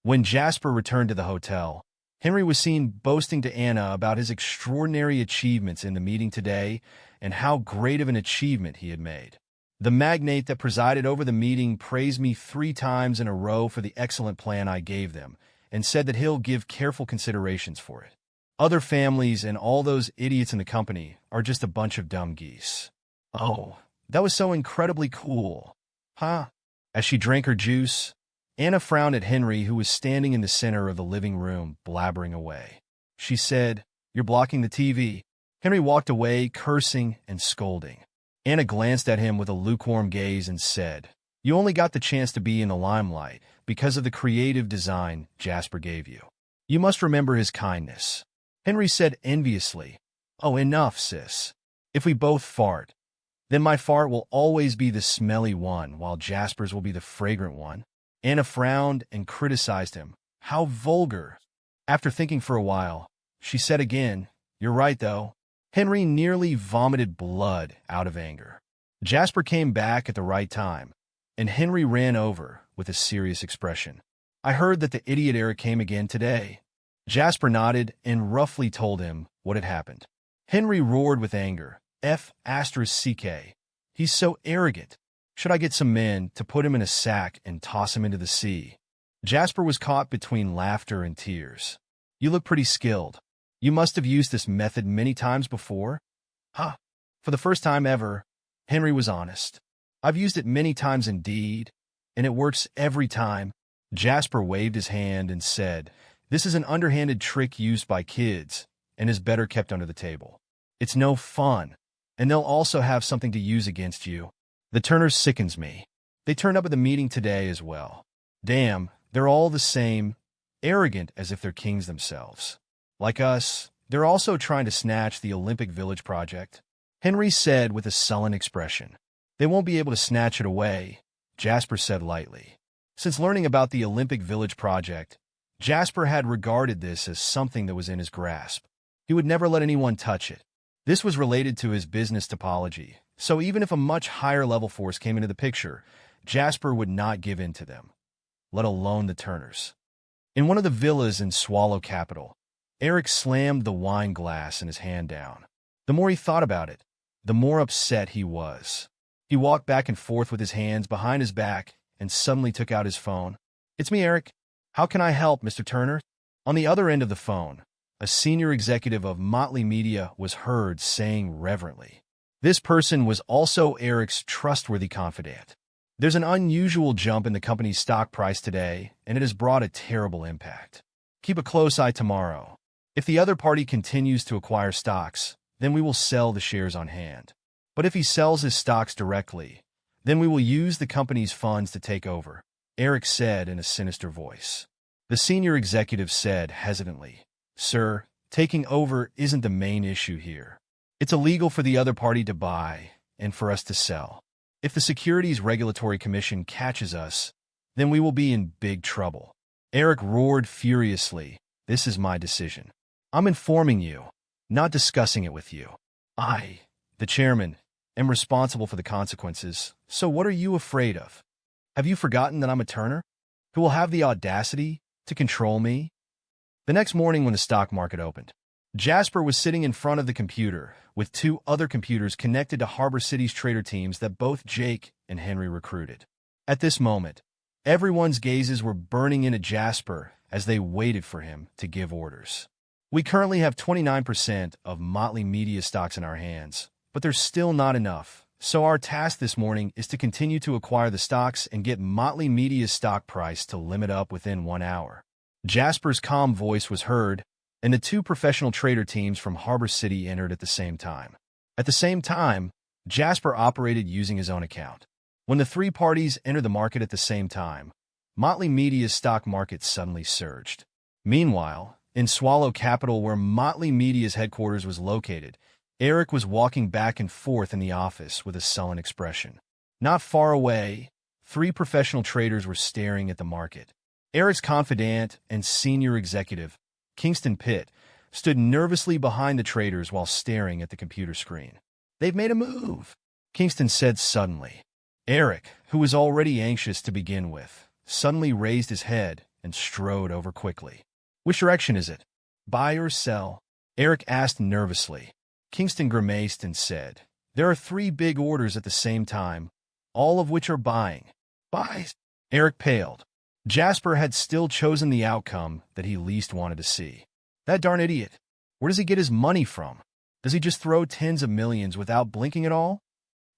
When Jasper returned to the hotel, Henry was seen boasting to Anna about his extraordinary achievements in the meeting today and how great of an achievement he had made. The magnate that presided over the meeting praised me 3 times in a row for the excellent plan I gave them and said that he'll give careful considerations for it. Other families and all those idiots in the company are just a bunch of dumb geese. Oh, that was so incredibly cool. Huh? As she drank her juice, Anna frowned at Henry, who was standing in the center of the living room, blabbering away. She said, "You're blocking the TV." Henry walked away, cursing and scolding. Anna glanced at him with a lukewarm gaze and said, "You only got the chance to be in the limelight because of the creative design Jasper gave you. You must remember his kindness." Henry said enviously, "Oh, enough, sis. If we both fart, then my fart will always be the smelly one, while Jasper's will be the fragrant one." Anna frowned and criticized him. How vulgar. After thinking for a while, she said again, "You're right, though." Henry nearly vomited blood out of anger. Jasper came back at the right time, and Henry ran over with a serious expression. "I heard that the idiot Eric came again today." Jasper nodded and roughly told him what had happened. Henry roared with anger. F***. He's so arrogant. Should I get some men to put him in a sack and toss him into the sea? Jasper was caught between laughter and tears. "You look pretty skilled. You must have used this method many times before?" "Huh? For the first time ever," Henry was honest. "I've used it many times indeed, and it works every time." Jasper waved his hand and said, "This is an underhanded trick used by kids and is better kept under the table. It's no fun, and they'll also have something to use against you. The Turners sickens me. They turned up at the meeting today as well. Damn, they're all the same, arrogant as if they're kings themselves. Like us, they're also trying to snatch the Olympic Village project," Henry said with a sullen expression. "They won't be able to snatch it away," Jasper said lightly. Since learning about the Olympic Village project, Jasper had regarded this as something that was in his grasp. He would never let anyone touch it. This was related to his business topology, so even if a much higher level force came into the picture, Jasper would not give in to them, let alone the Turners. In one of the villas in Swallow Capital, Eric slammed the wine glass in his hand down. The more he thought about it, the more upset he was. He walked back and forth with his hands behind his back and suddenly took out his phone. "It's me, Eric. How can I help, Mr. Turner?" On the other end of the phone, a senior executive of Motley Media was heard saying reverently. This person was also Eric's trustworthy confidant. "There's an unusual jump in the company's stock price today, and it has brought a terrible impact. Keep a close eye tomorrow. If the other party continues to acquire stocks, then we will sell the shares on hand. But if he sells his stocks directly, then we will use the company's funds to take over," Eric said in a sinister voice. The senior executive said hesitantly, "Sir, taking over isn't the main issue here. It's illegal for the other party to buy and for us to sell. If the Securities Regulatory Commission catches us, then we will be in big trouble." Eric roared furiously, "This is my decision. I'm informing you, not discussing it with you. I, the chairman, am responsible for the consequences, so what are you afraid of? Have you forgotten that I'm a Turner, who will have the audacity to control me?" The next morning when the stock market opened, Jasper was sitting in front of the computer with 2 other computers connected to Harbor City's trader teams that both Jake and Henry recruited. At this moment, everyone's gazes were burning in at Jasper as they waited for him to give orders. "We currently have 29% of Motley Media stocks in our hands, but there's still not enough. So our task this morning is to continue to acquire the stocks and get Motley Media's stock price to limit up within 1 hour." Jasper's calm voice was heard, and the 2 professional trader teams from Harbor City entered at the same time. At the same time, Jasper operated using his own account. When the 3 parties entered the market at the same time, Motley Media's stock market suddenly surged. Meanwhile, in Swallow Capital, where Motley Media's headquarters was located, Eric was walking back and forth in the office with a sullen expression. Not far away, 3 professional traders were staring at the market. Eric's confidant and senior executive, Kingston Pitt, stood nervously behind the traders while staring at the computer screen. "They've made a move," Kingston said suddenly. Eric, who was already anxious to begin with, suddenly raised his head and strode over quickly. "Which direction is it? Buy or sell?" Eric asked nervously. Kingston grimaced and said, "There are 3 big orders at the same time, all of which are buying." "Buys?" Eric paled. Jasper had still chosen the outcome that he least wanted to see. That darn idiot. Where does he get his money from? Does he just throw tens of millions without blinking at all?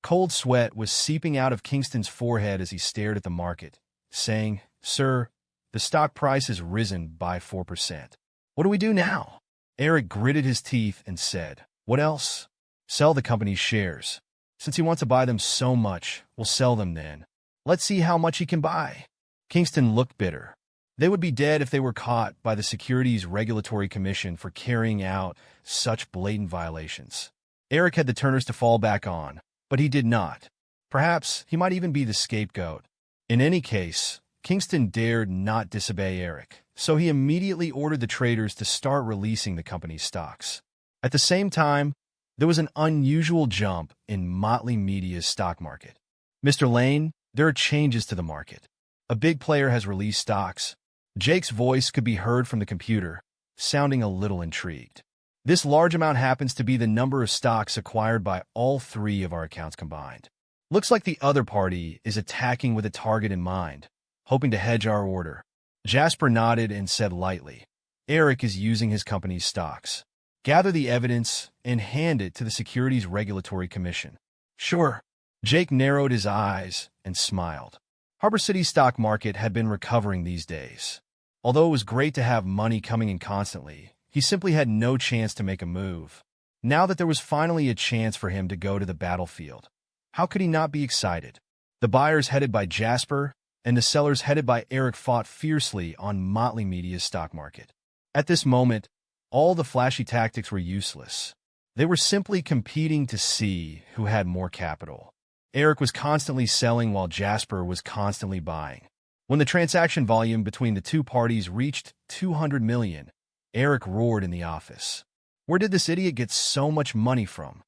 Cold sweat was seeping out of Kingston's forehead as he stared at the market, saying, "Sir, the stock price has risen by 4%. What do we do now?" Eric gritted his teeth and said, "What else? Sell the company's shares. Since he wants to buy them so much, we'll sell them then. Let's see how much he can buy." Kingston looked bitter. They would be dead if they were caught by the Securities Regulatory Commission for carrying out such blatant violations. Eric had the Turners to fall back on, but he did not. Perhaps he might even be the scapegoat. In any case, Kingston dared not disobey Eric, so he immediately ordered the traders to start releasing the company's stocks. At the same time, there was an unusual jump in Motley Media's stock market. "Mr. Lane, there are changes to the market. A big player has released stocks." Jake's voice could be heard from the computer, sounding a little intrigued. "This large amount happens to be the number of stocks acquired by all 3 of our accounts combined. Looks like the other party is attacking with a target in mind, hoping to hedge our order." Jasper nodded and said lightly, "Eric is using his company's stocks. Gather the evidence and hand it to the Securities Regulatory Commission." "Sure." Jake narrowed his eyes and smiled. Harbor City's stock market had been recovering these days. Although it was great to have money coming in constantly, he simply had no chance to make a move. Now that there was finally a chance for him to go to the battlefield, how could he not be excited? The buyers headed by Jasper and the sellers headed by Eric fought fiercely on Motley Media's stock market. At this moment, all the flashy tactics were useless. They were simply competing to see who had more capital. Eric was constantly selling while Jasper was constantly buying. When the transaction volume between the 2 parties reached 200 million, Eric roared in the office. "Where did this idiot get so much money from?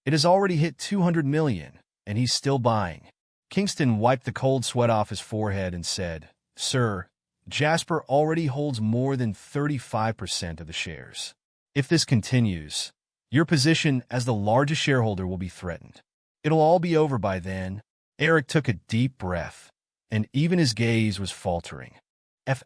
It has already hit 200 million, and he's still buying." Kingston wiped the cold sweat off his forehead and said, "Sir, Jasper already holds more than 35% of the shares. If this continues, your position as the largest shareholder will be threatened. It'll all be over by then." Eric took a deep breath, and even his gaze was faltering. "F***,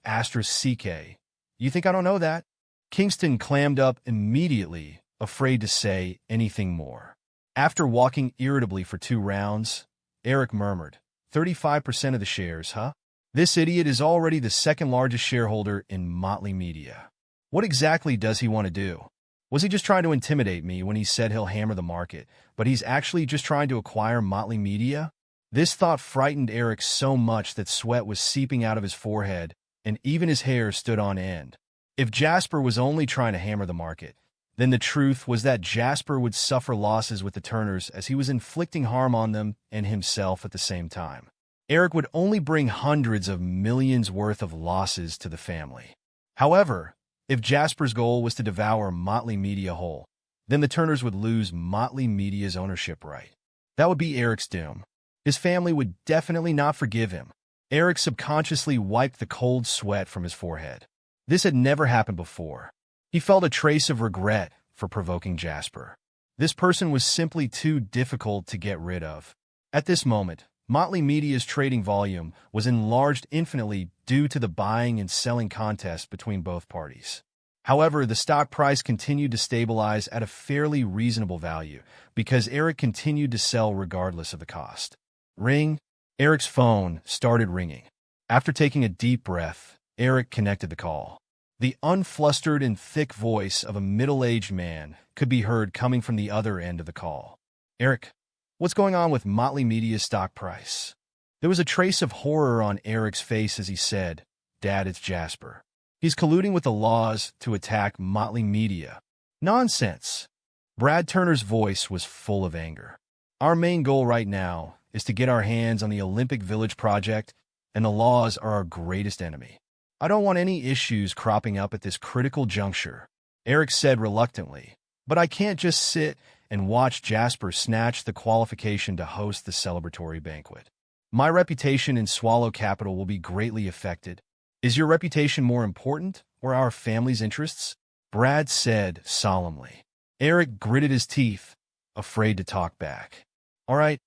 you think I don't know that?" Kingston clammed up immediately, afraid to say anything more. After walking irritably for 2 rounds, Eric murmured, 35% of the shares, huh? This idiot is already the 2nd largest shareholder in Motley Media. What exactly does he want to do? Was he just trying to intimidate me when he said he'll hammer the market, but he's actually just trying to acquire Motley Media? This thought frightened Eric so much that sweat was seeping out of his forehead, and even his hair stood on end. If Jasper was only trying to hammer the market, then the truth was that Jasper would suffer losses with the Turners as he was inflicting harm on them and himself at the same time. Eric would only bring hundreds of millions worth of losses to the family. However, if Jasper's goal was to devour Motley Media whole, then the Turners would lose Motley Media's ownership right. That would be Eric's doom. His family would definitely not forgive him. Eric subconsciously wiped the cold sweat from his forehead. This had never happened before. He felt a trace of regret for provoking Jasper. This person was simply too difficult to get rid of. At this moment, Motley Media's trading volume was enlarged infinitely due to the buying and selling contest between both parties. However, the stock price continued to stabilize at a fairly reasonable value because Eric continued to sell regardless of the cost. Ring. Eric's phone started ringing. After taking a deep breath, Eric connected the call. The unflustered and thick voice of a middle-aged man could be heard coming from the other end of the call. "Eric, what's going on with Motley Media's stock price?" There was a trace of horror on Eric's face as he said, "Dad, it's Jasper. He's colluding with the laws to attack Motley Media." "Nonsense." Brad Turner's voice was full of anger. "Our main goal right now is to get our hands on the Olympic Village project, and the laws are our greatest enemy. I don't want any issues cropping up at this critical juncture," Eric said reluctantly. "But I can't just sit and watch Jasper snatch the qualification to host the celebratory banquet. My reputation in Swallow Capital will be greatly affected. Is your reputation more important, or our family's interests? Brad said solemnly. Eric gritted his teeth, afraid to talk back. All right,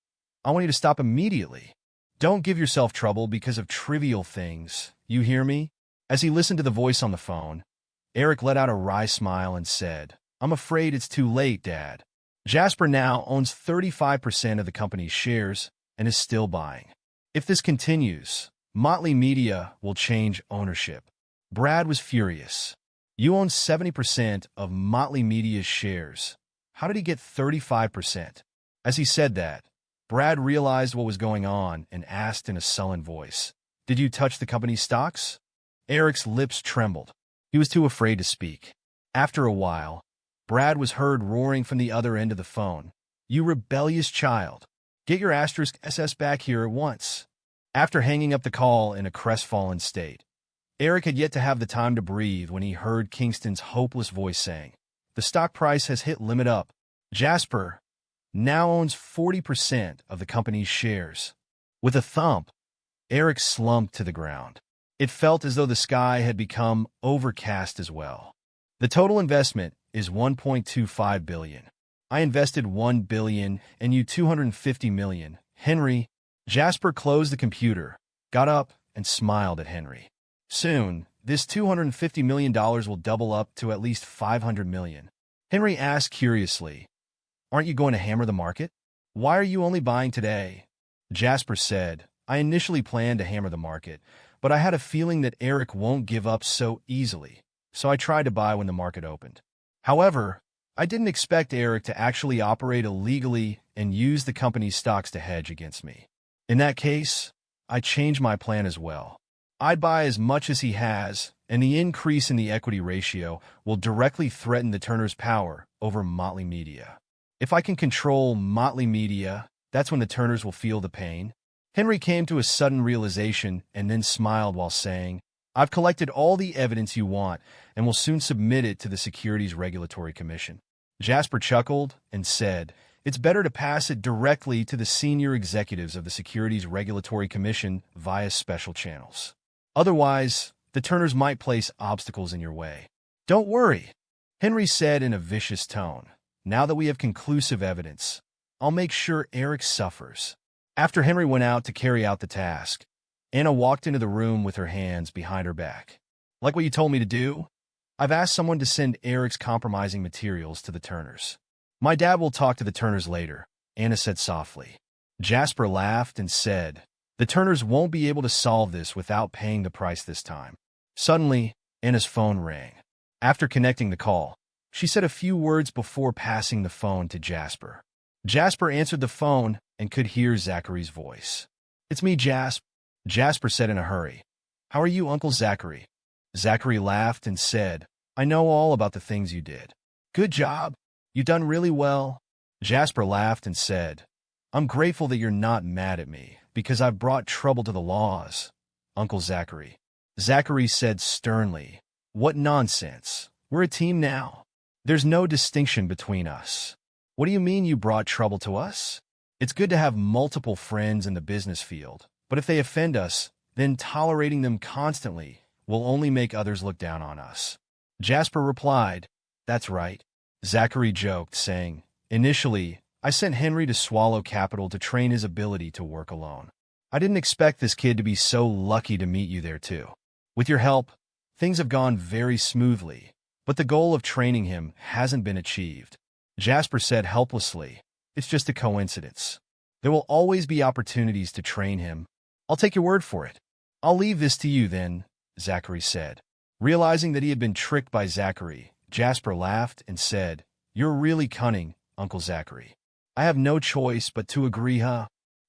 I want you to stop immediately. Don't give yourself trouble because of trivial things. You hear me? As he listened to the voice on the phone, Eric let out a wry smile and said, I'm afraid it's too late, Dad. Jasper now owns 35% of the company's shares and is still buying. If this continues, Motley Media will change ownership. Brad was furious. You own 70% of Motley Media's shares. How did he get 35%? As he said that, Brad realized what was going on and asked in a sullen voice, Did you touch the company's stocks? Eric's lips trembled. He was too afraid to speak. After a while, Brad was heard roaring from the other end of the phone. You rebellious child. Get your *SS back here at once. After hanging up the call in a crestfallen state, Eric had yet to have the time to breathe when he heard Kingston's hopeless voice saying, The stock price has hit limit up. Jasper now owns 40% of the company's shares. With a thump, Eric slumped to the ground. It felt as though the sky had become overcast as well. The total investment is $1.25 billion. I invested $1 billion and you $250 million. Henry. Jasper closed the computer, got up, and smiled at Henry. Soon, this $250 million will double up to at least $500 million. Henry asked curiously, Aren't you going to hammer the market? Why are you only buying today? Jasper said, I initially planned to hammer the market, but I had a feeling that Eric won't give up so easily, so I tried to buy when the market opened. However, I didn't expect Eric to actually operate illegally and use the company's stocks to hedge against me. In that case, I changed my plan as well. I'd buy as much as he has, and the increase in the equity ratio will directly threaten the Turners' power over Motley Media. If I can control Motley Media, that's when the Turners will feel the pain. Henry came to a sudden realization and then smiled while saying, I've collected all the evidence you want and will soon submit it to the Securities Regulatory Commission. Jasper chuckled and said, It's better to pass it directly to the senior executives of the Securities Regulatory Commission via special channels. Otherwise, the Turners might place obstacles in your way. Don't worry, Henry said in a vicious tone. Now that we have conclusive evidence, I'll make sure Eric suffers. After Henry went out to carry out the task, Anna walked into the room with her hands behind her back. Like what you told me to do? I've asked someone to send Eric's compromising materials to the Turners. My dad will talk to the Turners later, Anna said softly. Jasper laughed and said, The Turners won't be able to solve this without paying the price this time. Suddenly, Anna's phone rang. After connecting the call, she said a few words before passing the phone to Jasper. Jasper answered the phone and could hear Zachary's voice. It's me, Jasper said in a hurry. How are you, Uncle Zachary? Zachary laughed and said, I know all about the things you did. Good job. You done really well. Jasper laughed and said, I'm grateful that you're not mad at me, because I've brought trouble to the laws, Uncle Zachary. Zachary said sternly, What nonsense. We're a team now. There's no distinction between us. What do you mean you brought trouble to us? It's good to have multiple friends in the business field, but if they offend us, then tolerating them constantly will only make others look down on us. Jasper replied, That's right. Zachary joked, saying, Initially, I sent Henry to Swallow Capital to train his ability to work alone. I didn't expect this kid to be so lucky to meet you there too. With your help, things have gone very smoothly, but the goal of training him hasn't been achieved. Jasper said helplessly, It's just a coincidence. There will always be opportunities to train him. I'll take your word for it. I'll leave this to you then, Zachary said. Realizing that he had been tricked by Zachary, Jasper laughed and said, You're really cunning, Uncle Zachary. I have no choice but to agree, huh?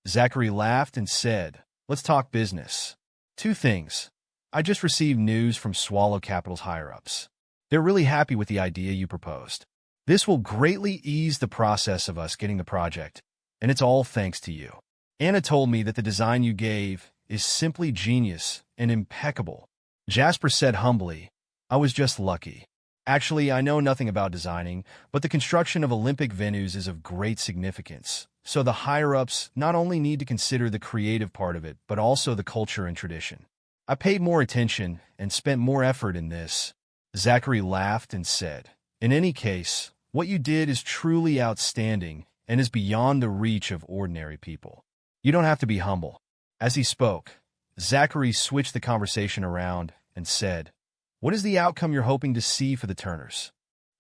Zachary laughed and said, Let's talk business. Two things. I just received news from Swallow Capital's higher-ups. They're really happy with the idea you proposed. This will greatly ease the process of us getting the project, and it's all thanks to you. Anna told me that the design you gave is simply genius and impeccable. Jasper said humbly, I was just lucky. Actually, I know nothing about designing, but the construction of Olympic venues is of great significance. So the higher-ups not only need to consider the creative part of it, but also the culture and tradition. I paid more attention and spent more effort in this. Zachary laughed and said, in any case, what you did is truly outstanding and is beyond the reach of ordinary people. You don't have to be humble. As he spoke, Zachary switched the conversation around and said, what is the outcome you're hoping to see for the Turners?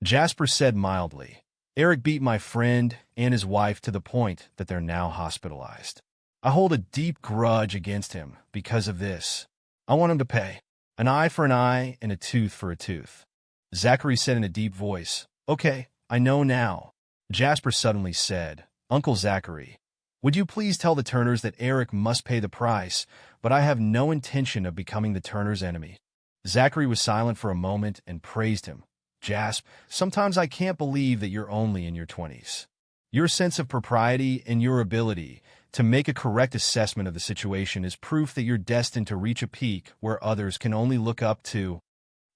Jasper said mildly, Eric beat my friend and his wife to the point that they're now hospitalized. I hold a deep grudge against him because of this. I want him to pay. An eye for an eye and a tooth for a tooth. Zachary said in a deep voice, okay, I know now. Jasper suddenly said, Uncle Zachary, would you please tell the Turners that Eric must pay the price, but I have no intention of becoming the Turners' enemy. Zachary was silent for a moment and praised him. Jasp, sometimes I can't believe that you're only in your 20s. Your sense of propriety and your ability to make a correct assessment of the situation is proof that you're destined to reach a peak where others can only look up to.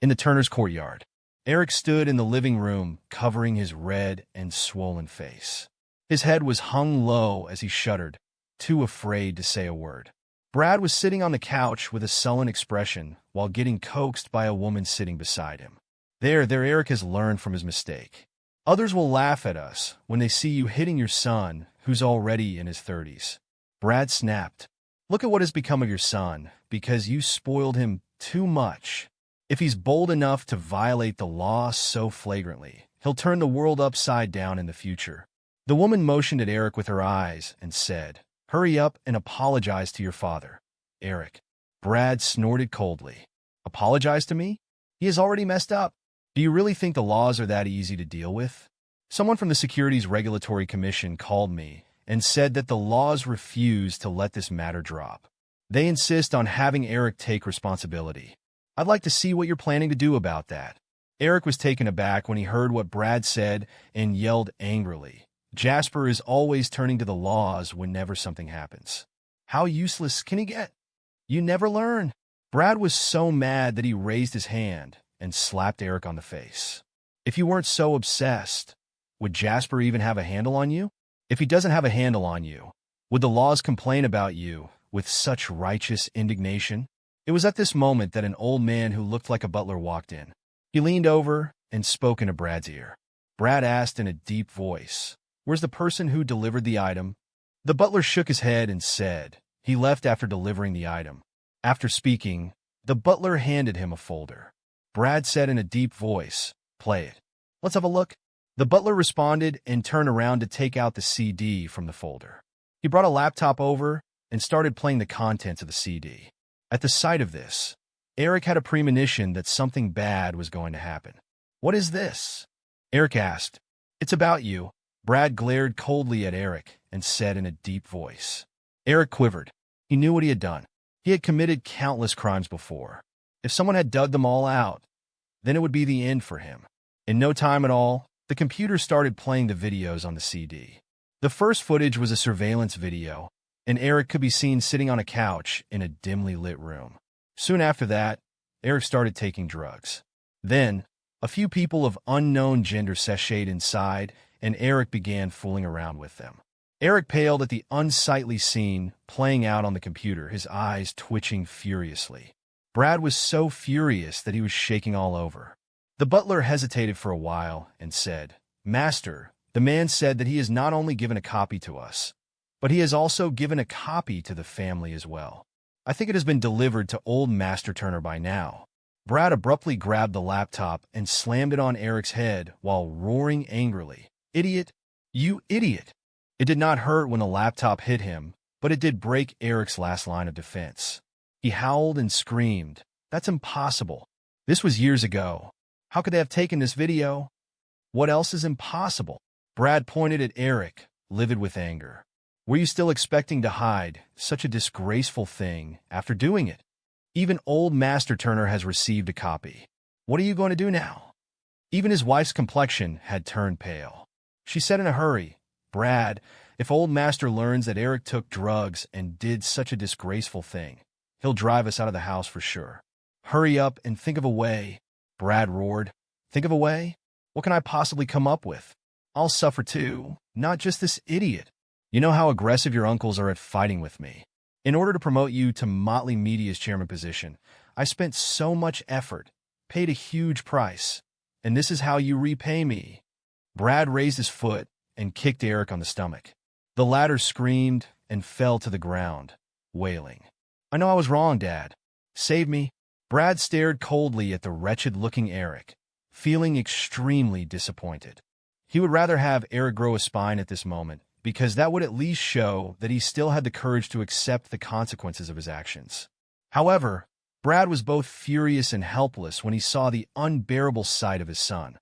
In the Turners' courtyard, Eric stood in the living room, covering his red and swollen face. His head was hung low as he shuddered, too afraid to say a word. Brad was sitting on the couch with a sullen expression while getting coaxed by a woman sitting beside him. There, Eric has learned from his mistake. Others will laugh at us when they see you hitting your son, who's already in his 30s. Brad snapped. Look at what has become of your son, because you spoiled him too much. If he's bold enough to violate the law so flagrantly, he'll turn the world upside down in the future. The woman motioned at Eric with her eyes and said, hurry up and apologize to your father, Eric. Brad snorted coldly. Apologize to me? He has already messed up. Do you really think the laws are that easy to deal with? Someone from the Securities Regulatory Commission called me and said that the laws refuse to let this matter drop. They insist on having Eric take responsibility. I'd like to see what you're planning to do about that. Eric was taken aback when he heard what Brad said and yelled angrily. Jasper is always turning to the laws whenever something happens. How useless can he get? You never learn. Brad was so mad that he raised his hand and slapped Eric on the face. If you weren't so obsessed, would Jasper even have a handle on you? If he doesn't have a handle on you, would the laws complain about you with such righteous indignation? It was at this moment that an old man who looked like a butler walked in. He leaned over and spoke into Brad's ear. Brad asked in a deep voice, where's the person who delivered the item? The butler shook his head and said, he left after delivering the item. After speaking, the butler handed him a folder. Brad said in a deep voice, play it. Let's have a look. The butler responded and turned around to take out the CD from the folder. He brought a laptop over and started playing the contents of the CD. At the sight of this, Eric had a premonition that something bad was going to happen. What is this? Eric asked. It's about you. Brad glared coldly at Eric and said in a deep voice. Eric quivered. He knew what he had done. He had committed countless crimes before. If someone had dug them all out, then it would be the end for him. In no time at all, the computer started playing the videos on the CD. The first footage was a surveillance video, and Eric could be seen sitting on a couch in a dimly lit room. Soon after that, Eric started taking drugs. Then, a few people of unknown gender sashayed inside, and Eric began fooling around with them. Eric paled at the unsightly scene playing out on the computer, his eyes twitching furiously. Brad was so furious that he was shaking all over. The butler hesitated for a while and said, Master, the man said that he has not only given a copy to us, but he has also given a copy to the family as well. I think it has been delivered to old Master Turner by now. Brad abruptly grabbed the laptop and slammed it on Eric's head while roaring angrily, Idiot! You idiot! It did not hurt when the laptop hit him, but it did break Eric's last line of defense. He howled and screamed, That's impossible. This was years ago. How could they have taken this video? What else is impossible? Brad pointed at Eric, livid with anger. Were you still expecting to hide such a disgraceful thing after doing it? Even old Master Turner has received a copy. What are you going to do now? Even his wife's complexion had turned pale. She said in a hurry, Brad, if old Master learns that Eric took drugs and did such a disgraceful thing, he'll drive us out of the house for sure. Hurry up and think of a way. Brad roared. Think of a way? What can I possibly come up with? I'll suffer too, not just this idiot. You know how aggressive your uncles are at fighting with me. In order to promote you to Motley Media's chairman position, I spent so much effort, paid a huge price, and this is how you repay me." Brad raised his foot and kicked Eric on the stomach. The latter screamed and fell to the ground, wailing. "I know I was wrong, Dad. Save me." Brad stared coldly at the wretched-looking Eric, feeling extremely disappointed. He would rather have Eric grow a spine at this moment, because that would at least show that he still had the courage to accept the consequences of his actions. However, Brad was both furious and helpless when he saw the unbearable sight of his son,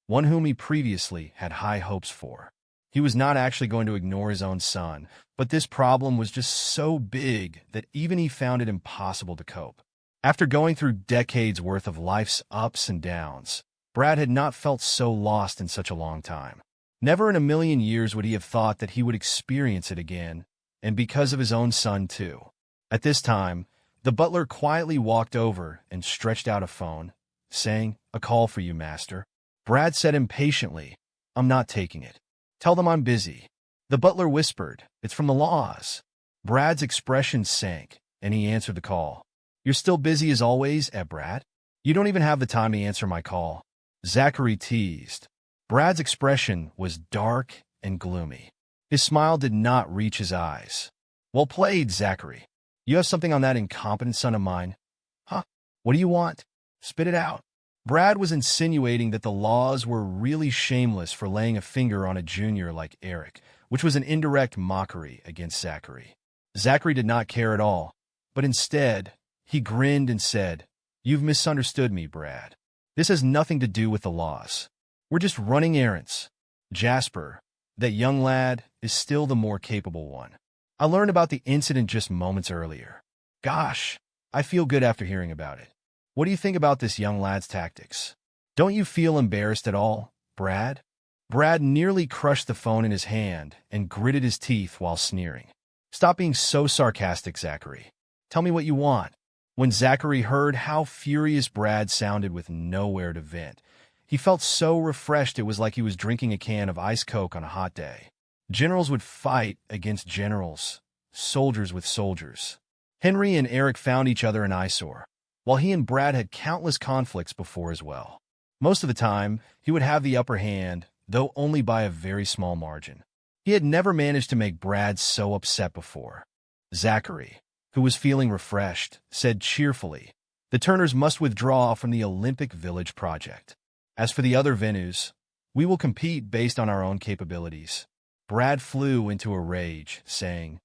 one whom he previously had high hopes for. He was not actually going to ignore his own son, but this problem was just so big that even he found it impossible to cope. After going through decades worth of life's ups and downs, Brad had not felt so lost in such a long time. Never in a million years would he have thought that he would experience it again, and because of his own son too. At this time, the butler quietly walked over and stretched out a phone, saying, "A call for you, master." Brad said impatiently, "I'm not taking it. Tell them I'm busy." The butler whispered, "It's from the laws." Brad's expression sank, and he answered the call. "You're still busy as always, Brad? You don't even have the time to answer my call." Zachary teased. Brad's expression was dark and gloomy. His smile did not reach his eyes. "Well played, Zachary. You have something on that incompetent son of mine." "Huh? What do you want? Spit it out." Brad was insinuating that the laws were really shameless for laying a finger on a junior like Eric, which was an indirect mockery against Zachary. Zachary did not care at all, but instead, he grinned and said, "You've misunderstood me, Brad. This has nothing to do with the laws. We're just running errands. Jasper, that young lad, is still the more capable one. I learned about the incident just moments earlier. Gosh, I feel good after hearing about it. What do you think about this young lad's tactics? Don't you feel embarrassed at all, Brad?" Brad nearly crushed the phone in his hand and gritted his teeth while sneering. "Stop being so sarcastic, Zachary. Tell me what you want." When Zachary heard how furious Brad sounded with nowhere to vent, he felt so refreshed it was like he was drinking a can of iced Coke on a hot day. Generals would fight against generals, soldiers with soldiers. Henry and Eric found each other in Isor, while he and Brad had countless conflicts before as well. Most of the time, he would have the upper hand, though only by a very small margin. He had never managed to make Brad so upset before. Zachary, who was feeling refreshed, said cheerfully, "The Turners must withdraw from the Olympic Village project. As for the other venues, we will compete based on our own capabilities." Brad flew into a rage, saying,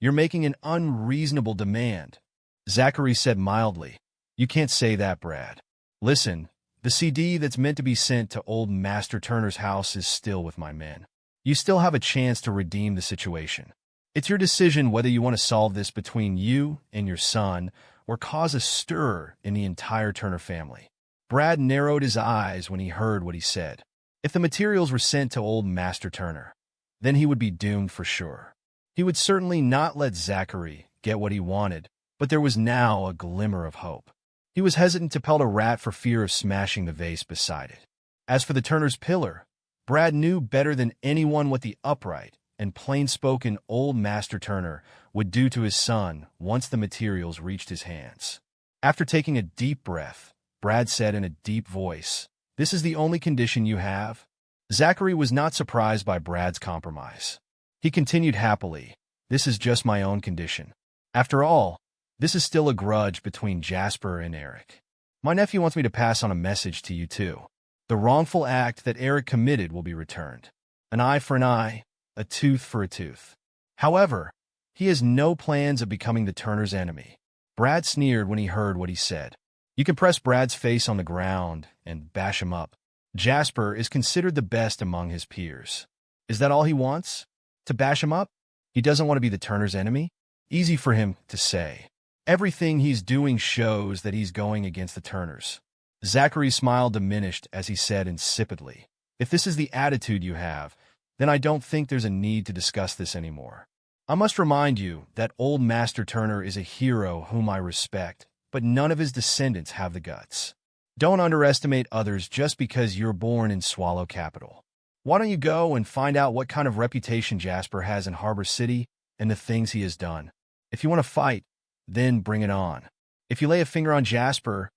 "You're making an unreasonable demand." Zachary said mildly, "You can't say that, Brad. Listen, the CD that's meant to be sent to old Master Turner's house is still with my men. You still have a chance to redeem the situation. It's your decision whether you want to solve this between you and your son or cause a stir in the entire Turner family." Brad narrowed his eyes when he heard what he said. If the materials were sent to old Master Turner, then he would be doomed for sure. He would certainly not let Zachary get what he wanted, but there was now a glimmer of hope. He was hesitant to pelt a rat for fear of smashing the vase beside it. As for the Turner's pillar, Brad knew better than anyone what the upright and plain-spoken old Master Turner would do to his son once the materials reached his hands. After taking a deep breath, Brad said in a deep voice, "This is the only condition you have?" Zachary was not surprised by Brad's compromise. He continued happily, "This is just my own condition. After all, this is still a grudge between Jasper and Eric. My nephew wants me to pass on a message to you too. The wrongful act that Eric committed will be returned. An eye for an eye, a tooth for a tooth. However, he has no plans of becoming the Turner's enemy." Brad sneered when he heard what he said. You can press Brad's face on the ground and bash him up. Jasper is considered the best among his peers. Is that all he wants? To bash him up? He doesn't want to be the Turner's enemy? Easy for him to say. Everything he's doing shows that he's going against the Turners. Zachary's smile diminished as he said insipidly, "If this is the attitude you have, then I don't think there's a need to discuss this anymore. I must remind you that old Master Turner is a hero whom I respect, but none of his descendants have the guts. Don't underestimate others just because you're born in Swallow Capital. Why don't you go and find out what kind of reputation Jasper has in Harbor City and the things he has done? If you want to fight, then bring it on. If you lay a finger on Jasper,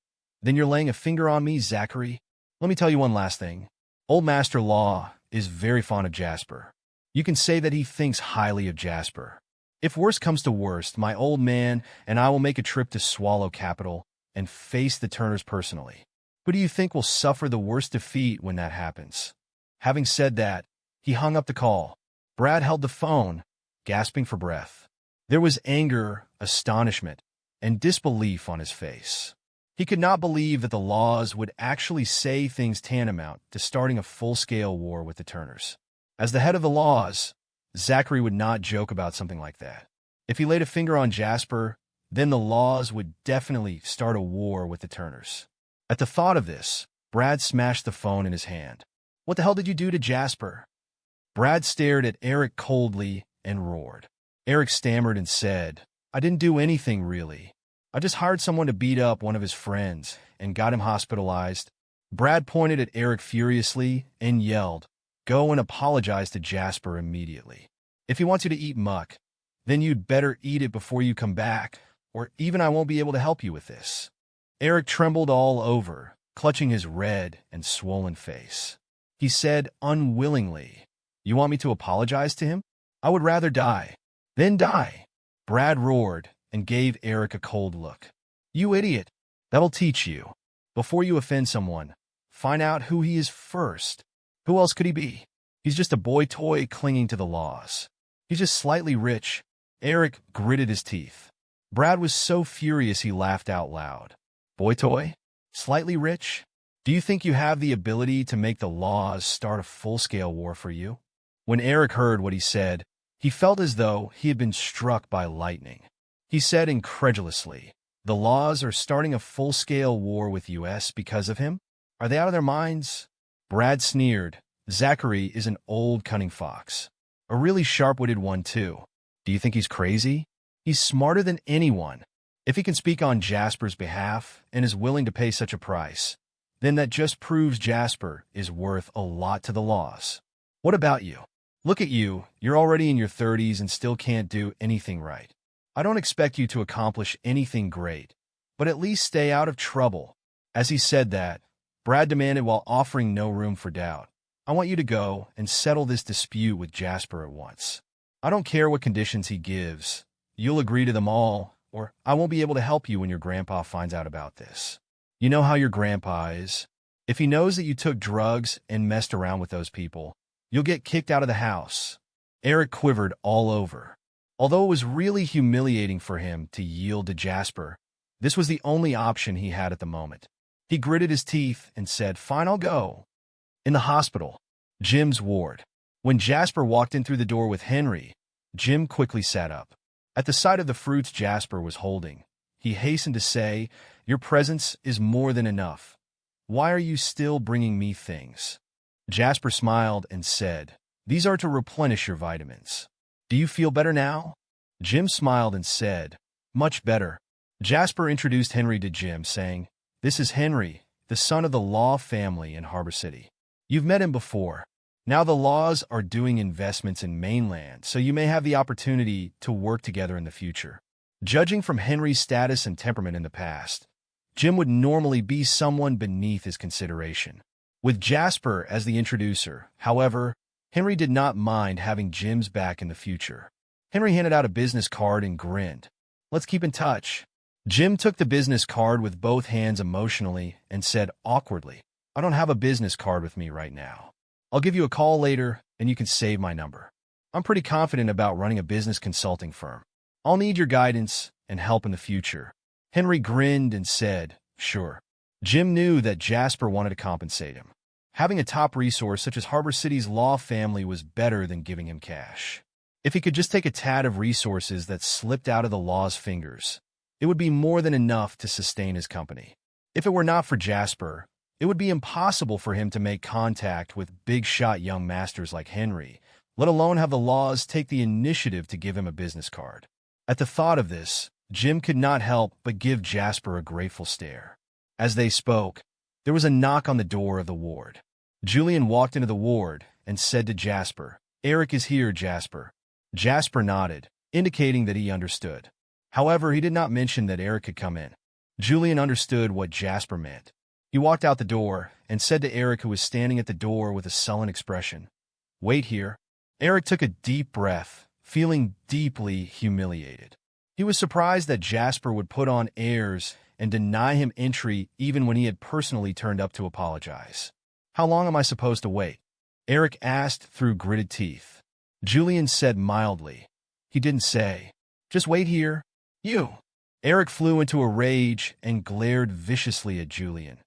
then you're laying a finger on me, Zachary. Let me tell you one last thing. Old Master Law is very fond of Jasper. You can say that he thinks highly of Jasper. If worst comes to worst, my old man and I will make a trip to Swallow Capital and face the Turners personally. Who do you think will suffer the worst defeat when that happens? Having said that, he hung up the call. Brad held the phone, gasping for breath. There was anger, astonishment, and disbelief on his face. He could not believe that the laws would actually say things tantamount to starting a full-scale war with the Turners. As the head of the laws, Zachary would not joke about something like that. If he laid a finger on Jasper, then the laws would definitely start a war with the Turners. At the thought of this, Brad smashed the phone in his hand. What the hell did you do to Jasper? Brad stared at Eric coldly and roared. Eric stammered and said, I didn't do anything really. I just hired someone to beat up one of his friends and got him hospitalized. Brad pointed at Eric furiously and yelled, Go and apologize to Jasper immediately. If he wants you to eat muck, then you'd better eat it before you come back, or even I won't be able to help you with this. Eric trembled all over, clutching his red and swollen face. He said unwillingly, You want me to apologize to him? I would rather die. Then die. Brad roared and gave Eric a cold look. You idiot. That'll teach you. Before you offend someone, find out who he is first. Who else could he be? He's just a boy toy clinging to the laws. He's just slightly rich. Eric gritted his teeth. Brad was so furious he laughed out loud. Boy toy? Slightly rich? Do you think you have the ability to make the laws start a full-scale war for you? When Eric heard what he said, he felt as though he had been struck by lightning. He said incredulously, The laws are starting a full-scale war with US because of him? Are they out of their minds? Brad sneered. Zachary is an old cunning fox. A really sharp-witted one, too. Do you think he's crazy? He's smarter than anyone. If he can speak on Jasper's behalf and is willing to pay such a price, then that just proves Jasper is worth a lot to the laws. What about you? Look at you. You're already in your 30s and still can't do anything right. I don't expect you to accomplish anything great, but at least stay out of trouble. As he said that, Brad demanded while offering no room for doubt, I want you to go and settle this dispute with Jasper at once. I don't care what conditions he gives. You'll agree to them all, or I won't be able to help you when your grandpa finds out about this. You know how your grandpa is. If he knows that you took drugs and messed around with those people, you'll get kicked out of the house. Eric quivered all over. Although it was really humiliating for him to yield to Jasper, this was the only option he had at the moment. He gritted his teeth and said, Fine, I'll go. In the hospital, Jim's ward. When Jasper walked in through the door with Henry, Jim quickly sat up. At the sight of the fruits Jasper was holding, he hastened to say, Your presence is more than enough. Why are you still bringing me things? Jasper smiled and said, These are to replenish your vitamins. Do you feel better now? Jim smiled and said, Much better. Jasper introduced Henry to Jim, saying, This is Henry, the son of the Law family in Harbor City. You've met him before. Now the Laws are doing investments in mainland, so you may have the opportunity to work together in the future. Judging from Henry's status and temperament in the past, Jim would normally be someone beneath his consideration. With Jasper as the introducer, however, Henry did not mind having Jim's back in the future. Henry handed out a business card and grinned. Let's keep in touch. Jim took the business card with both hands emotionally and said awkwardly, I don't have a business card with me right now. I'll give you a call later and you can save my number. I'm pretty confident about running a business consulting firm. I'll need your guidance and help in the future. Henry grinned and said, Sure. Jim knew that Jasper wanted to compensate him. Having a top resource such as Harbor City's Law family was better than giving him cash. If he could just take a tad of resources that slipped out of the Law's fingers, it would be more than enough to sustain his company. If it were not for Jasper, it would be impossible for him to make contact with big-shot young masters like Henry, let alone have the Laws take the initiative to give him a business card. At the thought of this, Jim could not help but give Jasper a grateful stare. As they spoke, there was a knock on the door of the ward. Julian walked into the ward and said to Jasper, Eric is here, Jasper. Jasper nodded, indicating that he understood. However, he did not mention that Eric could come in. Julian understood what Jasper meant. He walked out the door and said to Eric, who was standing at the door with a sullen expression, "Wait here." Eric took a deep breath, feeling deeply humiliated. He was surprised that Jasper would put on airs and deny him entry even when he had personally turned up to apologize. "How long am I supposed to wait?" Eric asked through gritted teeth. Julian said mildly, "He didn't say. Just wait here. You." Eric flew into a rage and glared viciously at Julian,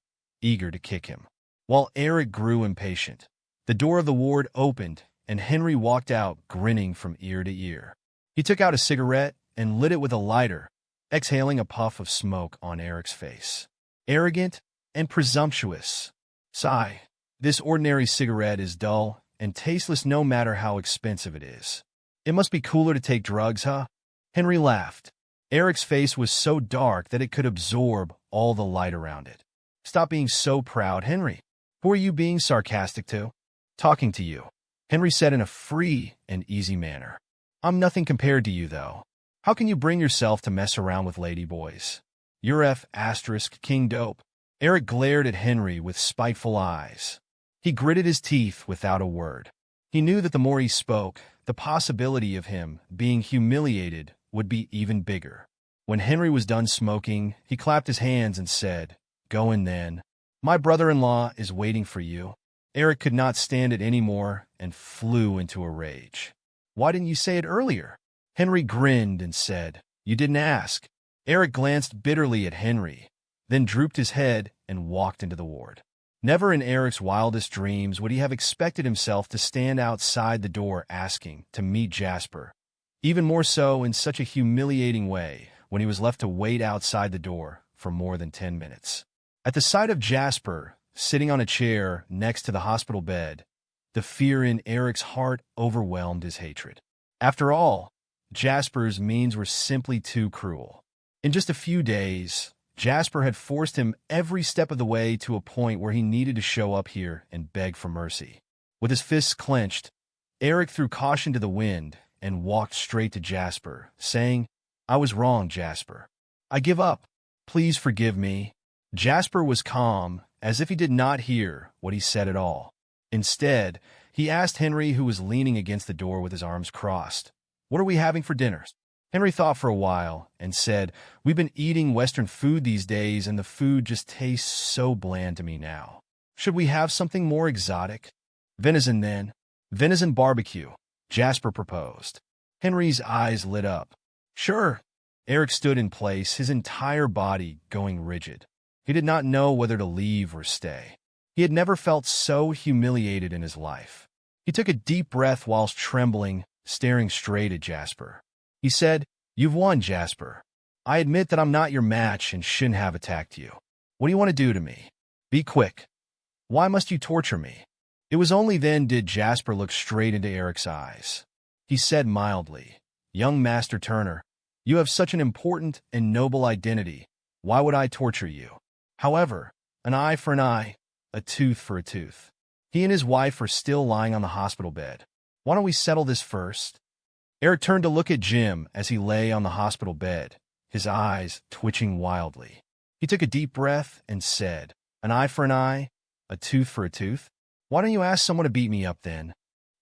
eager to kick him. While Eric grew impatient, the door of the ward opened and Henry walked out, grinning from ear to ear. He took out a cigarette and lit it with a lighter, exhaling a puff of smoke on Eric's face. "Arrogant and presumptuous. Sigh. This ordinary cigarette is dull and tasteless no matter how expensive it is. It must be cooler to take drugs, huh?" Henry laughed. Eric's face was so dark that it could absorb all the light around it. "Stop being so proud, Henry. Who are you being sarcastic to?" "Talking to you," Henry said in a free and easy manner. "I'm nothing compared to you, though. How can you bring yourself to mess around with ladyboys? You're King dope." Eric glared at Henry with spiteful eyes. He gritted his teeth without a word. He knew that the more he spoke, the possibility of him being humiliated would be even bigger. When Henry was done smoking, he clapped his hands and said, "Go in then. My brother-in-law is waiting for you." Eric could not stand it anymore and flew into a rage. "Why didn't you say it earlier?" Henry grinned and said, "You didn't ask." Eric glanced bitterly at Henry, then drooped his head and walked into the ward. Never in Eric's wildest dreams would he have expected himself to stand outside the door asking to meet Jasper, even more so in such a humiliating way when he was left to wait outside the door for more than 10 minutes. At the sight of Jasper sitting on a chair next to the hospital bed, the fear in Eric's heart overwhelmed his hatred. After all, Jasper's means were simply too cruel. In just a few days, Jasper had forced him every step of the way to a point where he needed to show up here and beg for mercy. With his fists clenched, Eric threw caution to the wind and walked straight to Jasper, saying, "I was wrong, Jasper. I give up. Please forgive me." Jasper was calm, as if he did not hear what he said at all. Instead, he asked Henry, who was leaning against the door with his arms crossed, "What are we having for dinner?" Henry thought for a while and said, "We've been eating Western food these days, and the food just tastes so bland to me now. Should we have something more exotic?" "Venison, then." "Venison barbecue," Jasper proposed. Henry's eyes lit up. "Sure." Eric stood in place, his entire body going rigid. He did not know whether to leave or stay. He had never felt so humiliated in his life. He took a deep breath whilst trembling, staring straight at Jasper. He said, "You've won, Jasper. I admit that I'm not your match and shouldn't have attacked you. What do you want to do to me? Be quick. Why must you torture me?" It was only then did Jasper look straight into Eric's eyes. He said mildly, "Young Master Turner, you have such an important and noble identity. Why would I torture you? However, an eye for an eye, a tooth for a tooth." He and his wife were still lying on the hospital bed. "Why don't we settle this first?" Eric turned to look at Jim as he lay on the hospital bed, his eyes twitching wildly. He took a deep breath and said, "An eye for an eye, a tooth for a tooth? Why don't you ask someone to beat me up then?"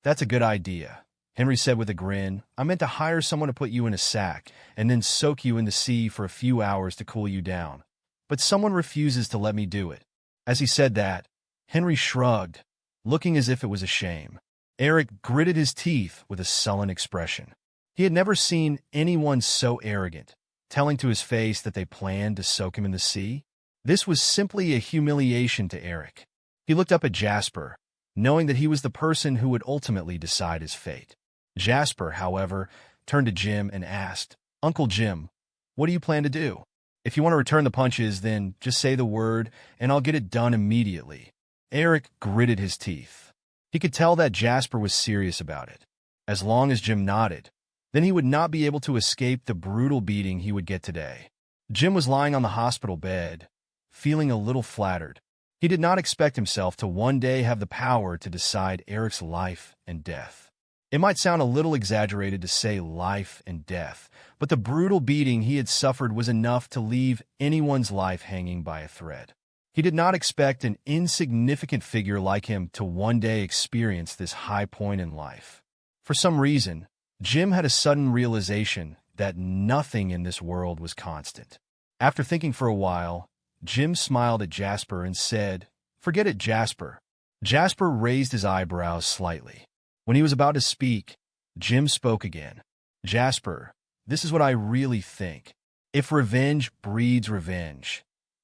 "That's a good idea," Henry said with a grin. "I meant to hire someone to put you in a sack and then soak you in the sea for a few hours to cool you down. But someone refuses to let me do it." As he said that, Henry shrugged, looking as if it was a shame. Eric gritted his teeth with a sullen expression. He had never seen anyone so arrogant, telling to his face that they planned to soak him in the sea. This was simply a humiliation to Eric. He looked up at Jasper, knowing that he was the person who would ultimately decide his fate. Jasper, however, turned to Jim and asked, "Uncle Jim, what do you plan to do? If you want to return the punches, then just say the word, and I'll get it done immediately." Eric gritted his teeth. He could tell that Jasper was serious about it. As long as Jim nodded, then he would not be able to escape the brutal beating he would get today. Jim was lying on the hospital bed, feeling a little flattered. He did not expect himself to one day have the power to decide Eric's life and death. It might sound a little exaggerated to say life and death, but the brutal beating he had suffered was enough to leave anyone's life hanging by a thread. He did not expect an insignificant figure like him to one day experience this high point in life. For some reason, Jim had a sudden realization that nothing in this world was constant. After thinking for a while, Jim smiled at Jasper and said, "Forget it, Jasper." Jasper raised his eyebrows slightly. When he was about to speak, Jim spoke again. "Jasper, this is what I really think. If revenge breeds revenge,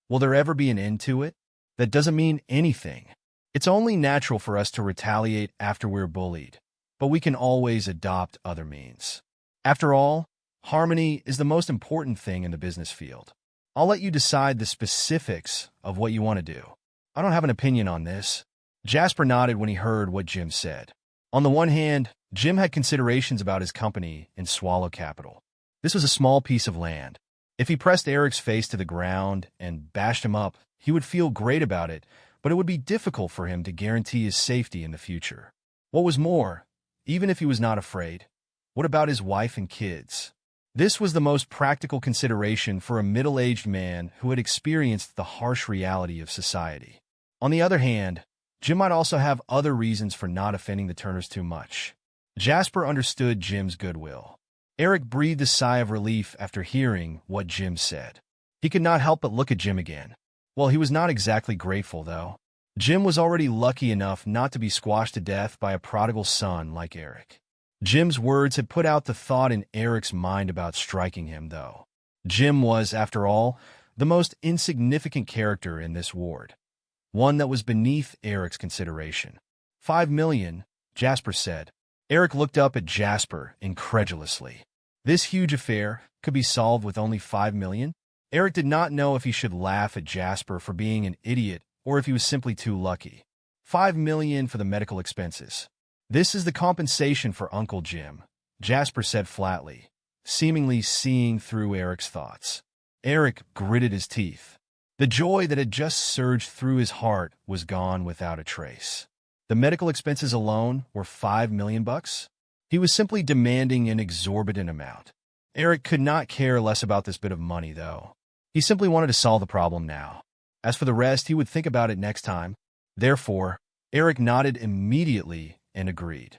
will there ever be an end to it? That doesn't mean anything. It's only natural for us to retaliate after we're bullied, but we can always adopt other means. After all, harmony is the most important thing in the business field. I'll let you decide the specifics of what you want to do. I don't have an opinion on this." Jasper nodded when he heard what Jim said. On the one hand, Jim had considerations about his company in Swallow Capital. This was a small piece of land. If he pressed Eric's face to the ground and bashed him up, he would feel great about it, but it would be difficult for him to guarantee his safety in the future. What was more, even if he was not afraid, what about his wife and kids? This was the most practical consideration for a middle-aged man who had experienced the harsh reality of society. On the other hand, Jim might also have other reasons for not offending the Turners too much. Jasper understood Jim's goodwill. Eric breathed a sigh of relief after hearing what Jim said. He could not help but look at Jim again. Well, he was not exactly grateful, though. Jim was already lucky enough not to be squashed to death by a prodigal son like Eric. Jim's words had put out the thought in Eric's mind about striking him, though. Jim was, after all, the most insignificant character in this ward, one that was beneath Eric's consideration. "5 million, Jasper said. Eric looked up at Jasper incredulously. This huge affair could be solved with only 5 million? Eric did not know if he should laugh at Jasper for being an idiot or if he was simply too lucky. 5 million for the medical expenses. This is the compensation for Uncle Jim, Jasper said flatly, seemingly seeing through Eric's thoughts. Eric gritted his teeth. The joy that had just surged through his heart was gone without a trace. The medical expenses alone were 5 million bucks? He was simply demanding an exorbitant amount. Eric could not care less about this bit of money, though. He simply wanted to solve the problem now. As for the rest, he would think about it next time. Therefore, Eric nodded immediately and agreed.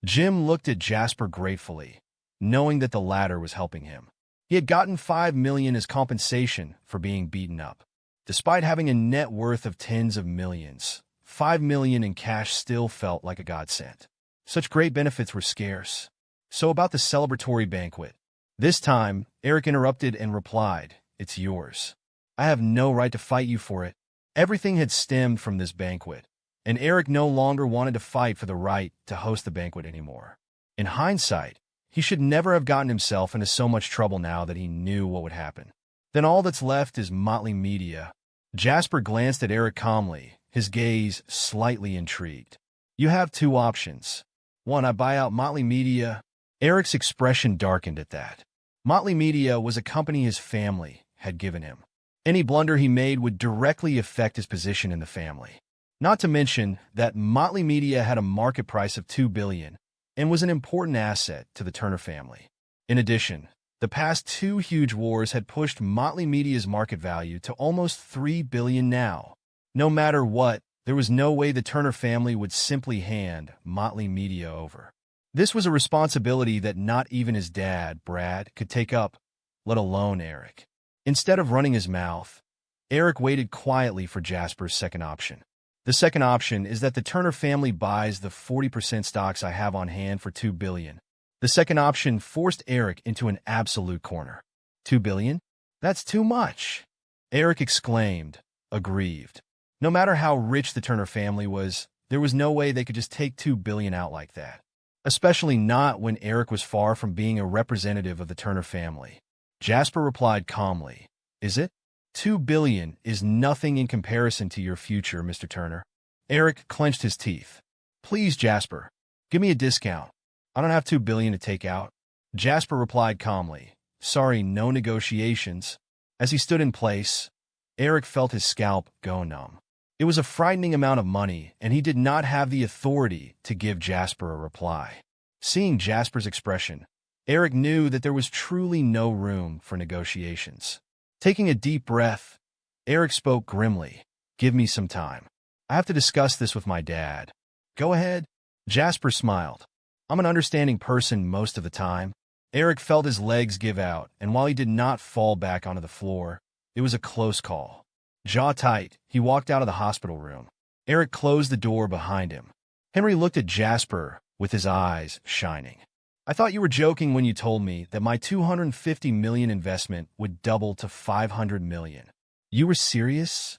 Jim looked at Jasper gratefully, knowing that the latter was helping him. He had gotten 5 million as compensation for being beaten up. Despite having a net worth of tens of millions, 5 million in cash still felt like a godsend. Such great benefits were scarce. So about the celebratory banquet. This time, Eric interrupted and replied, "It's yours. I have no right to fight you for it." Everything had stemmed from this banquet, and Eric no longer wanted to fight for the right to host the banquet anymore. In hindsight, he should never have gotten himself into so much trouble now that he knew what would happen. Then all that's left is motley media. Jasper glanced at Eric calmly, his gaze slightly intrigued. "You have two options. One, I buy out Motley Media." Eric's expression darkened at that. Motley Media was a company his family had given him. Any blunder he made would directly affect his position in the family. Not to mention that Motley Media had a market price of $2 billion and was an important asset to the Turner family. In addition, the past two huge wars had pushed Motley Media's market value to almost $3 billion now. No matter what, there was no way the Turner family would simply hand Motley Media over. This was a responsibility that not even his dad, Brad, could take up, let alone Eric. Instead of running his mouth, Eric waited quietly for Jasper's second option. The second option is that the Turner family buys the 40% stocks I have on hand for $2 billion. The second option forced Eric into an absolute corner. $2 billion? That's too much, Eric exclaimed, aggrieved. No matter how rich the Turner family was, there was no way they could just take $2 billion out like that. Especially not when Eric was far from being a representative of the Turner family. Jasper replied calmly, "Is it? $2 billion is nothing in comparison to your future, Mr. Turner." Eric clenched his teeth. "Please, Jasper, give me a discount. I don't have $2 billion to take out." Jasper replied calmly, "Sorry, no negotiations." As he stood in place, Eric felt his scalp go numb. It was a frightening amount of money, and he did not have the authority to give Jasper a reply. Seeing Jasper's expression, Eric knew that there was truly no room for negotiations. Taking a deep breath, Eric spoke grimly. "Give me some time. I have to discuss this with my dad." "Go ahead." Jasper smiled. "I'm an understanding person most of the time." Eric felt his legs give out, and while he did not fall back onto the floor, it was a close call. Jaw tight, he walked out of the hospital room. Eric closed the door behind him. Henry looked at Jasper with his eyes shining. "I thought you were joking when you told me that my $250 million investment would double to $500 million. You were serious?"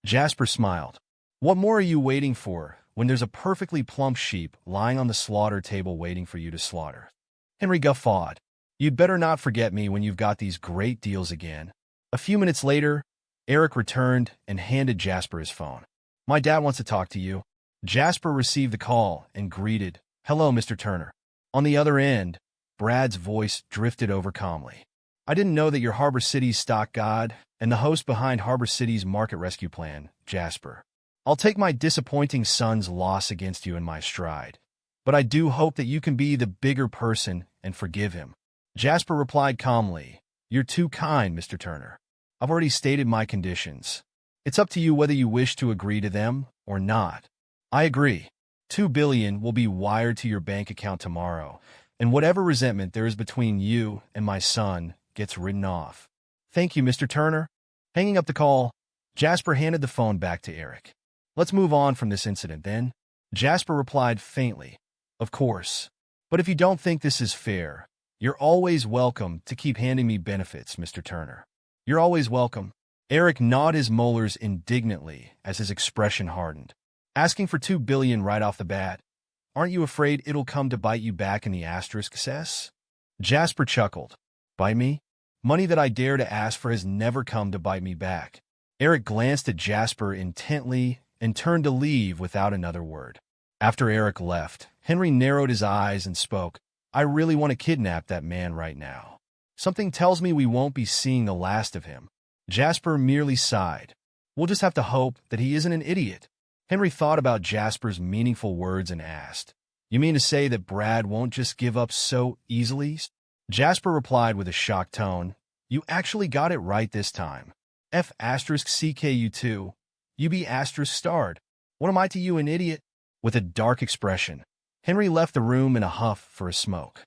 Jasper smiled. "What more are you waiting for when there's a perfectly plump sheep lying on the slaughter table waiting for you to slaughter?" Henry guffawed. "You'd better not forget me when you've got these great deals again." A few minutes later, Eric returned and handed Jasper his phone. "My dad wants to talk to you." Jasper received the call and greeted, "Hello, Mr. Turner." On the other end, Brad's voice drifted over calmly. "I didn't know that you're Harbor City's stock god and the host behind Harbor City's market rescue plan, Jasper. I'll take my disappointing son's loss against you in my stride, but I do hope that you can be the bigger person and forgive him." Jasper replied calmly, "You're too kind, Mr. Turner. I've already stated my conditions. It's up to you whether you wish to agree to them or not." "I agree. $2 billion will be wired to your bank account tomorrow, and whatever resentment there is between you and my son gets written off." "Thank you, Mr. Turner." Hanging up the call, Jasper handed the phone back to Eric. "Let's move on from this incident, then." Jasper replied faintly, "Of course. But if you don't think this is fair, you're always welcome to keep handing me benefits, Mr. Turner." "You're always welcome." Eric gnawed his molars indignantly as his expression hardened. "Asking for $2 billion right off the bat? Aren't you afraid it'll come to bite you back in the asterisk cess?" Jasper chuckled. "Bite me? Money that I dare to ask for has never come to bite me back." Eric glanced at Jasper intently and turned to leave without another word. After Eric left, Henry narrowed his eyes and spoke. "I really want to kidnap that man right now. Something tells me we won't be seeing the last of him." Jasper merely sighed. "We'll just have to hope that he isn't an idiot." Henry thought about Jasper's meaningful words and asked, "You mean to say that Brad won't just give up so easily?" Jasper replied with a shocked tone, "You actually got it right this time. F*CKU2, you be *starred. What am I to you, an idiot?" With a dark expression, Henry left the room in a huff for a smoke.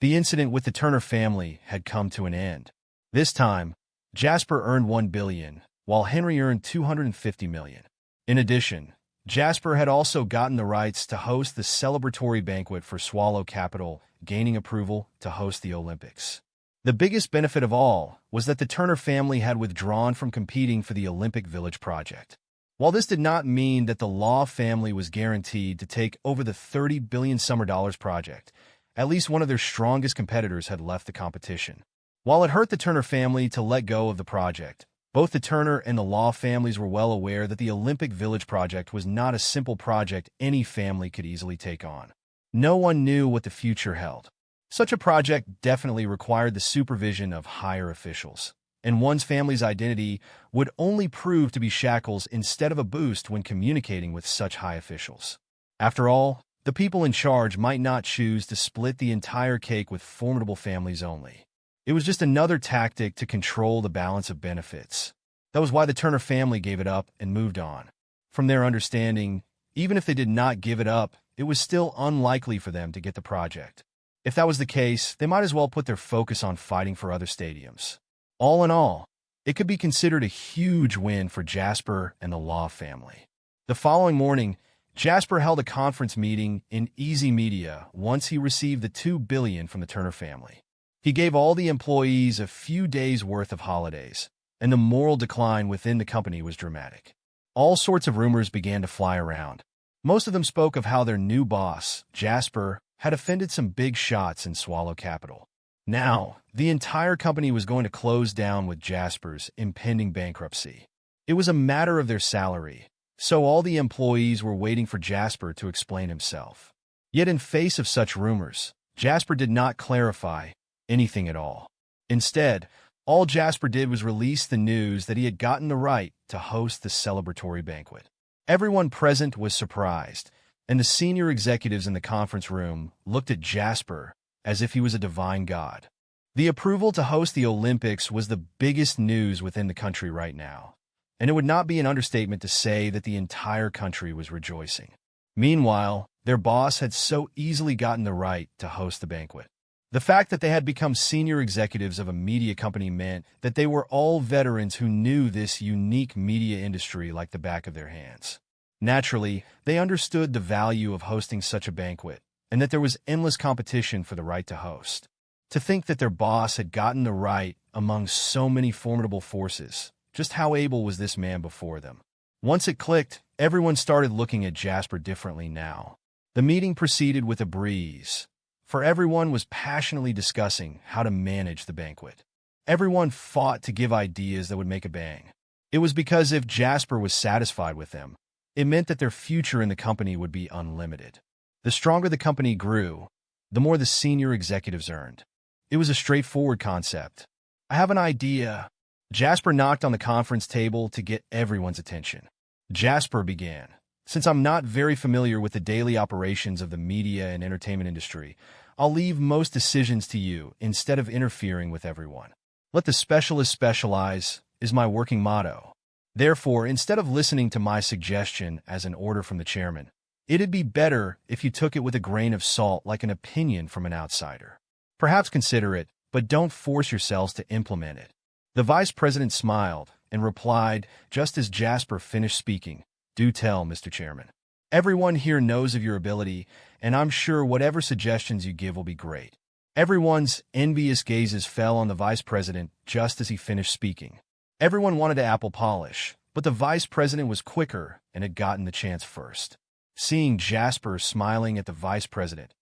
The incident with the Turner family had come to an end. This time, Jasper earned $1 billion, while Henry earned $250 million. In addition, Jasper had also gotten the rights to host the celebratory banquet for Swallow Capital, gaining approval to host the Olympics. The biggest benefit of all was that the Turner family had withdrawn from competing for the Olympic Village project. While this did not mean that the Law family was guaranteed to take over the $30 billion summer dollars project, at least one of their strongest competitors had left the competition. While it hurt the Turner family to let go of the project, both the Turner and the Law families were well aware that the Olympic Village project was not a simple project any family could easily take on. No one knew what the future held. Such a project definitely required the supervision of higher officials, and one's family's identity would only prove to be shackles instead of a boost when communicating with such high officials. After all, the people in charge might not choose to split the entire cake with formidable families only. It was just another tactic to control the balance of benefits. That was why the Turner family gave it up and moved on. From their understanding, even if they did not give it up, it was still unlikely for them to get the project. If that was the case, they might as well put their focus on fighting for other stadiums. All in all, it could be considered a huge win for Jasper and the Law family. The following morning, Jasper held a conference meeting in Easy Media once he received the $2 billion from the Turner family. He gave all the employees a few days' worth of holidays, and the moral decline within the company was dramatic. All sorts of rumors began to fly around. Most of them spoke of how their new boss, Jasper, had offended some big shots in Swallow Capital. Now, the entire company was going to close down with Jasper's impending bankruptcy. It was a matter of their salary, so all the employees were waiting for Jasper to explain himself. Yet in face of such rumors, Jasper did not clarify anything at all. Instead, all Jasper did was release the news that he had gotten the right to host the celebratory banquet. Everyone present was surprised, and the senior executives in the conference room looked at Jasper as if he was a divine god. The approval to host the Olympics was the biggest news within the country right now, and it would not be an understatement to say that the entire country was rejoicing. Meanwhile, their boss had so easily gotten the right to host the banquet. The fact that they had become senior executives of a media company meant that they were all veterans who knew this unique media industry like the back of their hands. Naturally, they understood the value of hosting such a banquet, and that there was endless competition for the right to host. To think that their boss had gotten the right among so many formidable forces, just how able was this man before them? Once it clicked, everyone started looking at Jasper differently now. The meeting proceeded with a breeze, for everyone was passionately discussing how to manage the banquet. Everyone fought to give ideas that would make a bang. It was because if Jasper was satisfied with them, it meant that their future in the company would be unlimited. The stronger the company grew, the more the senior executives earned. It was a straightforward concept. I have an idea. Jasper knocked on the conference table to get everyone's attention. Jasper began. Since I'm not very familiar with the daily operations of the media and entertainment industry, I'll leave most decisions to you instead of interfering with everyone. Let the specialist specialize is my working motto. Therefore, instead of listening to my suggestion as an order from the chairman, it'd be better if you took it with a grain of salt like an opinion from an outsider. Perhaps consider it, but don't force yourselves to implement it. The vice president smiled and replied just as Jasper finished speaking, "Do tell, Mr. Chairman. Everyone here knows of your ability, and I'm sure whatever suggestions you give will be great." Everyone's envious gazes fell on the vice president just as he finished speaking. Everyone wanted to apple polish, but the vice president was quicker and had gotten the chance first. Seeing Jasper smiling at the vice president,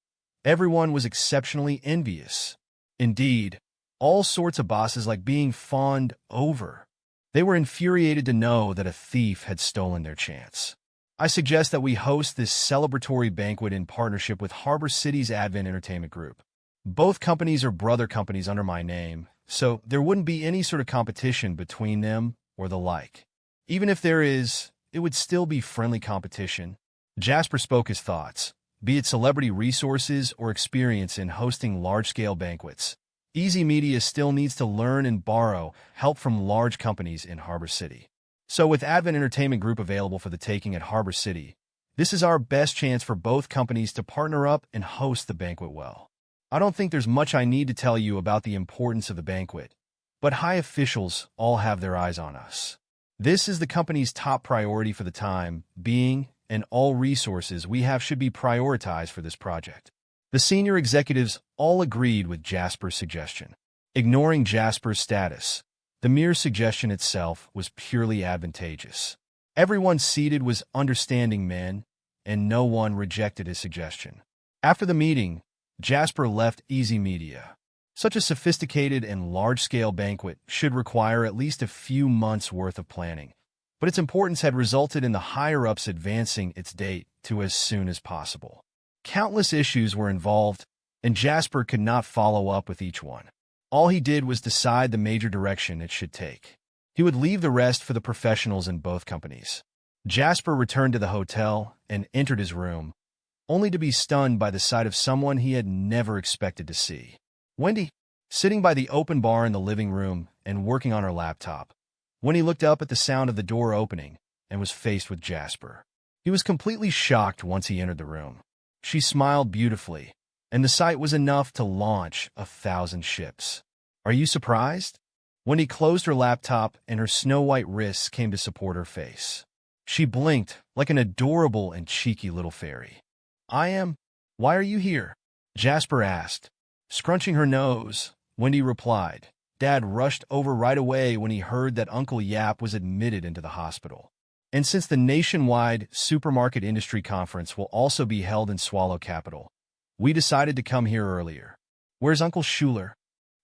everyone was exceptionally envious. Indeed, all sorts of bosses like being fawned over. They were infuriated to know that a thief had stolen their chance. I suggest that we host this celebratory banquet in partnership with Harbor City's Advent Entertainment Group. Both companies are brother companies under my name, so there wouldn't be any sort of competition between them or the like. Even if there is, it would still be friendly competition. Jasper spoke his thoughts, be it celebrity resources or experience in hosting large-scale banquets. Easy Media still needs to learn and borrow help from large companies in Harbor City. So with Advent Entertainment Group available for the taking at Harbor City, this is our best chance for both companies to partner up and host the banquet well. I don't think there's much I need to tell you about the importance of the banquet, but high officials all have their eyes on us. This is the company's top priority for the time being, and all resources we have should be prioritized for this project. The senior executives all agreed with Jasper's suggestion. Ignoring Jasper's status, the mere suggestion itself was purely advantageous. Everyone seated was understanding men, and no one rejected his suggestion. After the meeting, Jasper left Easy Media. Such a sophisticated and large-scale banquet should require at least a few months' worth of planning, but its importance had resulted in the higher-ups advancing its date to as soon as possible. Countless issues were involved, and Jasper could not follow up with each one. All he did was decide the major direction it should take. He would leave the rest for the professionals in both companies. Jasper returned to the hotel and entered his room, only to be stunned by the sight of someone he had never expected to see. Wendy, sitting by the open bar in the living room and working on her laptop. When he looked up at the sound of the door opening and was faced with Jasper, he was completely shocked once he entered the room. She smiled beautifully, and the sight was enough to launch 1,000 ships. "Are you surprised?" Wendy closed her laptop and her snow-white wrists came to support her face. She blinked like an adorable and cheeky little fairy. "I am. Why are you here?" Jasper asked. Scrunching her nose, Wendy replied, "Dad rushed over right away when he heard that Uncle Yap was admitted into the hospital. And since the nationwide supermarket industry conference will also be held in Swallow Capital, we decided to come here earlier." "Where's Uncle Schuler?"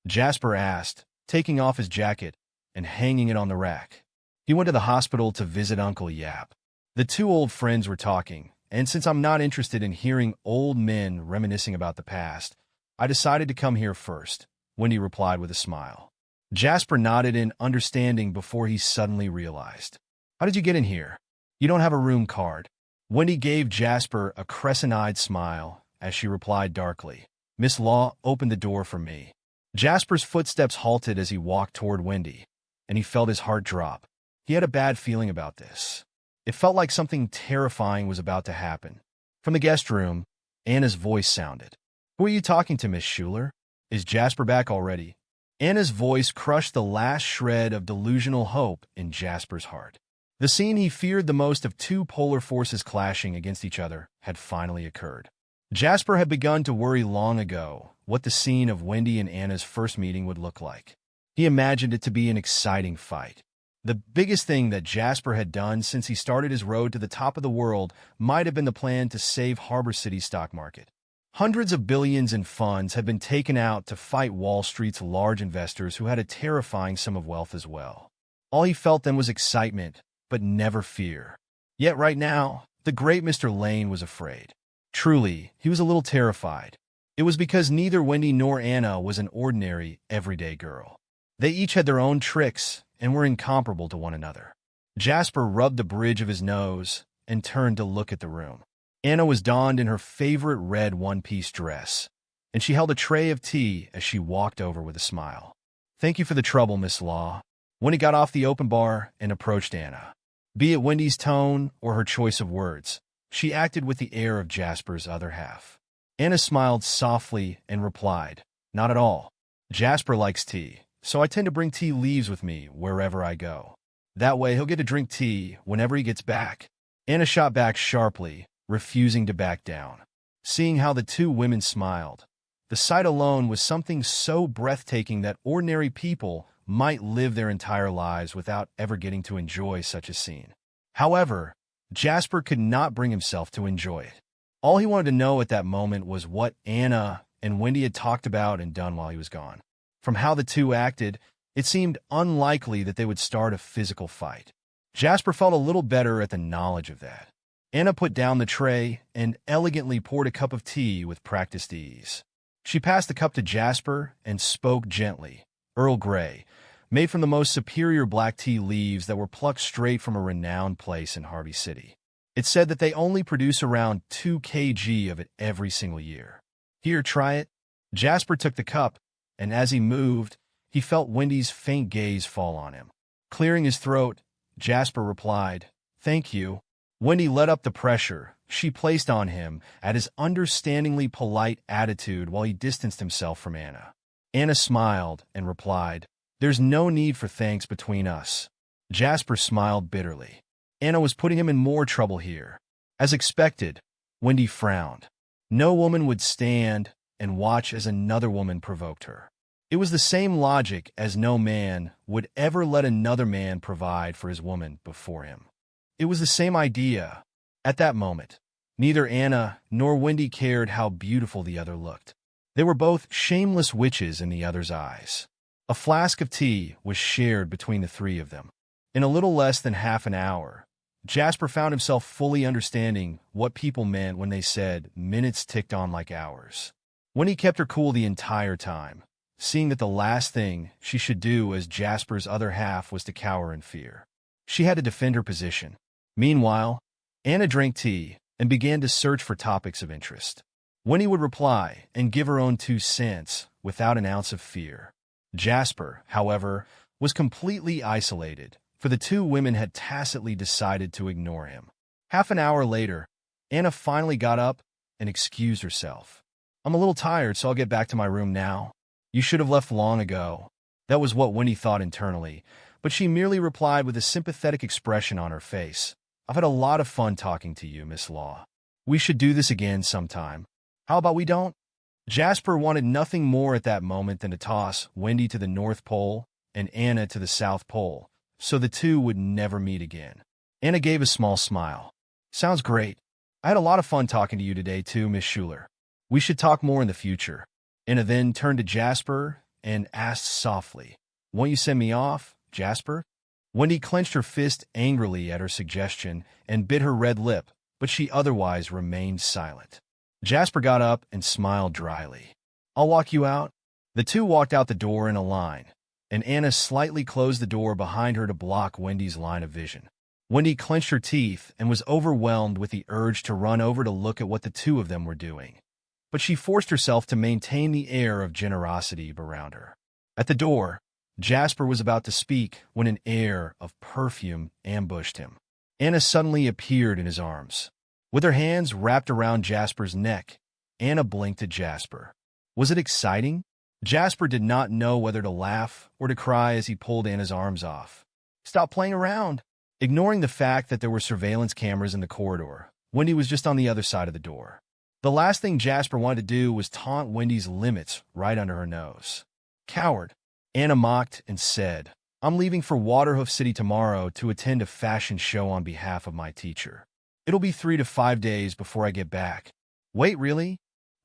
Jasper asked, taking off his jacket and hanging it on the rack. "He went to the hospital to visit Uncle Yap." The two old friends were talking, and since I'm not interested in hearing old men reminiscing about the past, I decided to come here first, Wendy replied with a smile. Jasper nodded in understanding before he suddenly realized. "How did you get in here? You don't have a room card." Wendy gave Jasper a crescent-eyed smile as she replied darkly, "Miss Law, open the door for me." Jasper's footsteps halted as he walked toward Wendy, and he felt his heart drop. He had a bad feeling about this. It felt like something terrifying was about to happen. From the guest room, Anna's voice sounded. "Who are you talking to, Miss Schuler? Is Jasper back already?" Anna's voice crushed the last shred of delusional hope in Jasper's heart. The scene he feared the most of two polar forces clashing against each other had finally occurred. Jasper had begun to worry long ago what the scene of Wendy and Anna's first meeting would look like. He imagined it to be an exciting fight. The biggest thing that Jasper had done since he started his road to the top of the world might have been the plan to save Harbor City's stock market. Hundreds of billions in funds had been taken out to fight Wall Street's large investors who had a terrifying sum of wealth as well. All he felt then was excitement, but never fear. Yet right now, the great Mr. Lane was afraid. Truly, he was a little terrified. It was because neither Wendy nor Anna was an ordinary, everyday girl. They each had their own tricks and were incomparable to one another. Jasper rubbed the bridge of his nose and turned to look at the room. Anna was donned in her favorite red one-piece dress, and she held a tray of tea as she walked over with a smile. "Thank you for the trouble, Miss Law." Wendy got off the open bar and approached Anna. Be it Wendy's tone or her choice of words, she acted with the air of Jasper's other half. Anna smiled softly and replied, "Not at all. Jasper likes tea, so I tend to bring tea leaves with me wherever I go. That way he'll get to drink tea whenever he gets back." Anna shot back sharply, refusing to back down. Seeing how the two women smiled, the sight alone was something so breathtaking that ordinary people might live their entire lives without ever getting to enjoy such a scene. However, Jasper could not bring himself to enjoy it. All he wanted to know at that moment was what Anna and Wendy had talked about and done while he was gone. From how the two acted, it seemed unlikely that they would start a physical fight. Jasper felt a little better at the knowledge of that. Anna put down the tray and elegantly poured a cup of tea with practiced ease. She passed the cup to Jasper and spoke gently. "Earl Grey, made from the most superior black tea leaves that were plucked straight from a renowned place in Harbor City. It's said that they only produce around 2 kg of it every single year. Here, try it." Jasper took the cup, and as he moved, he felt Wendy's faint gaze fall on him. Clearing his throat, Jasper replied, "Thank you." Wendy let up the pressure she placed on him at his understandingly polite attitude while he distanced himself from Anna. Anna smiled and replied, "There's no need for thanks between us." Jasper smiled bitterly. Anna was putting him in more trouble here. As expected, Wendy frowned. No woman would stand and watch as another woman provoked her. It was the same logic as no man would ever let another man provide for his woman before him. It was the same idea. At that moment, neither Anna nor Wendy cared how beautiful the other looked. They were both shameless witches in the other's eyes. A flask of tea was shared between the three of them. In a little less than half an hour, Jasper found himself fully understanding what people meant when they said minutes ticked on like hours. Wendy kept her cool the entire time, seeing that the last thing she should do as Jasper's other half was to cower in fear. She had to defend her position. Meanwhile, Anna drank tea and began to search for topics of interest. Wendy would reply and give her own 2 cents without an ounce of fear. Jasper, however, was completely isolated, for the two women had tacitly decided to ignore him. Half an hour later, Anna finally got up and excused herself. "I'm a little tired, so I'll get back to my room now." "You should have left long ago." That was what Wendy thought internally, but she merely replied with a sympathetic expression on her face. "I've had a lot of fun talking to you, Miss Law. We should do this again sometime. How about we don't?" Jasper wanted nothing more at that moment than to toss Wendy to the North Pole and Anna to the South Pole, so the two would never meet again. Anna gave a small smile. "Sounds great. I had a lot of fun talking to you today too, Miss Schuler. We should talk more in the future." Anna then turned to Jasper and asked softly, "Won't you send me off, Jasper?" Wendy clenched her fist angrily at her suggestion and bit her red lip, but she otherwise remained silent. Jasper got up and smiled dryly. "I'll walk you out." The two walked out the door in a line, and Anna slightly closed the door behind her to block Wendy's line of vision. Wendy clenched her teeth and was overwhelmed with the urge to run over to look at what the two of them were doing. But she forced herself to maintain the air of generosity around her. At the door, Jasper was about to speak when an air of perfume ambushed him. Anna suddenly appeared in his arms. With her hands wrapped around Jasper's neck, Anna blinked at Jasper. Was it exciting? Jasper did not know whether to laugh or to cry as he pulled Anna's arms off. "Stop playing around." Ignoring the fact that there were surveillance cameras in the corridor, Wendy was just on the other side of the door. The last thing Jasper wanted to do was taunt Wendy's limits right under her nose. "Coward," Anna mocked and said, "I'm leaving for Waterhoof City tomorrow to attend a fashion show on behalf of my teacher. It'll be 3 to 5 days before I get back." "Wait, really?"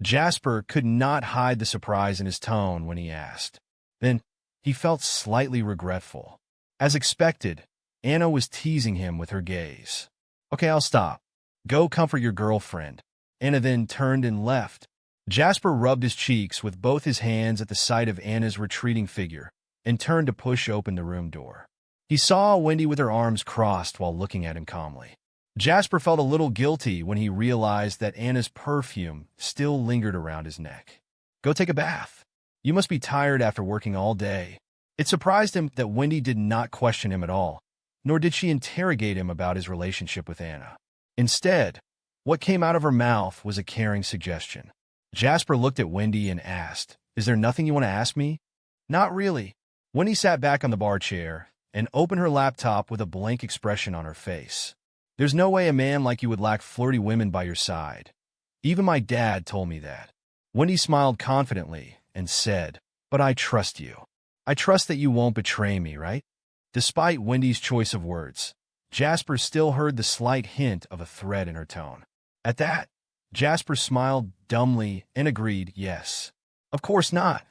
Jasper could not hide the surprise in his tone when he asked. Then he felt slightly regretful. As expected, Anna was teasing him with her gaze. "Okay, I'll stop. Go comfort your girlfriend." Anna then turned and left. Jasper rubbed his cheeks with both his hands at the sight of Anna's retreating figure and turned to push open the room door. He saw Wendy with her arms crossed while looking at him calmly. Jasper felt a little guilty when he realized that Anna's perfume still lingered around his neck. "Go take a bath. You must be tired after working all day." It surprised him that Wendy did not question him at all, nor did she interrogate him about his relationship with Anna. Instead, what came out of her mouth was a caring suggestion. Jasper looked at Wendy and asked, "Is there nothing you want to ask me?" "Not really." Wendy sat back on the bar chair and opened her laptop with a blank expression on her face. "There's no way a man like you would lack flirty women by your side. Even my dad told me that." Wendy smiled confidently and said, "But I trust you. I trust that you won't betray me, right?" Despite Wendy's choice of words, Jasper still heard the slight hint of a threat in her tone. At that, Jasper smiled dumbly and agreed, "Yes. Of course not."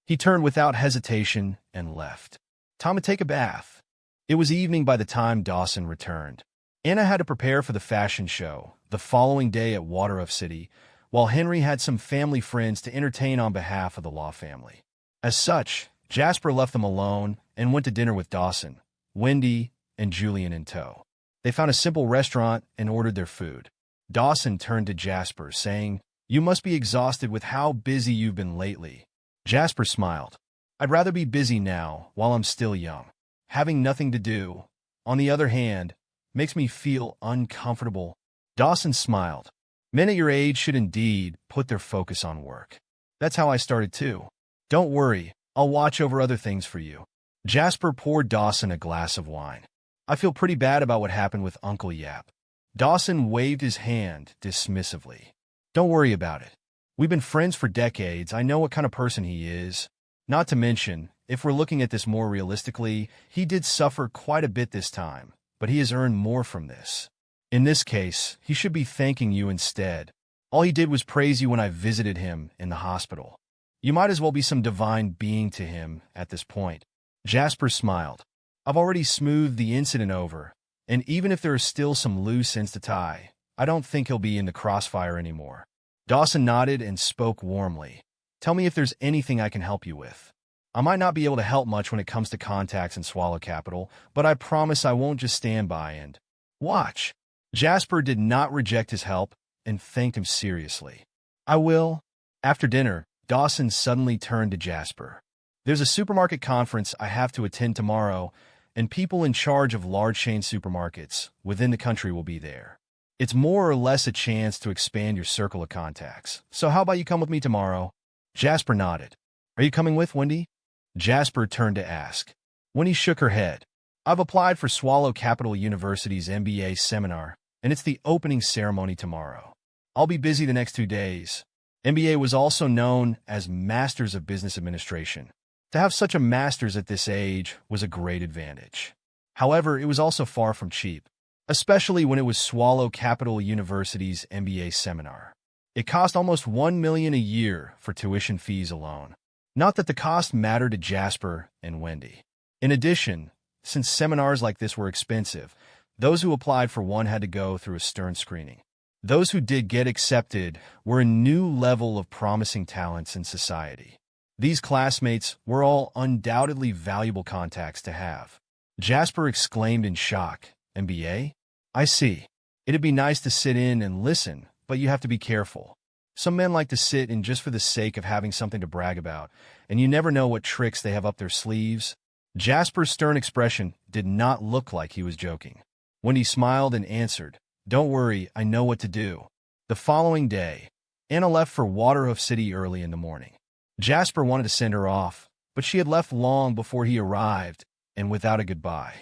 He turned without hesitation and left. Time to take a bath. It was evening by the time Dawson returned. Anna had to prepare for the fashion show the following day at Waterhoof City, while Henry had some family friends to entertain on behalf of the Law family. As such, Jasper left them alone and went to dinner with Dawson, Wendy, and Julian in tow. They found a simple restaurant and ordered their food. Dawson turned to Jasper, saying, "You must be exhausted with how busy you've been lately." Jasper smiled. "I'd rather be busy now while I'm still young. Having nothing to do, on the other hand, makes me feel uncomfortable." Dawson smiled. "Men at your age should indeed put their focus on work. That's how I started too. Don't worry, I'll watch over other things for you." Jasper poured Dawson a glass of wine. "I feel pretty bad about what happened with Uncle Yap." Dawson waved his hand dismissively. "Don't worry about it. We've been friends for decades. I know what kind of person he is. Not to mention, if we're looking at this more realistically, he did suffer quite a bit this time, but he has earned more from this. In this case, he should be thanking you instead. All he did was praise you when I visited him in the hospital. You might as well be some divine being to him at this point." Jasper smiled. "I've already smoothed the incident over, and even if there are still some loose ends to tie, I don't think he'll be in the crossfire anymore." Dawson nodded and spoke warmly. "Tell me if there's anything I can help you with. I might not be able to help much when it comes to contacts in Swallow Capital, but I promise I won't just stand by and watch." Jasper did not reject his help and thanked him seriously. "I will." After dinner, Dawson suddenly turned to Jasper. "There's a supermarket conference I have to attend tomorrow, and people in charge of large chain supermarkets within the country will be there. It's more or less a chance to expand your circle of contacts. So how about you come with me tomorrow?" Jasper nodded. "Are you coming with, Wendy?" Jasper turned to ask. Wendy shook her head. "I've applied for Swallow Capital University's MBA seminar, and it's the opening ceremony tomorrow. I'll be busy the next 2 days." MBA was also known as Masters of Business Administration. To have such a master's at this age was a great advantage. However, it was also far from cheap, especially when it was Swallow Capital University's MBA seminar. It cost almost $1 million a year for tuition fees alone. Not that the cost mattered to Jasper and Wendy. In addition, since seminars like this were expensive, those who applied for one had to go through a stern screening. Those who did get accepted were a new level of promising talents in society. These classmates were all undoubtedly valuable contacts to have. Jasper exclaimed in shock MBA? I see. It'd be nice to sit in and listen, but you have to be careful. Some men like to sit in just for the sake of having something to brag about, and you never know what tricks they have up their sleeves. Jasper's stern expression did not look like he was joking. Wendy smiled and answered, "Don't worry, I know what to do." The following day, Anna left for Waterhoof City early in the morning. Jasper wanted to send her off, but she had left long before he arrived, and without a goodbye.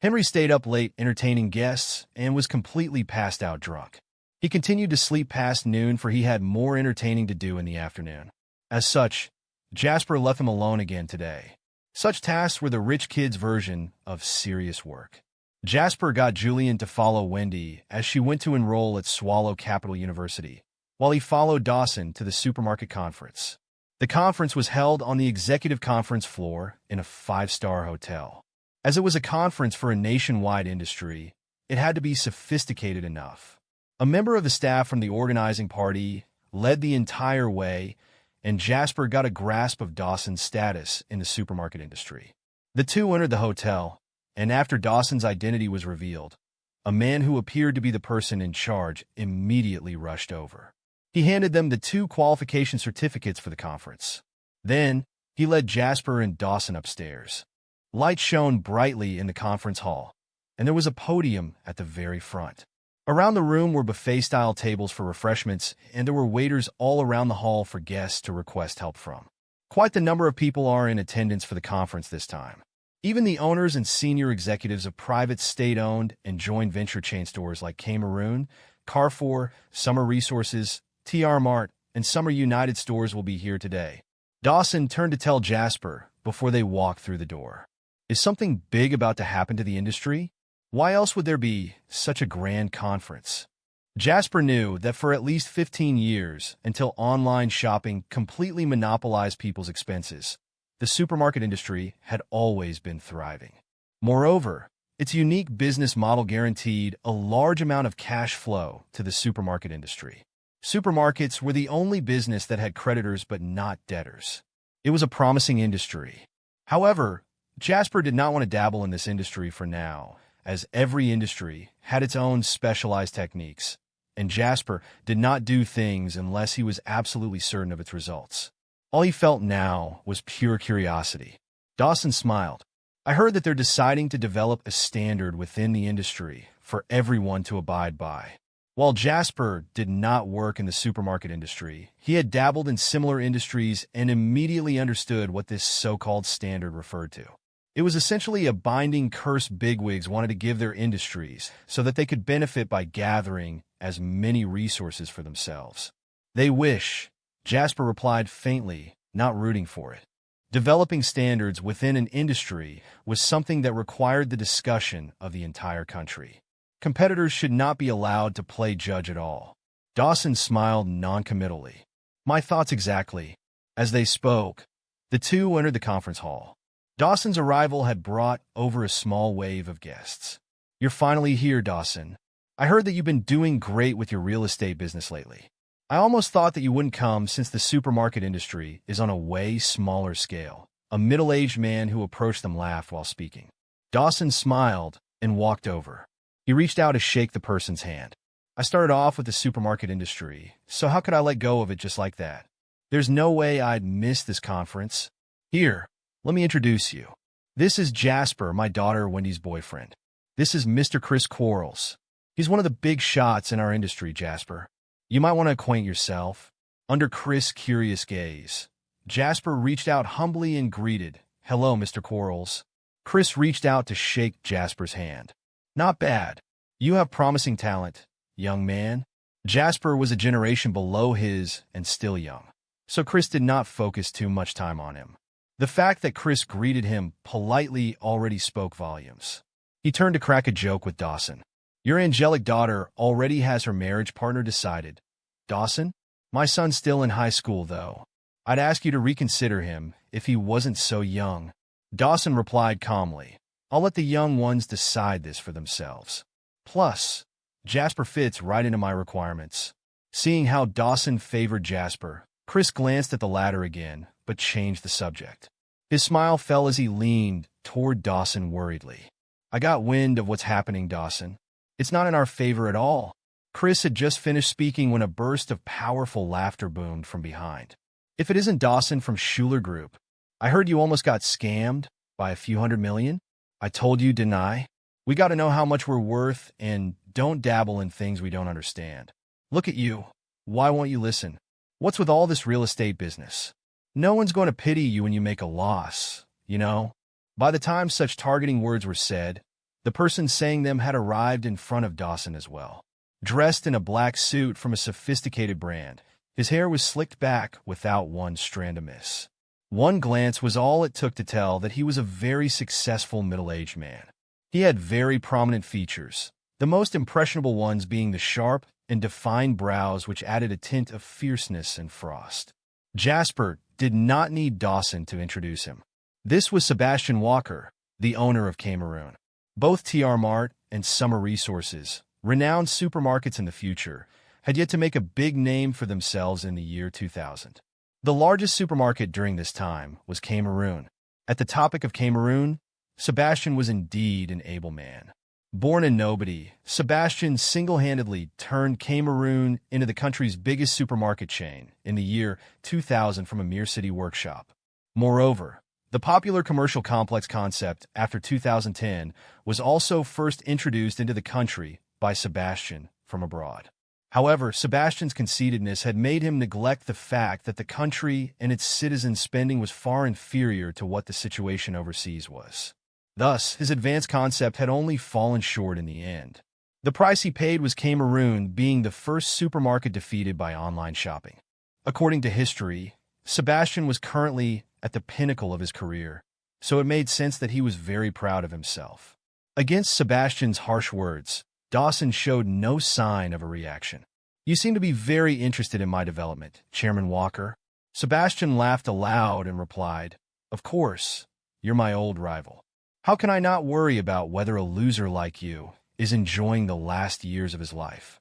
Henry stayed up late entertaining guests and was completely passed out drunk. He continued to sleep past noon, for he had more entertaining to do in the afternoon. As such, Jasper left him alone again today. Such tasks were the rich kid's version of serious work. Jasper got Julian to follow Wendy as she went to enroll at Swallow Capital University, while he followed Dawson to the supermarket conference. The conference was held on the executive conference floor in a 5-star hotel. As it was a conference for a nationwide industry, it had to be sophisticated enough. A member of the staff from the organizing party led the entire way, and Jasper got a grasp of Dawson's status in the supermarket industry. The two entered the hotel, and after Dawson's identity was revealed, a man who appeared to be the person in charge immediately rushed over. He handed them the 2 qualification certificates for the conference. Then, he led Jasper and Dawson upstairs. Lights shone brightly in the conference hall, and there was a podium at the very front. Around the room were buffet-style tables for refreshments, and there were waiters all around the hall for guests to request help from. Quite the number of people are in attendance for the conference this time. Even the owners and senior executives of private state-owned and joint venture chain stores like Cameroon, Carrefour, Summer Resources, TR Mart, and Summer United stores will be here today. Dawson turned to tell Jasper before they walked through the door. Is something big about to happen to the industry? Why else would there be such a grand conference? Jasper knew that for at least 15 years, until online shopping completely monopolized people's expenses, the supermarket industry had always been thriving. Moreover, its unique business model guaranteed a large amount of cash flow to the supermarket industry. Supermarkets were the only business that had creditors but not debtors. It was a promising industry. However, Jasper did not want to dabble in this industry for now, as every industry had its own specialized techniques, and Jasper did not do things unless he was absolutely certain of its results. All he felt now was pure curiosity. Dawson smiled. I heard that they're deciding to develop a standard within the industry for everyone to abide by. While Jasper did not work in the supermarket industry, he had dabbled in similar industries and immediately understood what this so-called standard referred to. It was essentially a binding curse bigwigs wanted to give their industries so that they could benefit by gathering as many resources for themselves. They wish, Jasper replied faintly, not rooting for it. Developing standards within an industry was something that required the discussion of the entire country. Competitors should not be allowed to play judge at all. Dawson smiled noncommittally. My thoughts exactly. As they spoke, the two entered the conference hall. Dawson's arrival had brought over a small wave of guests. You're finally here, Dawson. I heard that you've been doing great with your real estate business lately. I almost thought that you wouldn't come since the supermarket industry is on a way smaller scale. A middle-aged man who approached them laughed while speaking. Dawson smiled and walked over. He reached out to shake the person's hand. I started off with the supermarket industry, so how could I let go of it just like that? There's no way I'd miss this conference. Here, let me introduce you. This is Jasper, my daughter Wendy's boyfriend. This is Mr. Chris Quarles. He's one of the big shots in our industry, Jasper. You might want to acquaint yourself. Under Chris' curious gaze, Jasper reached out humbly and greeted, Hello, Mr. Quarles. Chris reached out to shake Jasper's hand. Not bad. You have promising talent, young man. Jasper was a generation below his and still young, so Chris did not focus too much time on him. The fact that Chris greeted him politely already spoke volumes. He turned to crack a joke with Dawson. Your angelic daughter already has her marriage partner decided. Dawson? My son's still in high school, though. I'd ask you to reconsider him if he wasn't so young. Dawson replied calmly. I'll let the young ones decide this for themselves. Plus, Jasper fits right into my requirements. Seeing how Dawson favored Jasper, Chris glanced at the latter again, but changed the subject. His smile fell as he leaned toward Dawson worriedly. I got wind of what's happening, Dawson. It's not in our favor at all. Chris had just finished speaking when a burst of powerful laughter boomed from behind. If it isn't Dawson from Schuler Group, I heard you almost got scammed by a few $100 million. I told you, didn't I? We got to know how much we're worth and don't dabble in things we don't understand. Look at you. Why won't you listen? What's with all this real estate business? No one's going to pity you when you make a loss, you know? By the time such targeting words were said, the person saying them had arrived in front of Dawson as well. Dressed in a black suit from a sophisticated brand, his hair was slicked back without one strand amiss. One glance was all it took to tell that he was a very successful middle-aged man. He had very prominent features, the most impressionable ones being the sharp and defined brows which added a tint of fierceness and frost. Jasper did not need Dawson to introduce him. This was Sebastian Walker, the owner of Cameroon. Both TR Mart and Summer Resources, renowned supermarkets in the future, had yet to make a big name for themselves in the year 2000. The largest supermarket during this time was Cameroon. At the topic of Cameroon, Sebastian was indeed an able man. Born in nobody, Sebastian single-handedly turned Cameroon into the country's biggest supermarket chain in the year 2000 from a mere city workshop. Moreover, the popular commercial complex concept after 2010 was also first introduced into the country by Sebastian from abroad. However, Sebastian's conceitedness had made him neglect the fact that the country and its citizens' spending was far inferior to what the situation overseas was. Thus, his advanced concept had only fallen short in the end. The price he paid was Cameroon being the first supermarket defeated by online shopping. According to history, Sebastian was currently at the pinnacle of his career, so it made sense that he was very proud of himself. Against Sebastian's harsh words, Dawson showed no sign of a reaction. You seem to be very interested in my development, Chairman Walker. Sebastian laughed aloud and replied, Of course, you're my old rival. How can I not worry about whether a loser like you is enjoying the last years of his life?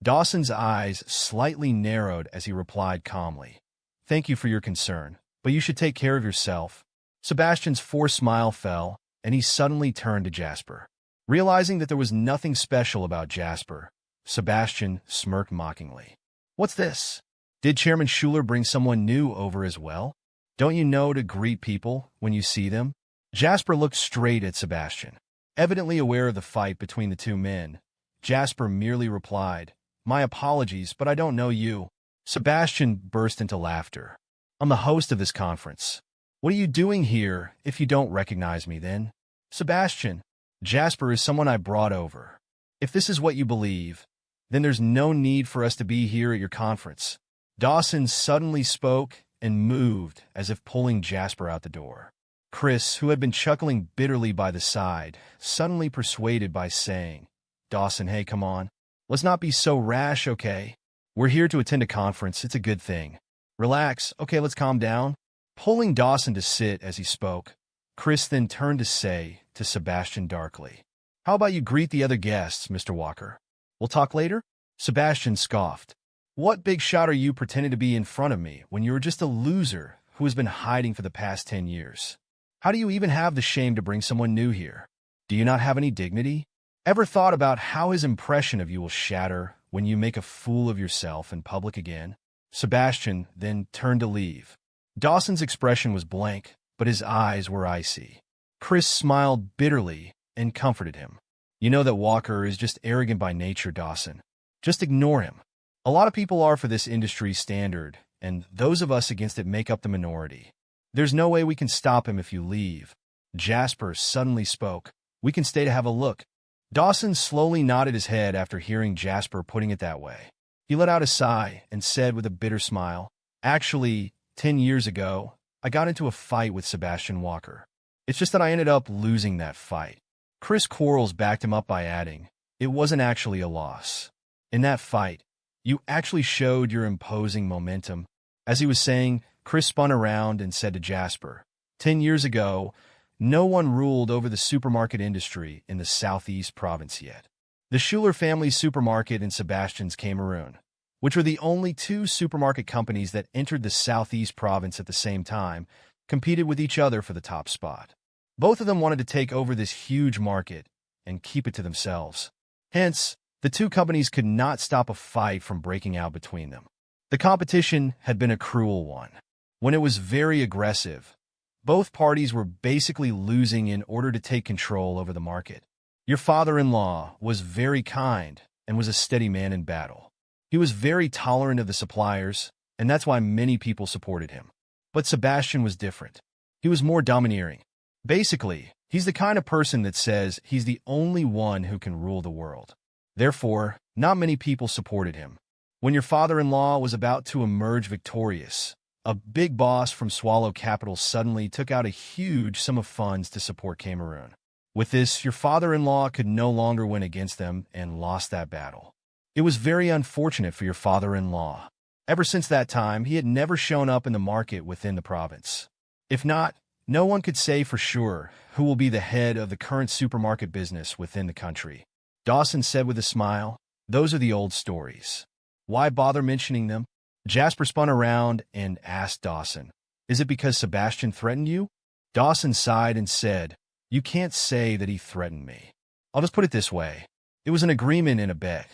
Dawson's eyes slightly narrowed as he replied calmly, Thank you for your concern, but you should take care of yourself. Sebastian's forced smile fell, and he suddenly turned to Jasper. Realizing that there was nothing special about Jasper, Sebastian smirked mockingly. What's this? Did Chairman Schuler bring someone new over as well? Don't you know to greet people when you see them? Jasper looked straight at Sebastian. Evidently aware of the fight between the two men, Jasper merely replied, My apologies, but I don't know you. Sebastian burst into laughter. I'm the host of this conference. What are you doing here if you don't recognize me then? Sebastian, Jasper is someone I brought over. If this is what you believe, then there's no need for us to be here at your conference. Dawson suddenly spoke and moved as if pulling Jasper out the door. Chris, who had been chuckling bitterly by the side, suddenly persuaded by saying, Dawson, hey, come on. Let's not be so rash, okay? We're here to attend a conference. It's a good thing. Relax. Okay, let's calm down. Pulling Dawson to sit as he spoke, Chris then turned to say to Sebastian darkly, How about you greet the other guests, Mr. Walker? We'll talk later? Sebastian scoffed. What big shot are you pretending to be in front of me when you're just a loser who has been hiding for the past 10 years? How do you even have the shame to bring someone new here? Do you not have any dignity? Ever thought about how his impression of you will shatter when you make a fool of yourself in public again? Sebastian then turned to leave. Dawson's expression was blank, but his eyes were icy. Chris smiled bitterly and comforted him. You know that Walker is just arrogant by nature, Dawson. Just ignore him. A lot of people are for this industry's standard, and those of us against it make up the minority. There's no way we can stop him if you leave. Jasper suddenly spoke. We can stay to have a look. Dawson slowly nodded his head after hearing Jasper putting it that way. He let out a sigh and said with a bitter smile, Actually, 10 years ago, I got into a fight with Sebastian Walker. It's just that I ended up losing that fight. Chris Quarles backed him up by adding, It wasn't actually a loss. In that fight, you actually showed your imposing momentum. As he was saying, Chris spun around and said to Jasper, 10 years ago, no one ruled over the supermarket industry in the southeast province yet. The Schuler family supermarket and Sebastian's Cameroon, which were the only two supermarket companies that entered the southeast province at the same time, competed with each other for the top spot. Both of them wanted to take over this huge market, and keep it to themselves. Hence, the two companies could not stop a fight from breaking out between them. The competition had been a cruel one. When it was very aggressive, both parties were basically losing in order to take control over the market. Your father-in-law was very kind and was a steady man in battle. He was very tolerant of the suppliers, and that's why many people supported him. But Sebastian was different. He was more domineering. Basically, he's the kind of person that says he's the only one who can rule the world. Therefore, not many people supported him. When your father-in-law was about to emerge victorious, a big boss from Swallow Capital suddenly took out a huge sum of funds to support Cameroon. With this, your father-in-law could no longer win against them and lost that battle. It was very unfortunate for your father-in-law. Ever since that time, he had never shown up in the market within the province. If not, no one could say for sure who will be the head of the current supermarket business within the country. Dawson said with a smile, "Those are the old stories. Why bother mentioning them?" Jasper spun around and asked Dawson, "Is it because Sebastian threatened you?" Dawson sighed and said, "You can't say that he threatened me. I'll just put it this way. It was an agreement and a bet.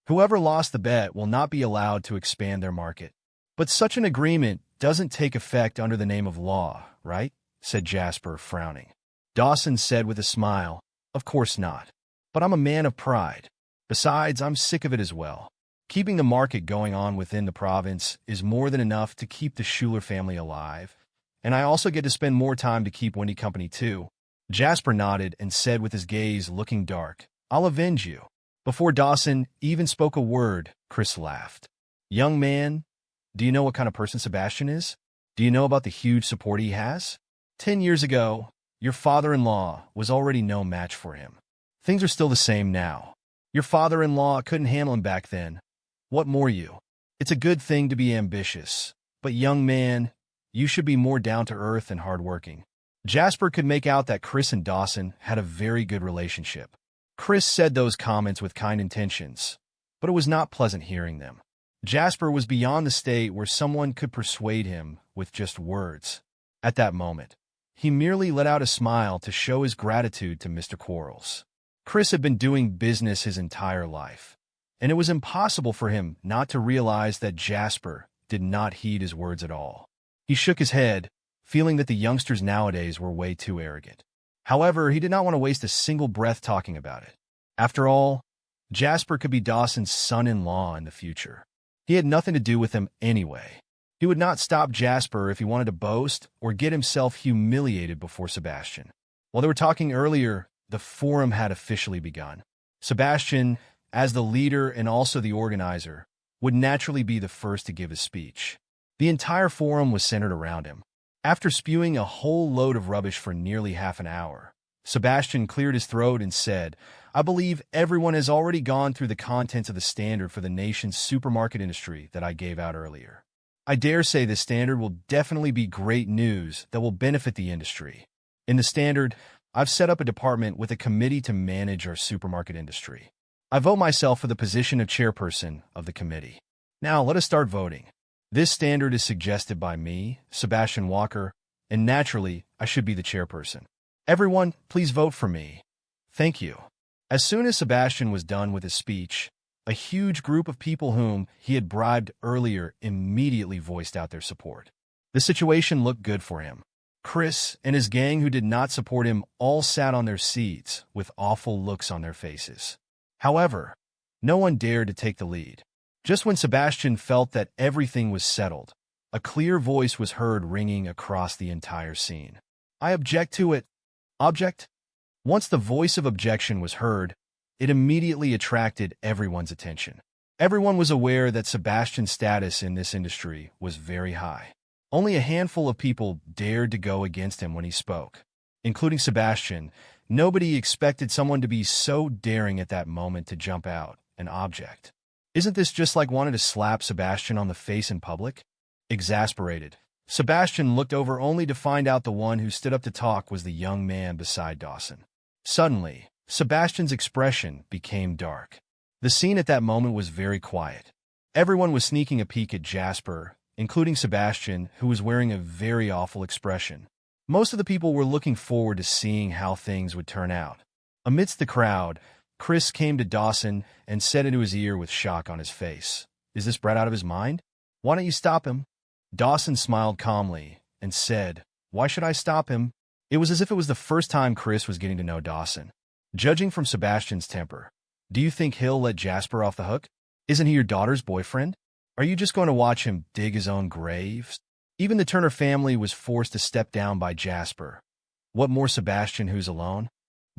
Whoever lost the bet will not be allowed to expand their market. But such an agreement doesn't take effect under the name of law, right?" said Jasper, frowning. Dawson said with a smile, "Of course not. But I'm a man of pride. Besides, I'm sick of it as well. Keeping the market going on within the province is more than enough to keep the Schuler family alive. And I also get to spend more time to keep Wendy company too." Jasper nodded and said with his gaze looking dark, "I'll avenge you." Before Dawson even spoke a word, Chris laughed. "Young man, do you know what kind of person Sebastian is? Do you know about the huge support he has? 10 years ago, your father-in-law was already no match for him. Things are still the same now. Your father-in-law couldn't handle him back then. What more you? It's a good thing to be ambitious, but young man, you should be more down-to-earth and hardworking." Jasper could make out that Chris and Dawson had a very good relationship. Chris said those comments with kind intentions, but it was not pleasant hearing them. Jasper was beyond the state where someone could persuade him with just words. At that moment, he merely let out a smile to show his gratitude to Mr. Quarles. Chris had been doing business his entire life, and it was impossible for him not to realize that Jasper did not heed his words at all. He shook his head, feeling that the youngsters nowadays were way too arrogant. However, he did not want to waste a single breath talking about it. After all, Jasper could be Dawson's son-in-law in the future. He had nothing to do with him anyway. He would not stop Jasper if he wanted to boast or get himself humiliated before Sebastian. While they were talking earlier, the forum had officially begun. Sebastian, as the leader and also the organizer, would naturally be the first to give his speech. The entire forum was centered around him. After spewing a whole load of rubbish for nearly half an hour, Sebastian cleared his throat and said, "I believe everyone has already gone through the contents of the standard for the nation's supermarket industry that I gave out earlier. I dare say this standard will definitely be great news that will benefit the industry. In the standard, I've set up a department with a committee to manage our supermarket industry. I vote myself for the position of chairperson of the committee. Now, let us start voting. This standard is suggested by me, Sebastian Walker, and naturally, I should be the chairperson. Everyone, please vote for me. Thank you." As soon as Sebastian was done with his speech, a huge group of people whom he had bribed earlier immediately voiced out their support. The situation looked good for him. Chris and his gang who did not support him all sat on their seats with awful looks on their faces. However, no one dared to take the lead. Just when Sebastian felt that everything was settled, a clear voice was heard ringing across the entire scene. "I object to it." Object? Once the voice of objection was heard, it immediately attracted everyone's attention. Everyone was aware that Sebastian's status in this industry was very high. Only a handful of people dared to go against him when he spoke. Including Sebastian, nobody expected someone to be so daring at that moment to jump out and object. Isn't this just like wanting to slap Sebastian on the face in public? Exasperated, Sebastian looked over only to find out the one who stood up to talk was the young man beside Dawson. Suddenly, Sebastian's expression became dark. The scene at that moment was very quiet. Everyone was sneaking a peek at Jasper, including Sebastian, who was wearing a very awful expression. Most of the people were looking forward to seeing how things would turn out. Amidst the crowd, Chris came to Dawson and said into his ear with shock on his face, "Is this brat out of his mind? Why don't you stop him?" Dawson smiled calmly and said, "Why should I stop him?" It was as if it was the first time Chris was getting to know Dawson. Judging from Sebastian's temper, do you think he'll let Jasper off the hook? Isn't he your daughter's boyfriend? Are you just going to watch him dig his own grave? Even the Turner family was forced to step down by Jasper. What more Sebastian who's alone?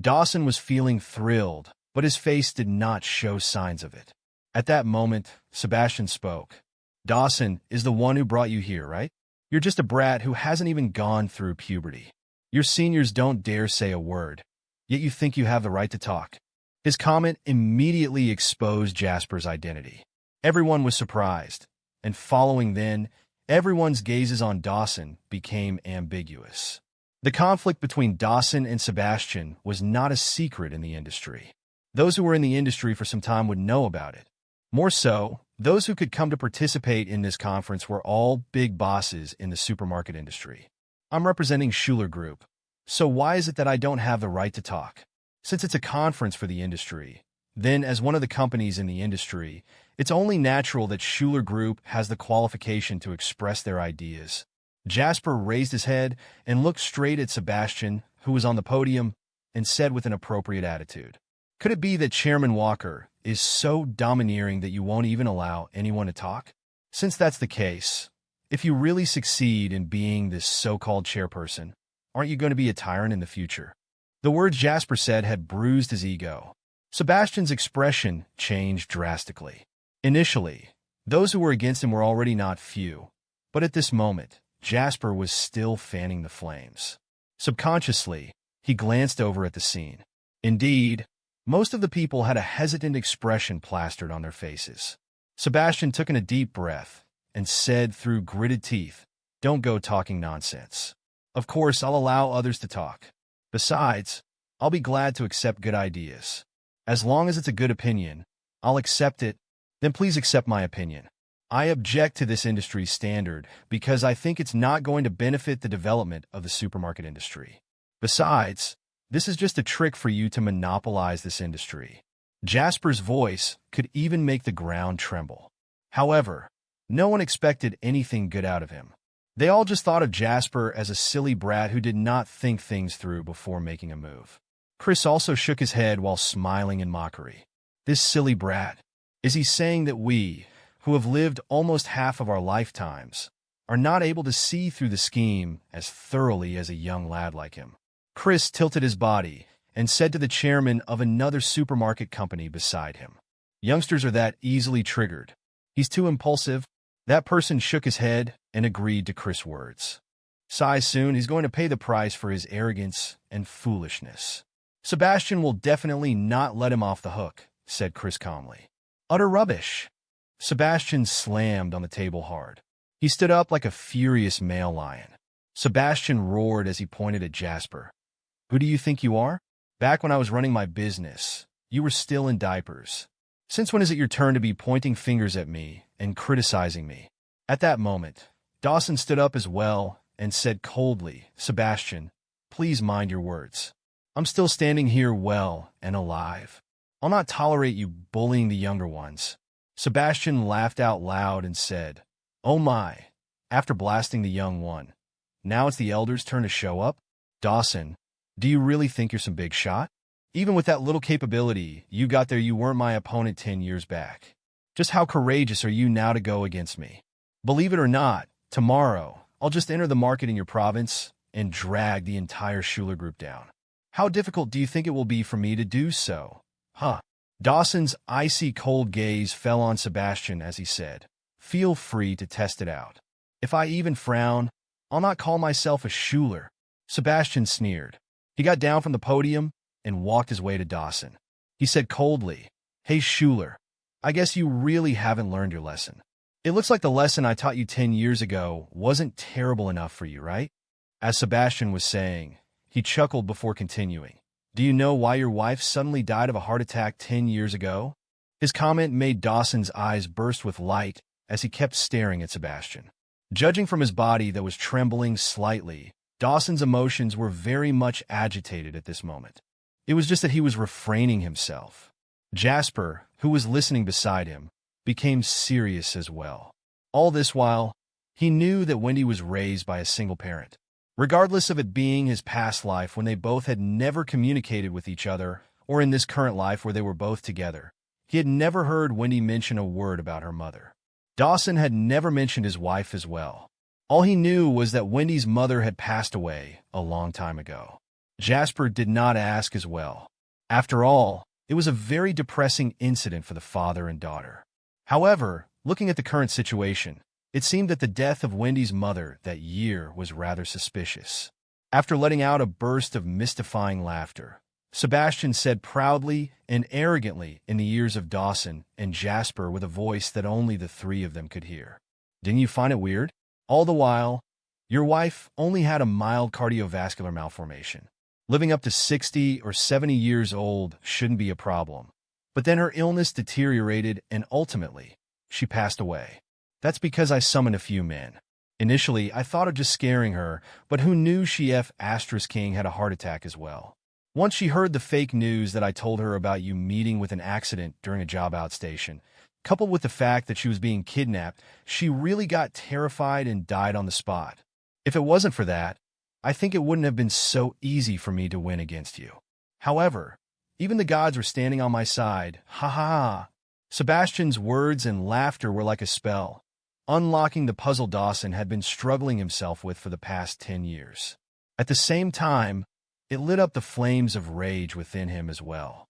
Dawson was feeling thrilled, but his face did not show signs of it. At that moment, Sebastian spoke. "Dawson is the one who brought you here, right? You're just a brat who hasn't even gone through puberty. Your seniors don't dare say a word, yet you think you have the right to talk." His comment immediately exposed Jasper's identity. Everyone was surprised, and following then, everyone's gazes on Dawson became ambiguous. The conflict between Dawson and Sebastian was not a secret in the industry. Those who were in the industry for some time would know about it. More so, those who could come to participate in this conference were all big bosses in the supermarket industry. I'm representing Schuler Group, so why is it that I don't have the right to talk? Since it's a conference for the industry, then as one of the companies in the industry, it's only natural that Schuler Group has the qualification to express their ideas. Jasper raised his head and looked straight at Sebastian, who was on the podium, and said with an appropriate attitude, "Could it be that Chairman Walker is so domineering that you won't even allow anyone to talk? Since that's the case, if you really succeed in being this so-called chairperson, aren't you going to be a tyrant in the future?" The words Jasper said had bruised his ego. Sebastian's expression changed drastically. Initially, those who were against him were already not few, but at this moment, Jasper was still fanning the flames. Subconsciously, he glanced over at the scene. Indeed, most of the people had a hesitant expression plastered on their faces. Sebastian took in a deep breath and said through gritted teeth, "Don't go talking nonsense. Of course, I'll allow others to talk. Besides, I'll be glad to accept good ideas. As long as it's a good opinion, I'll accept it. Then please accept my opinion. I object to this industry standard because I think it's not going to benefit the development of the supermarket industry. Besides, this is just a trick for you to monopolize this industry." Jasper's voice could even make the ground tremble. However, no one expected anything good out of him. They all just thought of Jasper as a silly brat who did not think things through before making a move. Chris also shook his head while smiling in mockery. This silly brat. Is he saying that we, who have lived almost half of our lifetimes, are not able to see through the scheme as thoroughly as a young lad like him? Chris tilted his body and said to the chairman of another supermarket company beside him, "Youngsters are that easily triggered. He's too impulsive." That person shook his head and agreed to Chris' words. Soon he's going to pay the price for his arrogance and foolishness. "Sebastian will definitely not let him off the hook," said Chris calmly. "Utter rubbish." Sebastian slammed on the table hard. He stood up like a furious male lion. Sebastian roared as he pointed at Jasper. "Who do you think you are? Back when I was running my business, you were still in diapers. Since when is it your turn to be pointing fingers at me and criticizing me?" At that moment, Dawson stood up as well and said coldly, "Sebastian, please mind your words. I'm still standing here well and alive. I'll not tolerate you bullying the younger ones." Sebastian laughed out loud and said, "Oh my," after blasting the young one. "Now it's the elders' turn to show up? Dawson, do you really think you're some big shot? Even with that little capability you got there, you weren't my opponent 10 years back. Just how courageous are you now to go against me? Believe it or not, tomorrow, I'll just enter the market in your province and drag the entire Schuler Group down. How difficult do you think it will be for me to do so? Huh?" Dawson's icy cold gaze fell on Sebastian as he said, "Feel free to test it out. If I even frown, I'll not call myself a Schuler." Sebastian sneered. He got down from the podium and walked his way to Dawson. He said coldly, "Hey Schuler, I guess you really haven't learned your lesson. It looks like the lesson I taught you 10 years ago wasn't terrible enough for you, right?" As Sebastian was saying, he chuckled before continuing, "Do you know why your wife suddenly died of a heart attack 10 years ago?" His comment made Dawson's eyes burst with light as he kept staring at Sebastian. Judging from his body that was trembling slightly, Dawson's emotions were very much agitated at this moment. It was just that he was refraining himself. Jasper, who was listening beside him, became serious as well. All this while, he knew that Wendy was raised by a single parent. Regardless of it being his past life when they both had never communicated with each other, or in this current life where they were both together, he had never heard Wendy mention a word about her mother. Dawson had never mentioned his wife as well. All he knew was that Wendy's mother had passed away a long time ago. Jasper did not ask as well. After all, it was a very depressing incident for the father and daughter. However, looking at the current situation, it seemed that the death of Wendy's mother that year was rather suspicious. After letting out a burst of mystifying laughter, Sebastian said proudly and arrogantly in the ears of Dawson and Jasper with a voice that only the three of them could hear. Didn't you find it weird? All the while, your wife only had a mild cardiovascular malformation. Living up to 60 or 70 years old shouldn't be a problem. But then her illness deteriorated and ultimately, she passed away. That's because I summoned a few men. Initially, I thought of just scaring her, but who knew she King had a heart attack as well. Once she heard the fake news that I told her about you meeting with an accident during a job outstation, coupled with the fact that she was being kidnapped, she really got terrified and died on the spot. If it wasn't for that, I think it wouldn't have been so easy for me to win against you. However, even the gods were standing on my side. Ha ha ha. Sebastian's words and laughter were like a spell, unlocking the puzzle Dawson had been struggling himself with for the past 10 years. At the same time, it lit up the flames of rage within him as well.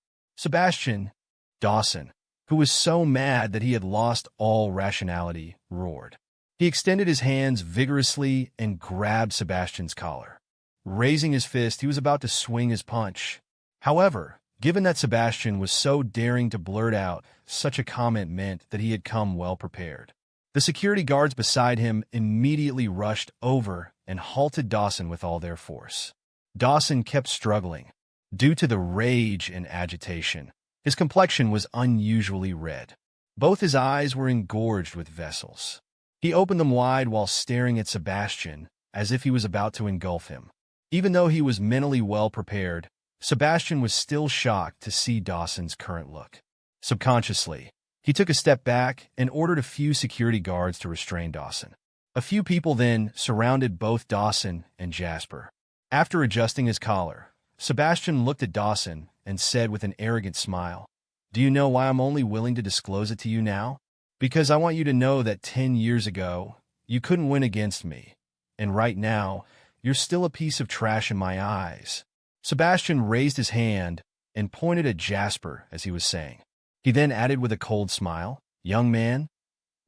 Dawson, who was so mad that he had lost all rationality, roared. He extended his hands vigorously and grabbed Sebastian's collar. Raising his fist, he was about to swing his punch. However, given that Sebastian was so daring to blurt out such a comment meant that he had come well prepared. The security guards beside him immediately rushed over and halted Dawson with all their force. Dawson kept struggling. Due to the rage and agitation, his complexion was unusually red. Both his eyes were engorged with vessels. He opened them wide while staring at Sebastian, as if he was about to engulf him. Even though he was mentally well prepared, Sebastian was still shocked to see Dawson's current look. Subconsciously, he took a step back and ordered a few security guards to restrain Dawson. A few people then surrounded both Dawson and Jasper. After adjusting his collar, Sebastian looked at Dawson and said with an arrogant smile, "Do you know why I'm only willing to disclose it to you now? Because I want you to know that 10 years ago, you couldn't win against me, and right now, you're still a piece of trash in my eyes." Sebastian raised his hand and pointed at Jasper as he was saying. He then added with a cold smile, "Young man,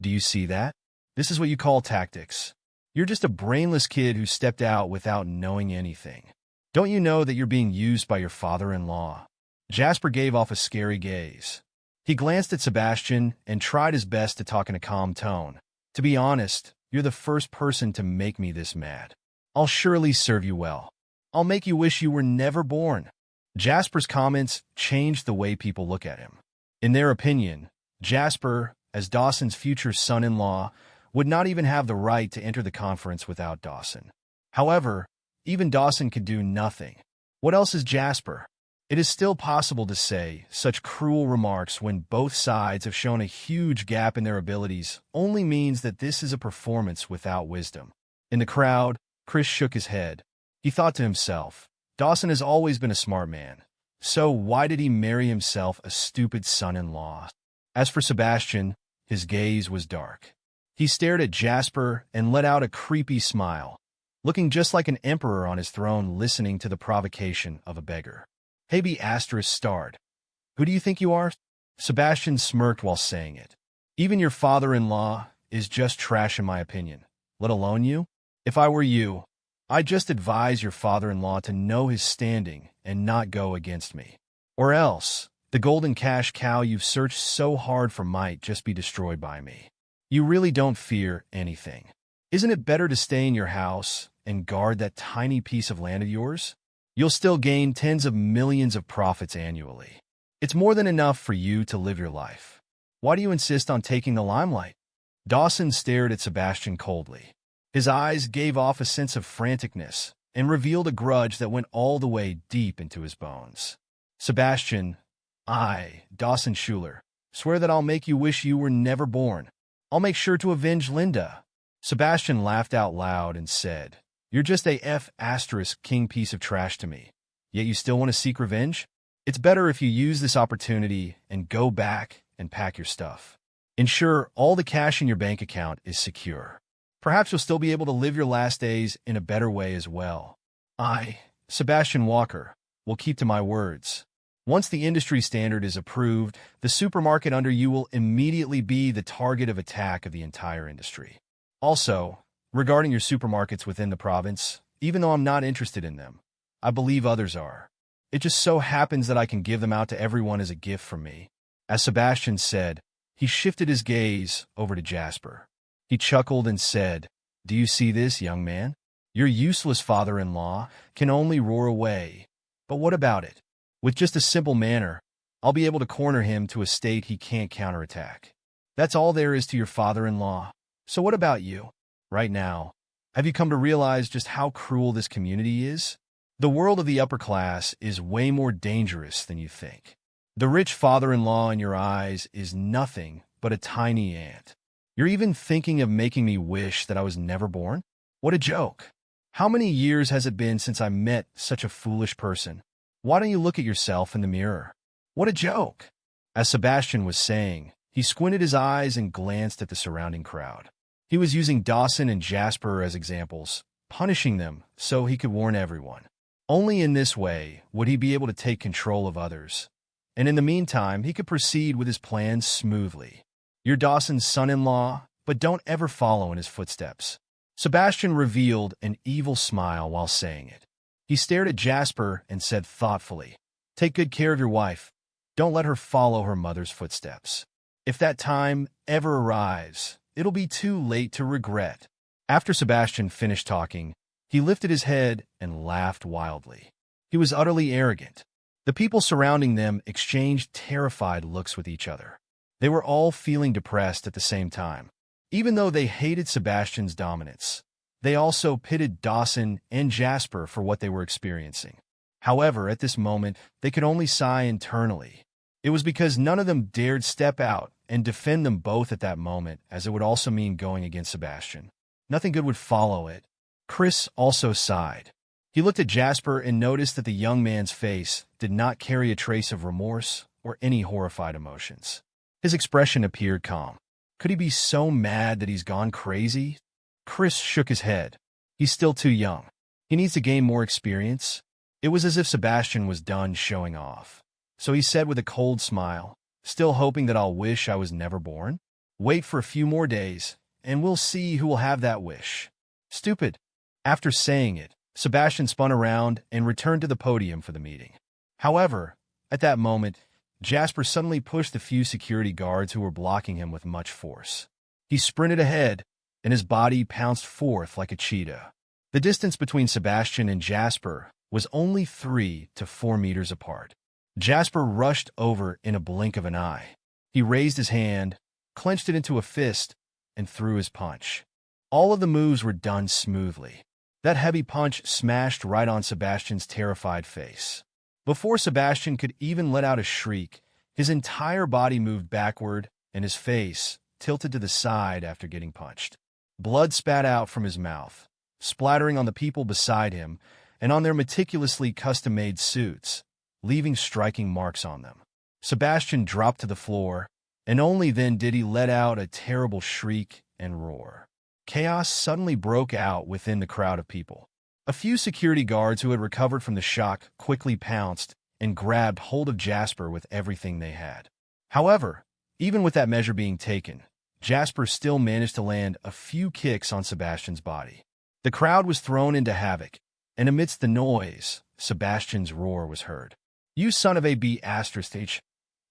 do you see that? This is what you call tactics. You're just a brainless kid who stepped out without knowing anything. Don't you know that you're being used by your father-in-law?" Jasper gave off a scary gaze. He glanced at Sebastian and tried his best to talk in a calm tone. "To be honest, you're the first person to make me this mad. I'll surely serve you well. I'll make you wish you were never born." Jasper's comments changed the way people look at him. In their opinion, Jasper, as Dawson's future son-in-law, would not even have the right to enter the conference without Dawson. However, even Dawson could do nothing. What else is Jasper? It is still possible to say such cruel remarks when both sides have shown a huge gap in their abilities only means that this is a performance without wisdom. In the crowd, Chris shook his head. He thought to himself, Dawson has always been a smart man, so why did he marry himself a stupid son-in-law? As for Sebastian, his gaze was dark. He stared at Jasper and let out a creepy smile, looking just like an emperor on his throne listening to the provocation of a beggar. Haby starred. "Who do you think you are?" Sebastian smirked while saying it. "Even your father-in-law is just trash in my opinion, let alone you. If I were you, I'd just advise your father-in-law to know his standing and not go against me. Or else, the golden cash cow you've searched so hard for might just be destroyed by me. You really don't fear anything. Isn't it better to stay in your house and guard that tiny piece of land of yours? You'll still gain tens of millions of profits annually. It's more than enough for you to live your life. Why do you insist on taking the limelight?" Dawson stared at Sebastian coldly. His eyes gave off a sense of franticness and revealed a grudge that went all the way deep into his bones. Sebastian, Dawson Schuler, swear that I'll make you wish you were never born. I'll make sure to avenge Linda. Sebastian laughed out loud and said, You're just a king piece of trash to me. Yet you still want to seek revenge? It's better if you use this opportunity and go back and pack your stuff. Ensure all the cash in your bank account is secure. Perhaps you'll still be able to live your last days in a better way as well. Sebastian Walker, will keep to my words. Once the industry standard is approved, the supermarket under you will immediately be the target of attack of the entire industry. Also, regarding your supermarkets within the province, even though I'm not interested in them, I believe others are. It just so happens that I can give them out to everyone as a gift from me. As Sebastian said, he shifted his gaze over to Jasper. He chuckled and said, Do you see this, young man? Your useless father-in-law can only roar away. But what about it? With just a simple manner, I'll be able to corner him to a state he can't counterattack. That's all there is to your father-in-law. So what about you? Right now, have you come to realize just how cruel this community is? The world of the upper class is way more dangerous than you think. The rich father-in-law in your eyes is nothing but a tiny ant. You're even thinking of making me wish that I was never born? What a joke. How many years has it been since I met such a foolish person? Why don't you look at yourself in the mirror? What a joke. As Sebastian was saying, he squinted his eyes and glanced at the surrounding crowd. He was using Dawson and Jasper as examples, punishing them so he could warn everyone. Only in this way would he be able to take control of others. And in the meantime, he could proceed with his plans smoothly. You're Dawson's son-in-law, but don't ever follow in his footsteps. Sebastian revealed an evil smile while saying it. He stared at Jasper and said thoughtfully, Take good care of your wife. Don't let her follow her mother's footsteps. If that time ever arrives, it'll be too late to regret. After Sebastian finished talking, he lifted his head and laughed wildly. He was utterly arrogant. The people surrounding them exchanged terrified looks with each other. They were all feeling depressed at the same time. Even though they hated Sebastian's dominance, they also pitted Dawson and Jasper for what they were experiencing. However, at this moment, they could only sigh internally. It was because none of them dared step out and defend them both at that moment, as it would also mean going against Sebastian. Nothing good would follow it. Chris also sighed. He looked at Jasper and noticed that the young man's face did not carry a trace of remorse or any horrified emotions. His expression appeared calm. Could he be so mad that he's gone crazy? Chris shook his head. He's still too young. He needs to gain more experience. It was as if Sebastian was done showing off. So he said with a cold smile, Still hoping that I'll wish I was never born? Wait for a few more days, and we'll see who will have that wish. Stupid. After saying it, Sebastian spun around and returned to the podium for the meeting. However, at that moment, Jasper suddenly pushed the few security guards who were blocking him with much force. He sprinted ahead, and his body pounced forth like a cheetah. The distance between Sebastian and Jasper was only 3 to 4 meters apart. Jasper rushed over in a blink of an eye. He raised his hand, clenched it into a fist, and threw his punch. All of the moves were done smoothly. That heavy punch smashed right on Sebastian's terrified face. Before Sebastian could even let out a shriek, his entire body moved backward and his face tilted to the side after getting punched. Blood spat out from his mouth, splattering on the people beside him and on their meticulously custom-made suits, leaving striking marks on them. Sebastian dropped to the floor, and only then did he let out a terrible shriek and roar. Chaos suddenly broke out within the crowd of people. A few security guards who had recovered from the shock quickly pounced and grabbed hold of Jasper with everything they had. However, even with that measure being taken, Jasper still managed to land a few kicks on Sebastian's body. The crowd was thrown into havoc, and amidst the noise, Sebastian's roar was heard. You son of a B***H,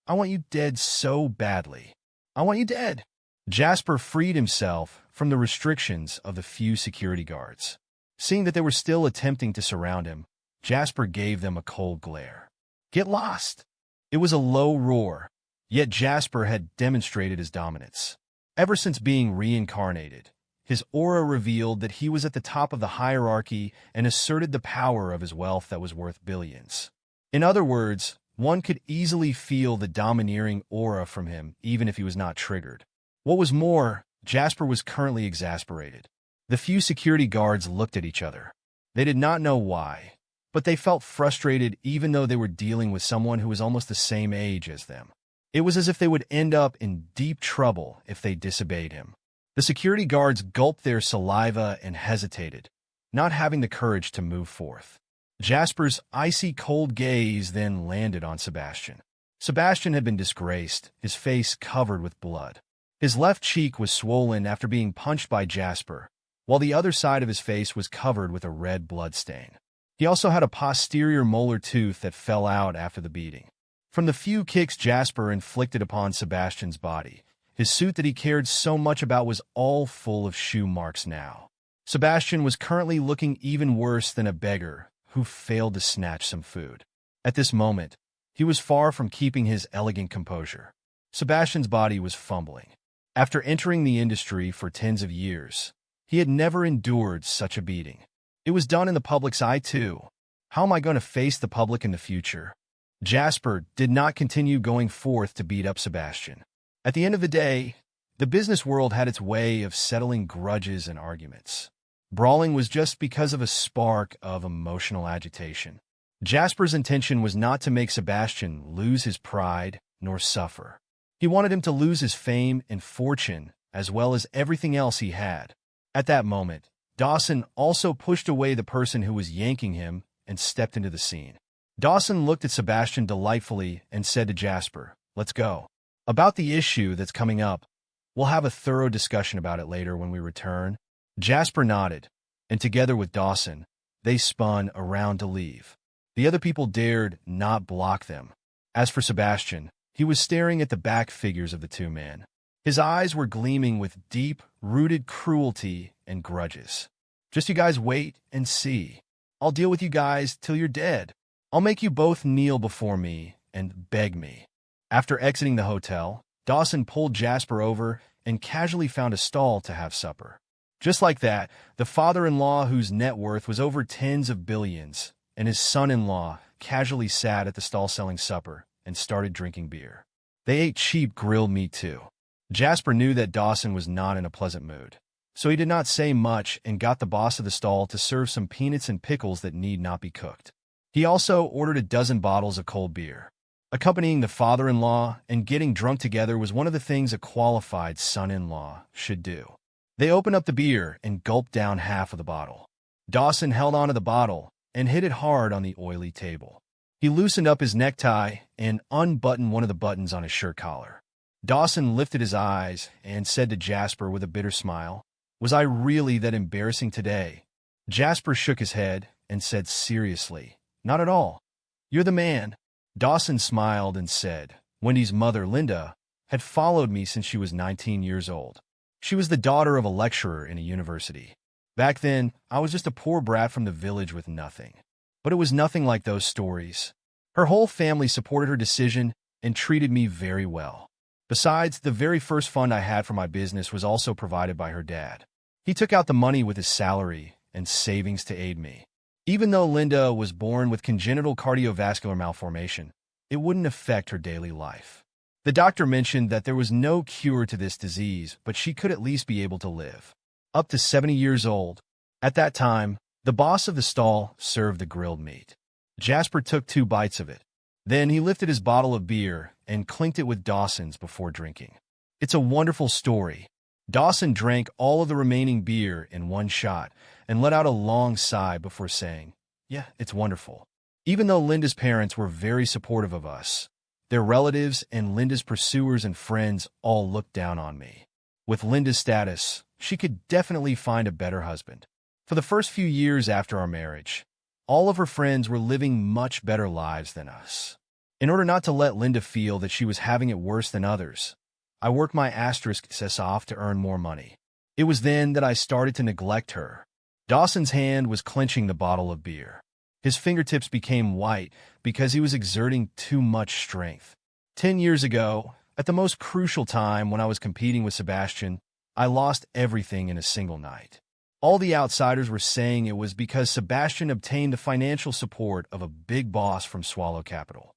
I want you dead so badly. I want you dead. Jasper freed himself from the restrictions of the few security guards. Seeing that they were still attempting to surround him, Jasper gave them a cold glare. Get lost! It was a low roar, yet Jasper had demonstrated his dominance. Ever since being reincarnated, his aura revealed that he was at the top of the hierarchy and asserted the power of his wealth that was worth billions. In other words, One could easily feel the domineering aura from him, even if he was not triggered. What was more, Jasper was currently exasperated. The few security guards looked at each other. They did not know why, but they felt frustrated even though they were dealing with someone who was almost the same age as them. It was as if they would end up in deep trouble if they disobeyed him. The security guards gulped their saliva and hesitated, not having the courage to move forth. Jasper's icy cold gaze then landed on Sebastian. Sebastian had been disgraced, his face covered with blood. His left cheek was swollen after being punched by Jasper, while the other side of his face was covered with a red blood stain. He also had a posterior molar tooth that fell out after the beating. From the few kicks Jasper inflicted upon Sebastian's body, his suit that he cared so much about was all full of shoe marks now. Sebastian was currently looking even worse than a beggar who failed to snatch some food. At this moment, he was far from keeping his elegant composure. Sebastian's body was fumbling. After entering the industry for tens of years, he had never endured such a beating. It was done in the public's eye, too. How am I going to face the public in the future? Jasper did not continue going forth to beat up Sebastian. At the end of the day, the business world had its way of settling grudges and arguments. Brawling was just because of a spark of emotional agitation. Jasper's intention was not to make Sebastian lose his pride nor suffer. He wanted him to lose his fame and fortune, as well as everything else he had. At that moment, Dawson also pushed away the person who was yanking him and stepped into the scene. Dawson looked at Sebastian delightfully and said to Jasper, "Let's go. About the issue that's coming up, we'll have a thorough discussion about it later when we return." Jasper nodded, and together with Dawson, they spun around to leave. The other people dared not block them. As for Sebastian, he was staring at the back figures of the two men. His eyes were gleaming with deep-rooted cruelty and grudges. "Just you guys wait and see. I'll deal with you guys till you're dead. I'll make you both kneel before me and beg me." After exiting the hotel, Dawson pulled Jasper over and casually found a stall to have supper. Just like that, the father-in-law whose net worth was over tens of billions, and his son-in-law casually sat at the stall selling supper and started drinking beer. They ate cheap grilled meat too. Jasper knew that Dawson was not in a pleasant mood, so he did not say much and got the boss of the stall to serve some peanuts and pickles that need not be cooked. He also ordered a dozen bottles of cold beer. Accompanying the father-in-law and getting drunk together was one of the things a qualified son-in-law should do. They opened up the beer and gulped down half of the bottle. Dawson held onto the bottle and hit it hard on the oily table. He loosened up his necktie and unbuttoned one of the buttons on his shirt collar. Dawson lifted his eyes and said to Jasper with a bitter smile, "Was I really that embarrassing today?" Jasper shook his head and said seriously, "Not at all. You're the man." Dawson smiled and said, "Wendy's mother, Linda, had followed me since she was 19 years old. She was the daughter of a lecturer in a university. Back then, I was just a poor brat from the village with nothing. But it was nothing like those stories. Her whole family supported her decision and treated me very well. Besides, the very first fund I had for my business was also provided by her dad. He took out the money with his salary and savings to aid me. Even though Linda was born with congenital cardiovascular malformation, it wouldn't affect her daily life. The doctor mentioned that there was no cure to this disease, but she could at least be able to live up to 70 years old. At that time, the boss of the stall served the grilled meat. Jasper took 2 bites of it. Then he lifted his bottle of beer and clinked it with Dawson's before drinking. "It's a wonderful story." Dawson drank all of the remaining beer in one shot and let out a long sigh before saying, "Yeah, it's wonderful." Even though Linda's parents were very supportive of us, their relatives and Linda's pursuers and friends all looked down on me. With Linda's status, she could definitely find a better husband. For the first few years after our marriage, all of her friends were living much better lives than us. In order not to let Linda feel that she was having it worse than others, I worked my *ss off to earn more money. It was then that I started to neglect her. Dawson's hand was clenching the bottle of beer. His fingertips became white because he was exerting too much strength. 10 years ago, at the most crucial time when I was competing with Sebastian, I lost everything in a single night. All the outsiders were saying it was because Sebastian obtained the financial support of a big boss from Swallow Capital.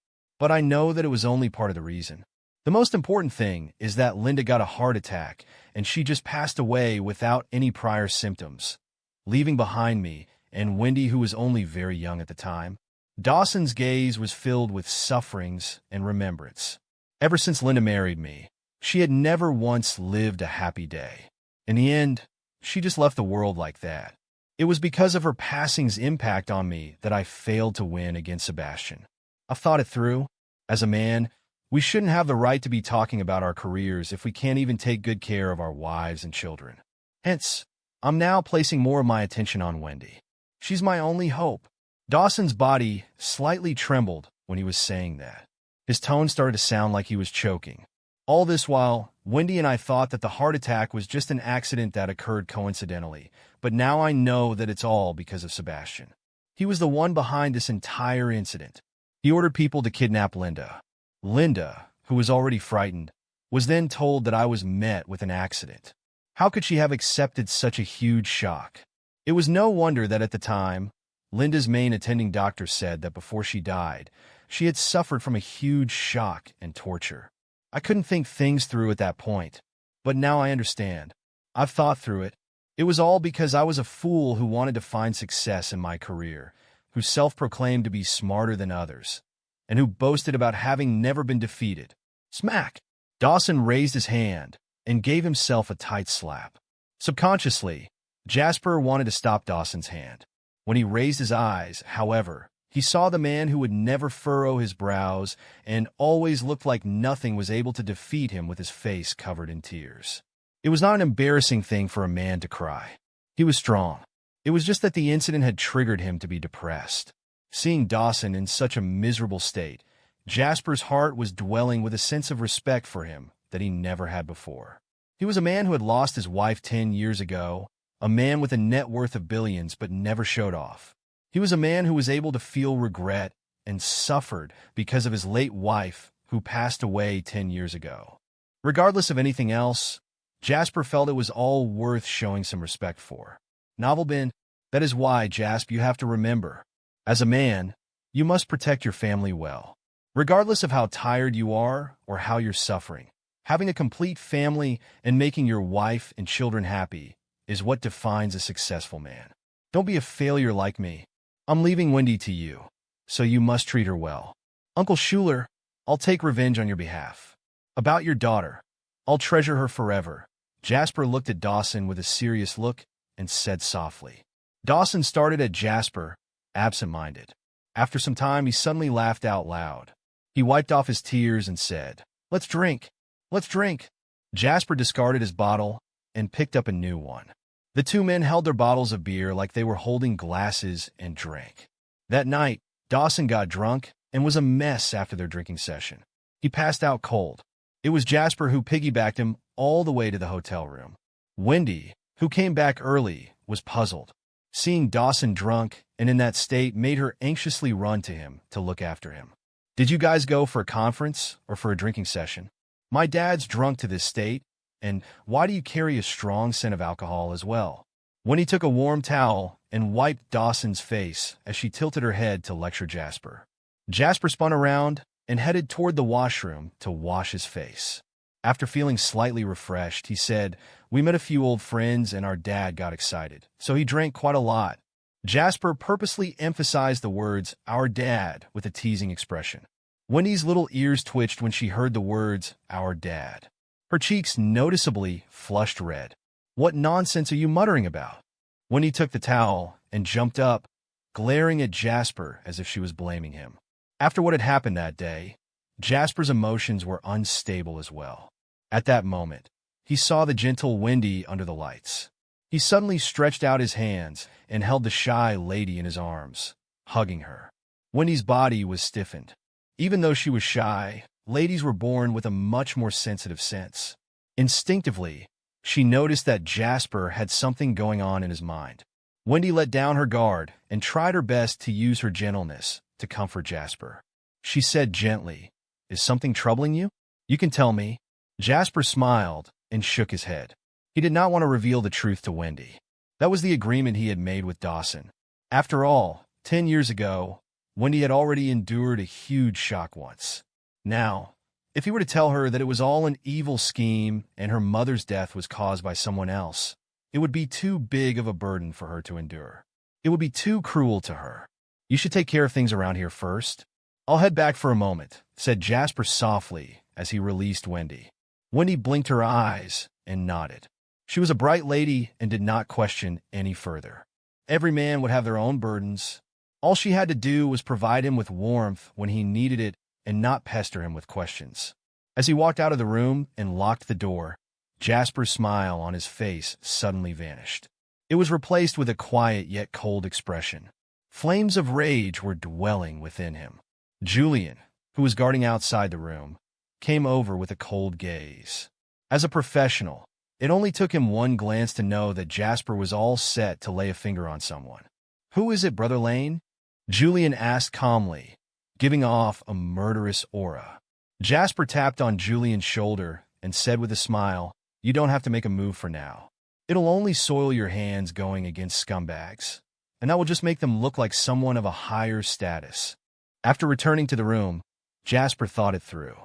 but I know that it was only part of the reason. The most important thing is that Linda got a heart attack, and she just passed away without any prior symptoms, leaving behind me and Wendy, who was only very young at the time. Dawson's gaze was filled with sufferings and remembrance. Ever since Linda married me, she had never once lived a happy day. In the end, she just left the world like that. It was because of her passing's impact on me that I failed to win against Sebastian. I've thought it through. As a man, we shouldn't have the right to be talking about our careers if we can't even take good care of our wives and children. Hence, I'm now placing more of my attention on Wendy. She's my only hope. Dawson's body slightly trembled when he was saying that. His tone started to sound like he was choking. All this while, Wendy and I thought that the heart attack was just an accident that occurred coincidentally, but now I know that it's all because of Sebastian. He was the one behind this entire incident. He ordered people to kidnap Linda. Linda, who was already frightened, was then told that I was met with an accident. How could she have accepted such a huge shock? It was no wonder that at the time, Linda's main attending doctor said that before she died, she had suffered from a huge shock and torture. I couldn't think things through at that point, but now I understand. I've thought through it. It was all because I was a fool who wanted to find success in my career, who self-proclaimed to be smarter than others, and who boasted about having never been defeated. Smack! Dawson raised his hand and gave himself a tight slap. Subconsciously, Jasper wanted to stop Dawson's hand. When he raised his eyes, however, he saw the man who would never furrow his brows and always looked like nothing was able to defeat him with his face covered in tears. It was not an embarrassing thing for a man to cry. He was strong. It was just that the incident had triggered him to be depressed. Seeing Dawson in such a miserable state, Jasper's heart was dwelling with a sense of respect for him that he never had before. He was a man who had lost his wife 10 years ago, a man with a net worth of billions but never showed off. He was a man who was able to feel regret and suffered because of his late wife who passed away 10 years ago. Regardless of anything else, Jasper felt it was all worth showing some respect for. Novel bin, that is why, Jasp, you have to remember, as a man, you must protect your family well. Regardless of how tired you are or how you're suffering, having a complete family and making your wife and children happy is what defines a successful man. Don't be a failure like me. I'm leaving Wendy to you, so you must treat her well. Uncle Schuler, I'll take revenge on your behalf. About your daughter, I'll treasure her forever. Jasper looked at Dawson with a serious look and said softly. Dawson started at Jasper, absent-minded. After some time, he suddenly laughed out loud. He wiped off his tears and said, "Let's drink. Let's drink." Jasper discarded his bottle and picked up a new one. The two men held their bottles of beer like they were holding glasses and drank. That night, Dawson got drunk and was a mess after their drinking session. He passed out cold. It was Jasper who piggybacked him all the way to the hotel room. Wendy, who came back early, was puzzled. Seeing Dawson drunk and in that state made her anxiously run to him to look after him. "Did you guys go for a conference or for a drinking session? My dad's drunk to this state. And why do you carry a strong scent of alcohol as well?" Wendy took a warm towel and wiped Dawson's face as she tilted her head to lecture Jasper. Jasper spun around and headed toward the washroom to wash his face. After feeling slightly refreshed, he said, "We met a few old friends and our dad got excited, so he drank quite a lot." Jasper purposely emphasized the words, "our dad," with a teasing expression. Wendy's little ears twitched when she heard the words, "our dad." Her cheeks noticeably flushed red. "What nonsense are you muttering about?" Wendy took the towel and jumped up, glaring at Jasper as if she was blaming him. After what had happened that day, Jasper's emotions were unstable as well. At that moment, he saw the gentle Wendy under the lights. He suddenly stretched out his hands and held the shy lady in his arms, hugging her. Wendy's body was stiffened. Even though she was shy, ladies were born with a much more sensitive sense. Instinctively, she noticed that Jasper had something going on in his mind. Wendy let down her guard and tried her best to use her gentleness to comfort Jasper. She said gently, "Is something troubling you? You can tell me." Jasper smiled and shook his head. He did not want to reveal the truth to Wendy. That was the agreement he had made with Dawson. After all, 10 years ago, Wendy had already endured a huge shock once. Now, if he were to tell her that it was all an evil scheme and her mother's death was caused by someone else, it would be too big of a burden for her to endure. It would be too cruel to her. You should take care of things around here first. I'll head back for a moment, said Jasper softly as he released Wendy. Wendy blinked her eyes and nodded. She was a bright lady and did not question any further. Every man would have their own burdens. All she had to do was provide him with warmth when he needed it and not pester him with questions. As he walked out of the room and locked the door, Jasper's smile on his face suddenly vanished. It was replaced with a quiet yet cold expression. Flames of rage were dwelling within him. Julian, who was guarding outside the room, came over with a cold gaze. As a professional, it only took him one glance to know that Jasper was all set to lay a finger on someone. "Who is it, Brother Lane?" Julian asked calmly, giving off a murderous aura. Jasper tapped on Julian's shoulder and said with a smile, "You don't have to make a move for now. It'll only soil your hands going against scumbags, and that will just make them look like someone of a higher status." After returning to the room, Jasper thought it through.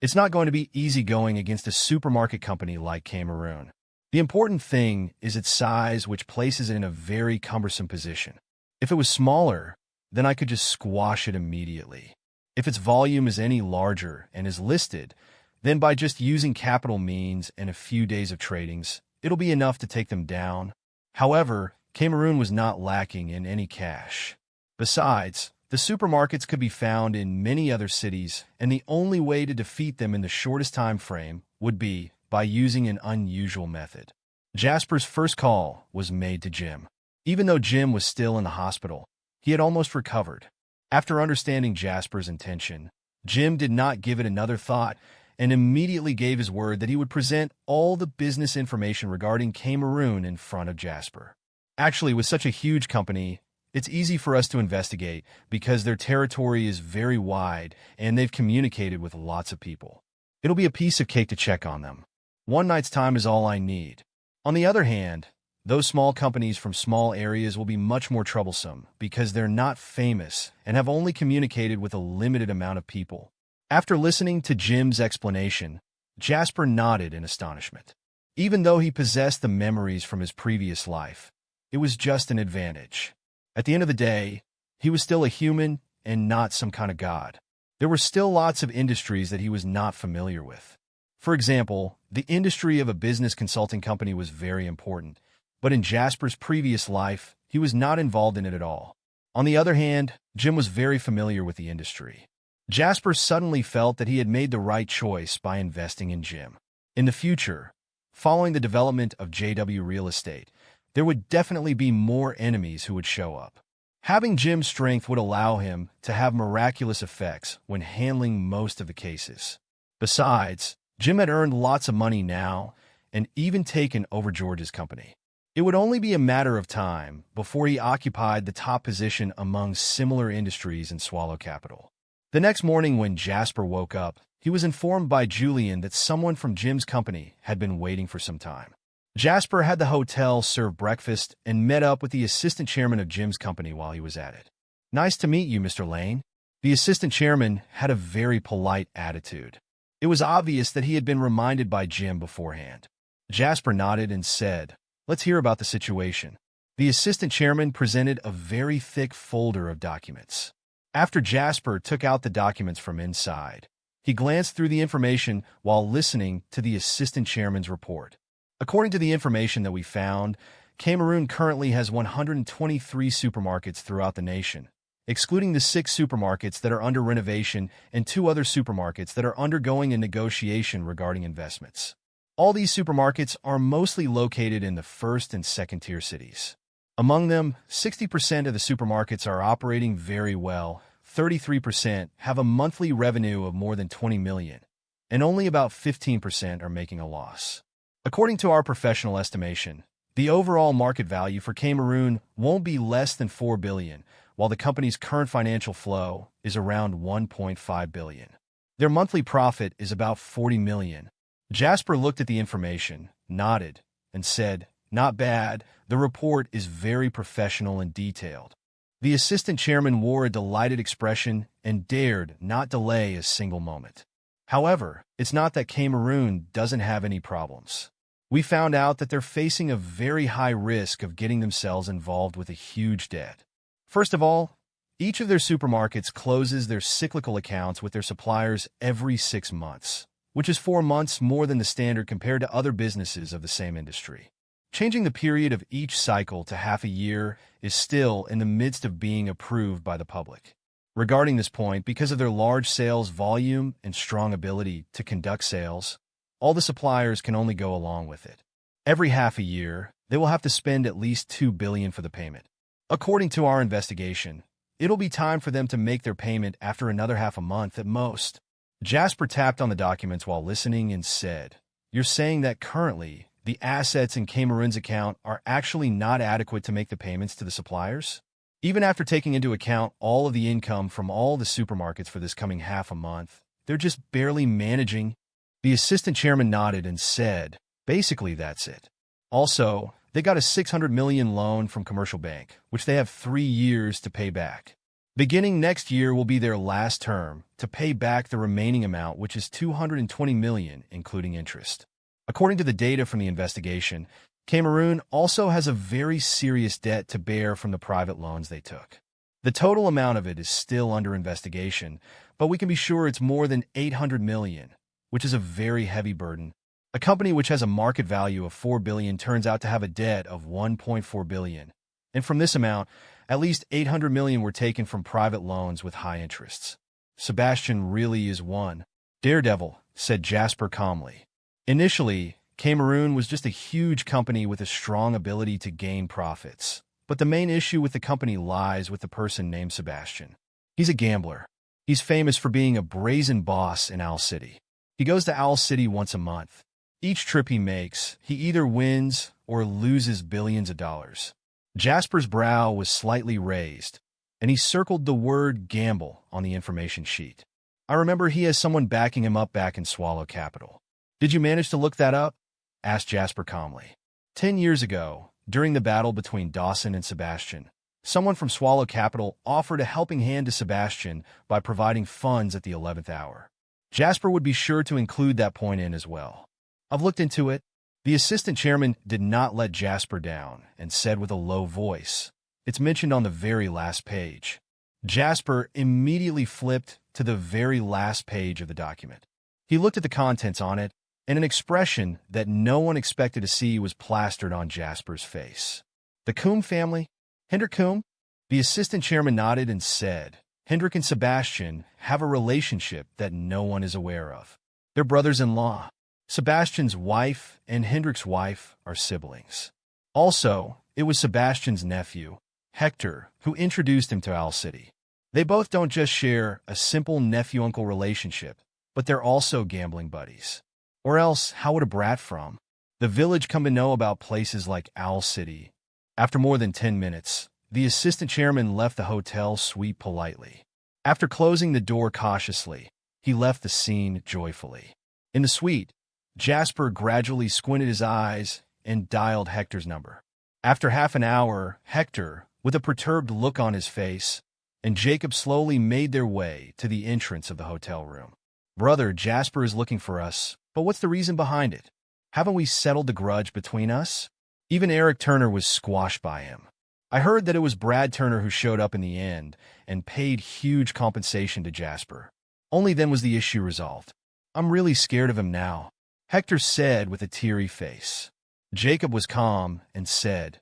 It's not going to be easy going against a supermarket company like Cameroon. The important thing is its size, which places it in a very cumbersome position. If it was smaller, then I could just squash it immediately. If its volume is any larger and is listed, then by just using capital means and a few days of tradings, it'll be enough to take them down. However, Cameroon was not lacking in any cash. Besides, the supermarkets could be found in many other cities, and the only way to defeat them in the shortest time frame would be by using an unusual method. Jasper's first call was made to Jim. Even though Jim was still in the hospital, he had almost recovered. After understanding Jasper's intention, Jim did not give it another thought and immediately gave his word that he would present all the business information regarding Cameroon in front of Jasper. Actually, with such a huge company, it's easy for us to investigate because their territory is very wide and they've communicated with lots of people. It'll be a piece of cake to check on them. One night's time is all I need. On the other hand, those small companies from small areas will be much more troublesome because they're not famous and have only communicated with a limited amount of people. After listening to Jim's explanation, Jasper nodded in astonishment. Even though he possessed the memories from his previous life, it was just an advantage. At the end of the day, he was still a human and not some kind of god. There were still lots of industries that he was not familiar with. For example, the industry of a business consulting company was very important, but in Jasper's previous life, he was not involved in it at all. On the other hand, Jim was very familiar with the industry. Jasper suddenly felt that he had made the right choice by investing in Jim. In the future, following the development of JW Real Estate, there would definitely be more enemies who would show up. Having Jim's strength would allow him to have miraculous effects when handling most of the cases. Besides, Jim had earned lots of money now and even taken over George's company. It would only be a matter of time before he occupied the top position among similar industries in Swallow Capital. The next morning when Jasper woke up, he was informed by Julian that someone from Jim's company had been waiting for some time. Jasper had the hotel serve breakfast and met up with the assistant chairman of Jim's company while he was at it. "Nice to meet you, Mr. Lane." The assistant chairman had a very polite attitude. It was obvious that he had been reminded by Jim beforehand. Jasper nodded and said, "Let's hear about the situation." The assistant chairman presented a very thick folder of documents. After Jasper took out the documents from inside, he glanced through the information while listening to the assistant chairman's report. According to the information that we found, Cameroon currently has 123 supermarkets throughout the nation, excluding the 6 supermarkets that are under renovation and 2 other supermarkets that are undergoing a negotiation regarding investments. All these supermarkets are mostly located in the first and second tier cities. Among them, 60% of the supermarkets are operating very well, 33% have a monthly revenue of more than 20 million, and only about 15% are making a loss. According to our professional estimation, the overall market value for Cameroon won't be less than 4 billion, while the company's current financial flow is around 1.5 billion. Their monthly profit is about 40 million. Jasper looked at the information, nodded, and said, "Not bad. The report is very professional and detailed." The assistant chairman wore a delighted expression and dared not delay a single moment. However, it's not that Cameroon doesn't have any problems. We found out that they're facing a very high risk of getting themselves involved with a huge debt. First of all, each of their supermarkets closes their cyclical accounts with their suppliers every 6 months, which is 4 months more than the standard compared to other businesses of the same industry. Changing the period of each cycle to half a year is still in the midst of being approved by the public. Regarding this point, because of their large sales volume and strong ability to conduct sales, all the suppliers can only go along with it. Every half a year, they will have to spend at least $2 billion for the payment. According to our investigation, it'll be time for them to make their payment after another half a month at most. Jasper tapped on the documents while listening and said, "You're saying that currently, the assets in Cameroon's account are actually not adequate to make the payments to the suppliers? Even after taking into account all of the income from all the supermarkets for this coming half a month, they're just barely managing." The assistant chairman nodded and said, "Basically, that's it. Also, they got a $600 million loan from Commercial Bank, which they have 3 years to pay back. Beginning next year will be their last term to pay back the remaining amount, which is $220 million, including interest." According to the data from the investigation, Cameroon also has a very serious debt to bear from the private loans they took. The total amount of it is still under investigation, but we can be sure it's more than $800 million, which is a very heavy burden. A company which has a market value of $4 billion turns out to have a debt of $1.4 billion. And from this amount, at least $800 million were taken from private loans with high interests. Sebastian really is one daredevil, said Jasper calmly. Initially, Cameroon was just a huge company with a strong ability to gain profits. But the main issue with the company lies with the person named Sebastian. He's a gambler. He's famous for being a brazen boss in Owl City. He goes to Owl City once a month. Each trip he makes, he either wins or loses billions of dollars. Jasper's brow was slightly raised, and he circled the word gamble on the information sheet. "I remember he has someone backing him up back in Swallow Capital." "Did you manage to look that up?" asked Jasper calmly. 10 years ago, during the battle between Dawson and Sebastian, someone from Swallow Capital offered a helping hand to Sebastian by providing funds at the 11th hour. Jasper would be sure to include that point in as well. "I've looked into it." The assistant chairman did not let Jasper down and said with a low voice, "It's mentioned on the very last page." Jasper immediately flipped to the very last page of the document. He looked at the contents on it, and an expression that no one expected to see was plastered on Jasper's face. "The Coombe family? Hendrik Coombe?" The assistant chairman nodded and said, "Hendrik and Sebastian have a relationship that no one is aware of. They're brothers-in-law. Sebastian's wife and Hendrik's wife are siblings. Also, it was Sebastian's nephew, Hector, who introduced him to Owl City. They both don't just share a simple nephew-uncle relationship, but they're also gambling buddies. Or else, how would a brat from the village come to know about places like Owl City?" After more than 10 minutes, the assistant chairman left the hotel suite politely. After closing the door cautiously, he left the scene joyfully. In the suite, Jasper gradually squinted his eyes and dialed Hector's number. After half an hour, Hector, with a perturbed look on his face, and Jacob slowly made their way to the entrance of the hotel room. "Brother, Jasper is looking for us, but what's the reason behind it? Haven't we settled the grudge between us?" Even Eric Turner was squashed by him. "I heard that it was Brad Turner who showed up in the end and paid huge compensation to Jasper. Only then was the issue resolved. I'm really scared of him now," Hector said with a teary face. Jacob was calm and said,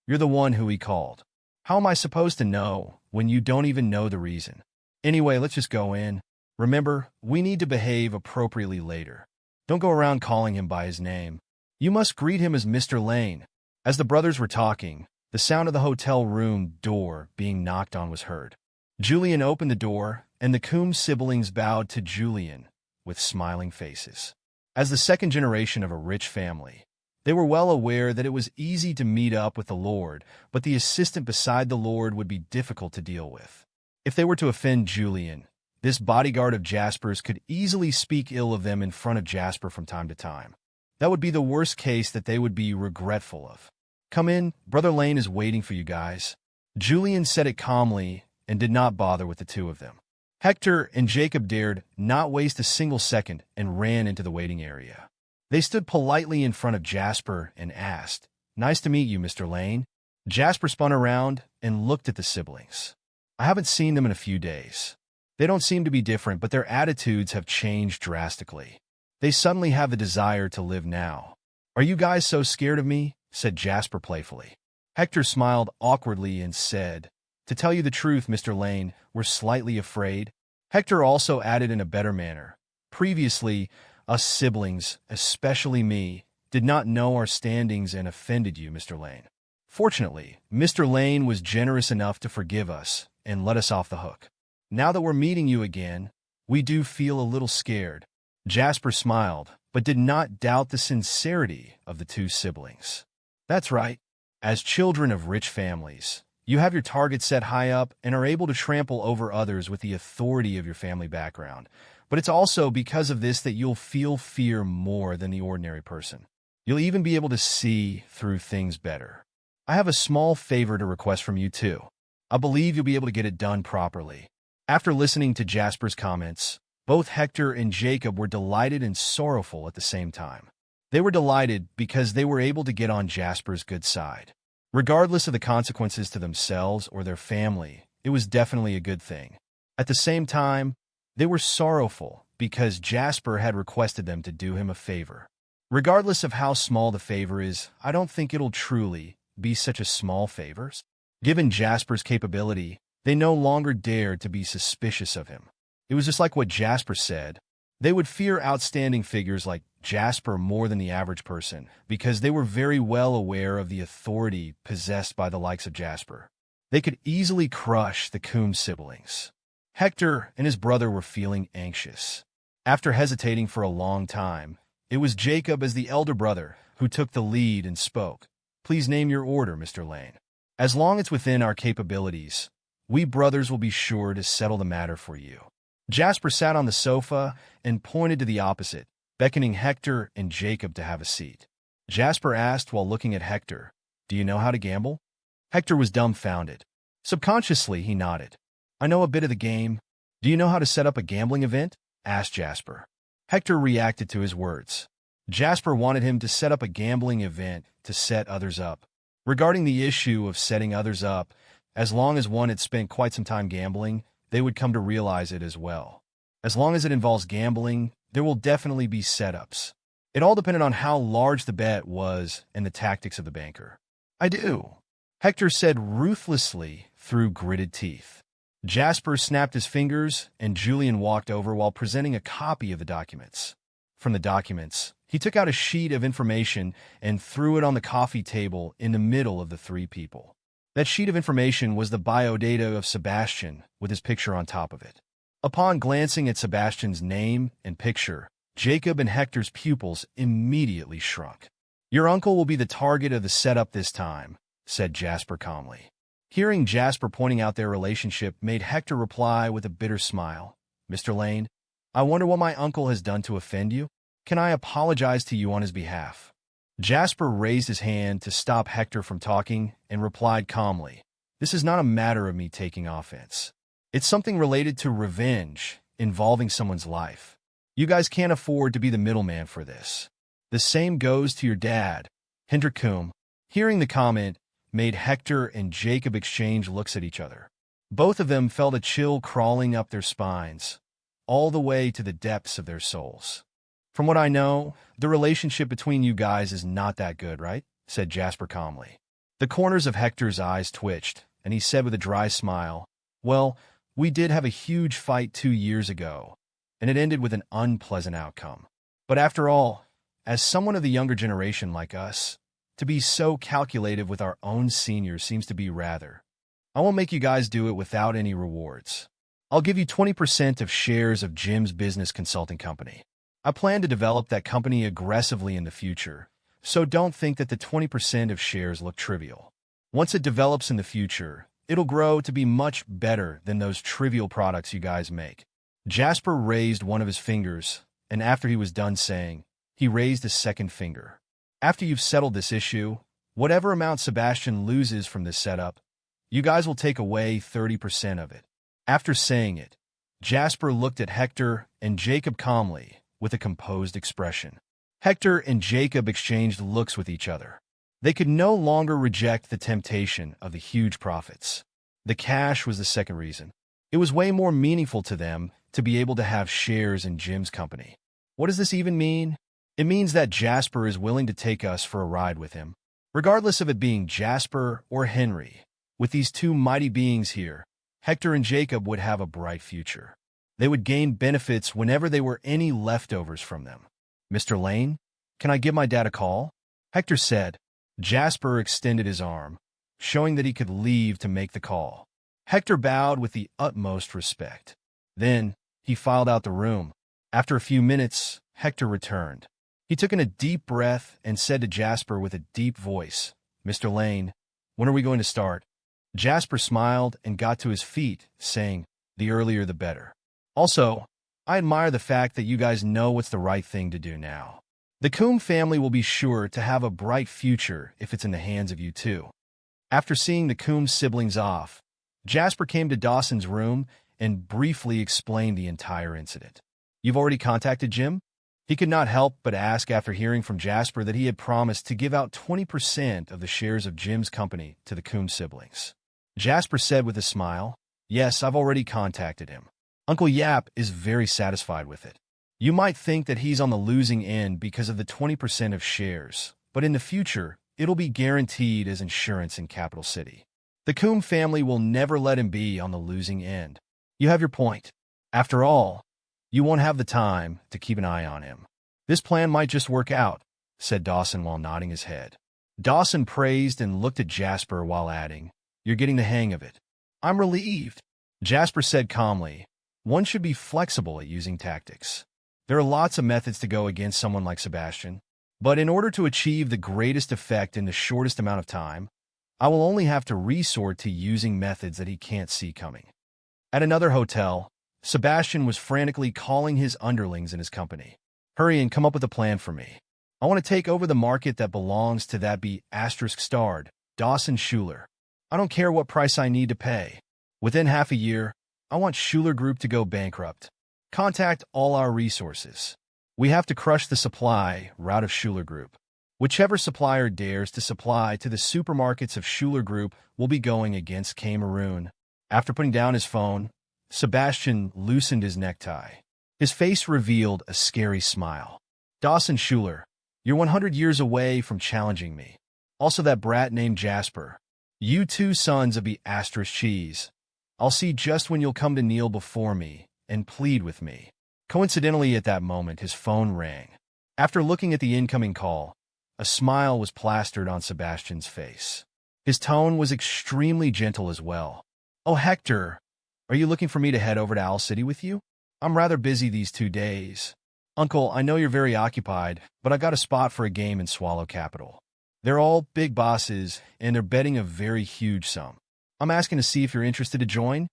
"You're the one who he called. How am I supposed to know when you don't even know the reason? Anyway, let's just go in. Remember, we need to behave appropriately later. Don't go around calling him by his name. You must greet him as Mr. Lane." As the brothers were talking, the sound of the hotel room door being knocked on was heard. Julian opened the door, and the Coombe siblings bowed to Julian with smiling faces. As the second generation of a rich family, they were well aware that it was easy to meet up with the Lord, but the assistant beside the Lord would be difficult to deal with. If they were to offend Julian, this bodyguard of Jasper's could easily speak ill of them in front of Jasper from time to time. That would be the worst case that they would be regretful of. "Come in, Brother Lane is waiting for you guys." Julian said it calmly and did not bother with the two of them. Hector and Jacob dared not waste a single second and ran into the waiting area. They stood politely in front of Jasper and asked, "Nice to meet you, Mr. Lane." Jasper spun around and looked at the siblings. "I haven't seen them in a few days. They don't seem to be different, but their attitudes have changed drastically. They suddenly have the desire to live now." "Are you guys so scared of me?" said Jasper playfully. Hector smiled awkwardly and said, "To tell you the truth, Mr. Lane, we're slightly afraid." Hector also added in a better manner, "Previously, us siblings, especially me, did not know our standings and offended you, Mr. Lane. Fortunately, Mr. Lane was generous enough to forgive us and let us off the hook. Now that we're meeting you again, we do feel a little scared." Jasper smiled, but did not doubt the sincerity of the two siblings. "That's right. As children of rich families, you have your target set high up and are able to trample over others with the authority of your family background. But it's also because of this that you'll feel fear more than the ordinary person. You'll even be able to see through things better. I have a small favor to request from you too. I believe you'll be able to get it done properly." After listening to Jasper's comments, both Hector and Jacob were delighted and sorrowful at the same time. They were delighted because they were able to get on Jasper's good side. Regardless of the consequences to themselves or their family, it was definitely a good thing. At the same time, they were sorrowful because Jasper had requested them to do him a favor. Regardless of how small the favor is, I don't think it'll truly be such a small favor. Given Jasper's capability, they no longer dared to be suspicious of him. It was just like what Jasper said. They would fear outstanding figures like Jasper more than the average person because they were very well aware of the authority possessed by the likes of Jasper. They could easily crush the Coombs siblings. Hector and his brother were feeling anxious. After hesitating for a long time, it was Jacob as the elder brother who took the lead and spoke. "Please name your order, Mr. Lane. As long as it's within our capabilities, we brothers will be sure to settle the matter for you." Jasper sat on the sofa and pointed to the opposite, beckoning Hector and Jacob to have a seat. Jasper asked while looking at Hector, "Do you know how to gamble?" Hector was dumbfounded. Subconsciously, he nodded. "I know a bit of the game. Do you know how to set up a gambling event?" asked Jasper. Hector reacted to his words. Jasper wanted him to set up a gambling event to set others up. Regarding the issue of setting others up, as long as one had spent quite some time gambling, they would come to realize it as well. As long as it involves gambling, there will definitely be setups. It all depended on how large the bet was and the tactics of the banker. "I do," Hector said ruthlessly through gritted teeth. Jasper snapped his fingers, and Julian walked over while presenting a copy of the documents. From the documents, he took out a sheet of information and threw it on the coffee table in the middle of the three people. That sheet of information was the biodata of Sebastian with his picture on top of it. Upon glancing at Sebastian's name and picture, Jacob and Hector's pupils immediately shrunk. "Your uncle will be the target of the setup this time," said Jasper calmly. Hearing Jasper pointing out their relationship made Hector reply with a bitter smile. "Mr. Lane, I wonder what my uncle has done to offend you? Can I apologize to you on his behalf?" Jasper raised his hand to stop Hector from talking and replied calmly, "This is not a matter of me taking offense. It's something related to revenge involving someone's life. You guys can't afford to be the middleman for this. The same goes to your dad, Hendrik Coombe." Hearing the comment made Hector and Jacob exchange looks at each other. Both of them felt a chill crawling up their spines, all the way to the depths of their souls. "From what I know, the relationship between you guys is not that good, right?" said Jasper calmly. The corners of Hector's eyes twitched, and he said with a dry smile, "Well, we did have a huge fight 2 years ago, and it ended with an unpleasant outcome. But after all, as someone of the younger generation like us, to be so calculative with our own seniors seems to be rather. I won't make you guys do it without any rewards. I'll give you 20% of shares of Jim's business consulting company. I plan to develop that company aggressively in the future, so don't think that the 20% of shares look trivial. Once it develops in the future, it'll grow to be much better than those trivial products you guys make." Jasper raised one of his fingers, and after he was done saying, he raised his second finger. "After you've settled this issue, whatever amount Sebastian loses from this setup, You guys will take away 30% of it." After saying it, Jasper looked at Hector and Jacob calmly, with a composed expression. Hector and Jacob exchanged looks with each other. They could no longer reject the temptation of the huge profits. The cash was the second reason. It was way more meaningful to them to be able to have shares in Jim's company. What does this even mean? It means that Jasper is willing to take us for a ride with him. Regardless of it being Jasper or Henry, with these two mighty beings here, Hector and Jacob would have a bright future. They would gain benefits whenever there were any leftovers from them. "Mr. Lane, can I give my dad a call?" Hector said. Jasper extended his arm, showing that he could leave to make the call. Hector bowed with the utmost respect. Then, he filed out the room. After a few minutes, Hector returned. He took in a deep breath and said to Jasper with a deep voice, "Mr. Lane, when are we going to start?" Jasper smiled and got to his feet, saying, "The earlier the better. Also, I admire the fact that you guys know what's the right thing to do now. The Coombe family will be sure to have a bright future if it's in the hands of you two." After seeing the Coombe siblings off, Jasper came to Dawson's room and briefly explained the entire incident. "You've already contacted Jim?" He could not help but ask after hearing from Jasper that he had promised to give out 20% of the shares of Jim's company to the Coombe siblings. Jasper said with a smile, "Yes, I've already contacted him. Uncle Yap is very satisfied with it. You might think that he's on the losing end because of the 20% of shares, but in the future, it'll be guaranteed as insurance in Capital City. The Coombe family will never let him be on the losing end. You have your point. After all, you won't have the time to keep an eye on him. This plan might just work out," said Dawson while nodding his head. Dawson praised and looked at Jasper while adding, "You're getting the hang of it." "I'm relieved," Jasper said calmly. One should be flexible at using tactics. There are lots of methods to go against someone like Sebastian, but in order to achieve the greatest effect in the shortest amount of time, I will only have to resort to using methods that he can't see coming. At another hotel, Sebastian was frantically calling his underlings in his company. "Hurry and come up with a plan for me. I want to take over the market that belongs to that **starred Dawson Schuler. I don't care what price I need to pay. Within half a year, I want Schuler Group to go bankrupt. Contact all our resources. We have to crush the supply route of Schuler Group. Whichever supplier dares to supply to the supermarkets of Schuler Group will be going against Cameroon." After putting down his phone, Sebastian loosened his necktie. His face revealed a scary smile. "Dawson Schuler, you're 100 years away from challenging me. Also that brat named Jasper. You two sons of **cheese. I'll see just when you'll come to kneel before me and plead with me." Coincidentally, at that moment, his phone rang. After looking at the incoming call, a smile was plastered on Sebastian's face. His tone was extremely gentle as well. "Oh, Hector, are you looking for me to head over to Owl City with you? I'm rather busy these 2 days. Uncle, I know you're very occupied, but I got a spot for a game in Swallow Capital. They're all big bosses, and they're betting a very huge sum. I'm asking to see if you're interested to join."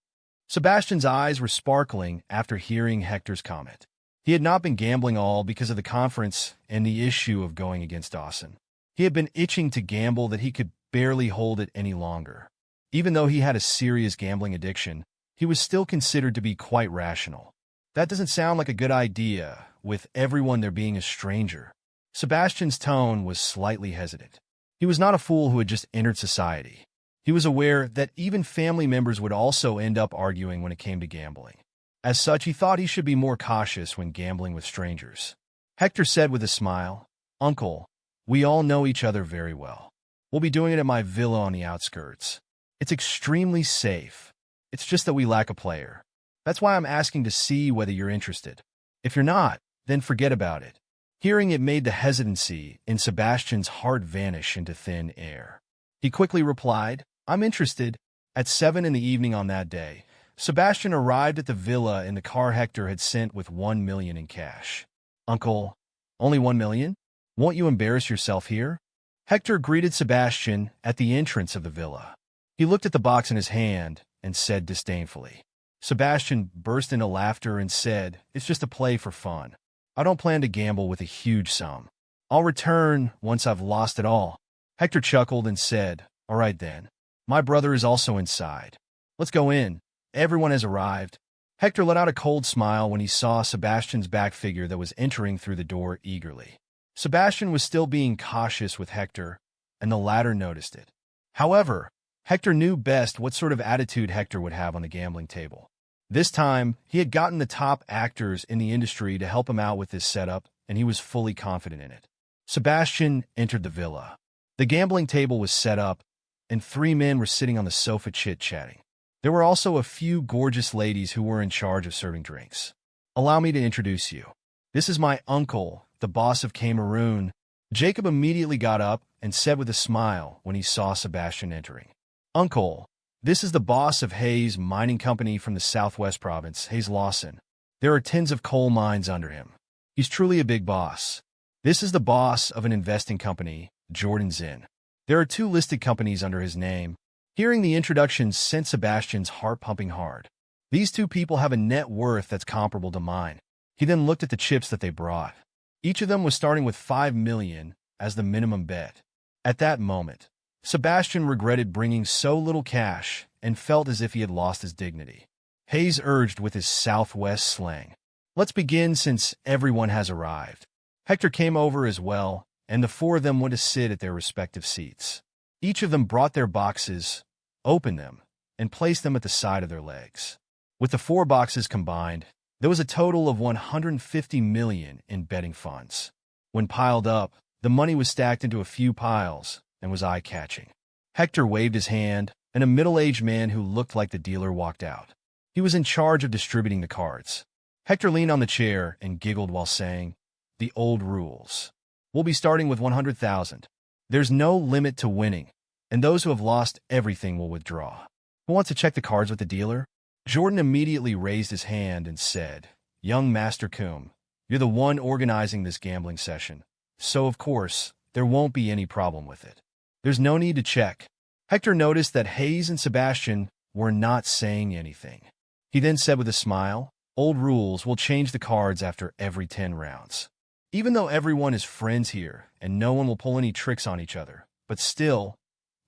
Sebastian's eyes were sparkling after hearing Hector's comment. He had not been gambling all because of the conference and the issue of going against Dawson. He had been itching to gamble that he could barely hold it any longer. Even though he had a serious gambling addiction, he was still considered to be quite rational. That doesn't sound like a good idea, with everyone there being a stranger. Sebastian's tone was slightly hesitant. He was not a fool who had just entered society. He was aware that even family members would also end up arguing when it came to gambling. As such, he thought he should be more cautious when gambling with strangers. Hector said with a smile, "Uncle, we all know each other very well. We'll be doing it at my villa on the outskirts. It's extremely safe. It's just that we lack a player. That's why I'm asking to see whether you're interested. If you're not, then forget about it." Hearing it made the hesitancy in Sebastian's heart vanish into thin air. He quickly replied, "I'm interested." At 7 in the evening on that day, Sebastian arrived at the villa in the car Hector had sent with 1 million in cash. "Uncle, only 1 million? Won't you embarrass yourself here?" Hector greeted Sebastian at the entrance of the villa. He looked at the box in his hand and said disdainfully. Sebastian burst into laughter and said, "It's just a play for fun. I don't plan to gamble with a huge sum. I'll return once I've lost it all." Hector chuckled and said, "All right then. My brother is also inside. Let's go in. Everyone has arrived. Hector let out a cold smile when he saw Sebastian's back figure that was entering through the door eagerly. Sebastian was still being cautious with Hector, and the latter noticed it. However, Hector knew best what sort of attitude Hector would have on the gambling table. This time, he had gotten the top actors in the industry to help him out with this setup, and he was fully confident in it. Sebastian entered the villa. The gambling table was set up, and 3 men were sitting on the sofa chit-chatting. There were also a few gorgeous ladies who were in charge of serving drinks. Allow me to introduce you. This is my uncle, the boss of Cameroon. Jacob immediately got up and said with a smile when he saw Sebastian entering. Uncle, this is the boss of Hayes Mining Company from the Southwest Province, Hayes Lawson. There are tens of coal mines under him. He's truly a big boss. This is the boss of an investing company, Jordan Zinn. There are 2 listed companies under his name. Hearing the introduction sent Sebastian's heart pumping hard. These 2 people have a net worth that's comparable to mine. He then looked at the chips that they brought. Each of them was starting with 5 million as the minimum bet. At that moment, Sebastian regretted bringing so little cash and felt as if he had lost his dignity. Hayes urged with his Southwest slang. Let's begin since everyone has arrived. Hector came over as well, and the 4 of them went to sit at their respective seats. Each of them brought their boxes, opened them, and placed them at the side of their legs. With the 4 boxes combined, there was a total of 150 million in betting funds. When piled up, the money was stacked into a few piles and was eye-catching. Hector waved his hand, and a middle-aged man who looked like the dealer walked out. He was in charge of distributing the cards. Hector leaned on the chair and giggled while saying, "The old rules. We'll be starting with 100,000. There's no limit to winning, and those who have lost everything will withdraw. Who wants to check the cards with the dealer?" Jordan immediately raised his hand and said, "Young Master Coombe, you're the one organizing this gambling session, so of course, there won't be any problem with it. There's no need to check." Hector noticed that Hayes and Sebastian were not saying anything. He then said with a smile, "Old rules will change the cards after every 10 rounds. Even though everyone is friends here and no one will pull any tricks on each other, but still,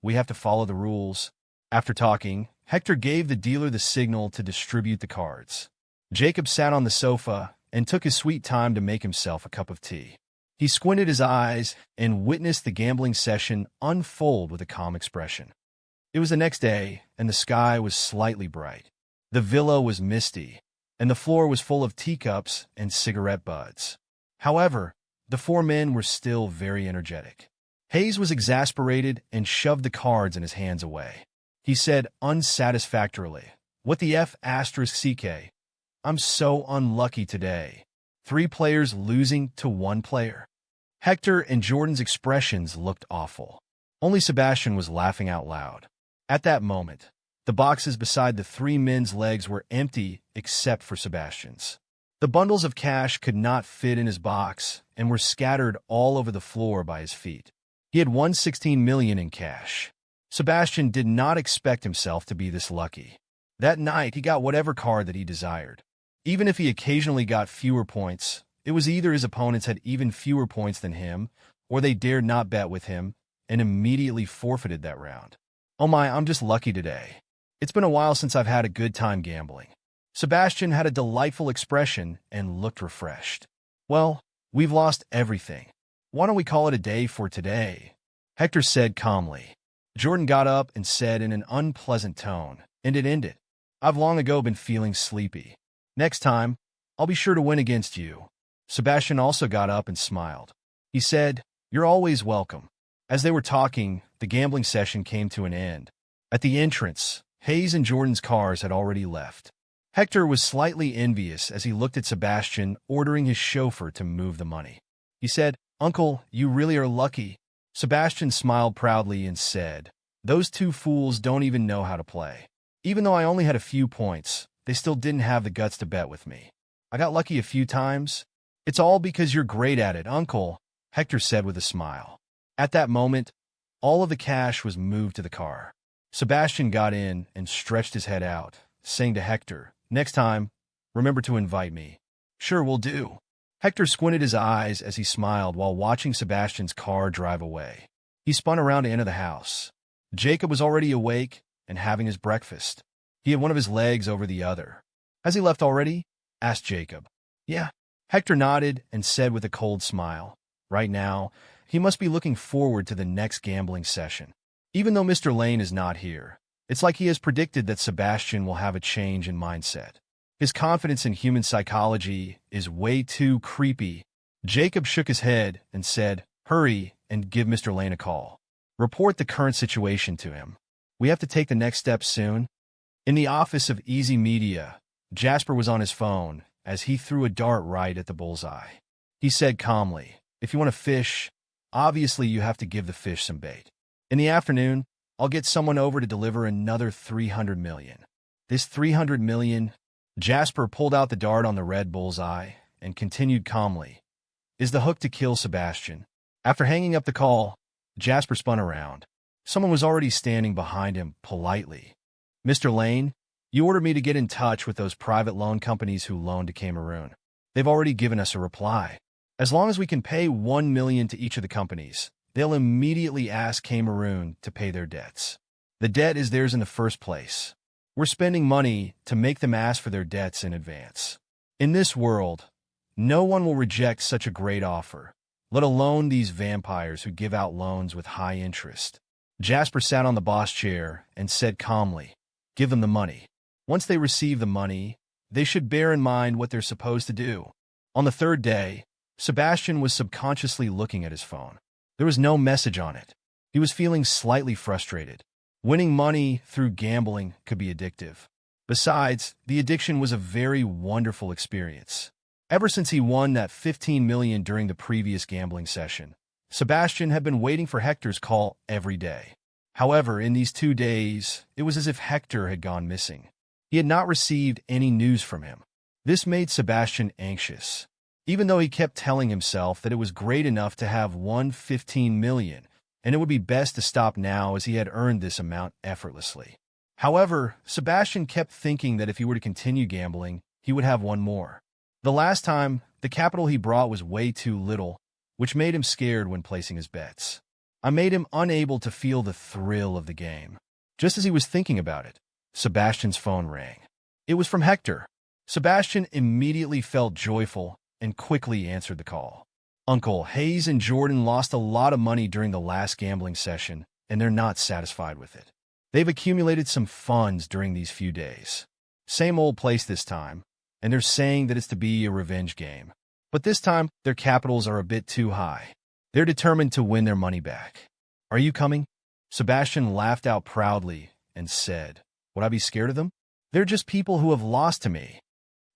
we have to follow the rules." After talking, Hector gave the dealer the signal to distribute the cards. Jacob sat on the sofa and took his sweet time to make himself a cup of tea. He squinted his eyes and witnessed the gambling session unfold with a calm expression. It was the next day, and the sky was slightly bright. The villa was misty, and the floor was full of teacups and cigarette butts. However, the 4 men were still very energetic. Hayes was exasperated and shoved the cards in his hands away. He said unsatisfactorily, "What the F***ck? I'm so unlucky today. 3 players losing to 1 player." Hector and Jordan's expressions looked awful. Only Sebastian was laughing out loud. At that moment, the boxes beside the 3 men's legs were empty except for Sebastian's. The bundles of cash could not fit in his box and were scattered all over the floor by his feet. He had won 16 million in cash. Sebastian did not expect himself to be this lucky. That night, he got whatever card that he desired. Even if he occasionally got fewer points, it was either his opponents had even fewer points than him, or they dared not bet with him and immediately forfeited that round. "Oh my, I'm just lucky today. It's been a while since I've had a good time gambling." Sebastian had a delightful expression and looked refreshed. "Well, we've lost everything. Why don't we call it a day for today?" Hector said calmly. Jordan got up and said in an unpleasant tone, and it ended. "I've long ago been feeling sleepy. Next time, I'll be sure to win against you." Sebastian also got up and smiled. He said, "You're always welcome." As they were talking, the gambling session came to an end. At the entrance, Hayes and Jordan's cars had already left. Hector was slightly envious as he looked at Sebastian ordering his chauffeur to move the money. He said, "Uncle, you really are lucky." Sebastian smiled proudly and said, "Those 2 fools don't even know how to play. Even though I only had a few points, they still didn't have the guts to bet with me. I got lucky a few times. It's all because you're great at it, Uncle," Hector said with a smile. At that moment, all of the cash was moved to the car. Sebastian got in and stretched his head out, saying to Hector, "Next time, remember to invite me." "Sure, will do." Hector squinted his eyes as he smiled while watching Sebastian's car drive away. He spun around to enter the house. Jacob was already awake and having his breakfast. He had one of his legs over the other. "Has he left already?" asked Jacob. "Yeah." Hector nodded and said with a cold smile, "Right now, he must be looking forward to the next gambling session. Even though Mr. Lane is not here, it's like he has predicted that Sebastian will have a change in mindset. His confidence in human psychology is way too creepy." Jacob shook his head and said, "Hurry and give Mr. Lane a call. Report the current situation to him. We have to take the next step soon." In the office of Easy Media, Jasper was on his phone as he threw a dart right at the bullseye. He said calmly, "If you want to fish, obviously you have to give the fish some bait. In the afternoon, I'll get someone over to deliver another 300 million. This 300 million, Jasper pulled out the dart on the red bullseye and continued calmly, "is the hook to kill Sebastian." After hanging up the call, Jasper spun around. Someone was already standing behind him politely. "Mr. Lane, you ordered me to get in touch with those private loan companies who loaned to Cameroon. They've already given us a reply. As long as we can pay 1 million to each of the companies, they'll immediately ask Cameroon to pay their debts. The debt is theirs in the first place. We're spending money to make them ask for their debts in advance. In this world, no one will reject such a great offer, let alone these vampires who give out loans with high interest." Jasper sat on the boss chair and said calmly, "Give them the money. Once they receive the money, they should bear in mind what they're supposed to do." On the third day, Sebastian was subconsciously looking at his phone. There was no message on it. He was feeling slightly frustrated. Winning money through gambling could be addictive. Besides, the addiction was a very wonderful experience. Ever since he won that 15 million during the previous gambling session, Sebastian had been waiting for Hector's call every day. However, in these 2 days, it was as if Hector had gone missing. He had not received any news from him. This made Sebastian anxious. Even though he kept telling himself that it was great enough to have won 15 million, and it would be best to stop now as he had earned this amount effortlessly. However, Sebastian kept thinking that if he were to continue gambling, he would have one more. The last time, the capital he brought was way too little, which made him scared when placing his bets. I made him unable to feel the thrill of the game. Just as he was thinking about it, Sebastian's phone rang. It was from Hector. Sebastian immediately felt joyful and quickly answered the call. "Uncle, Hayes and Jordan lost a lot of money during the last gambling session, and they're not satisfied with it. They've accumulated some funds during these few days. Same old place this time, and they're saying that it's to be a revenge game. But this time, their capitals are a bit too high. They're determined to win their money back. Are you coming?" Sebastian laughed out proudly and said, "Would I be scared of them? They're just people who have lost to me."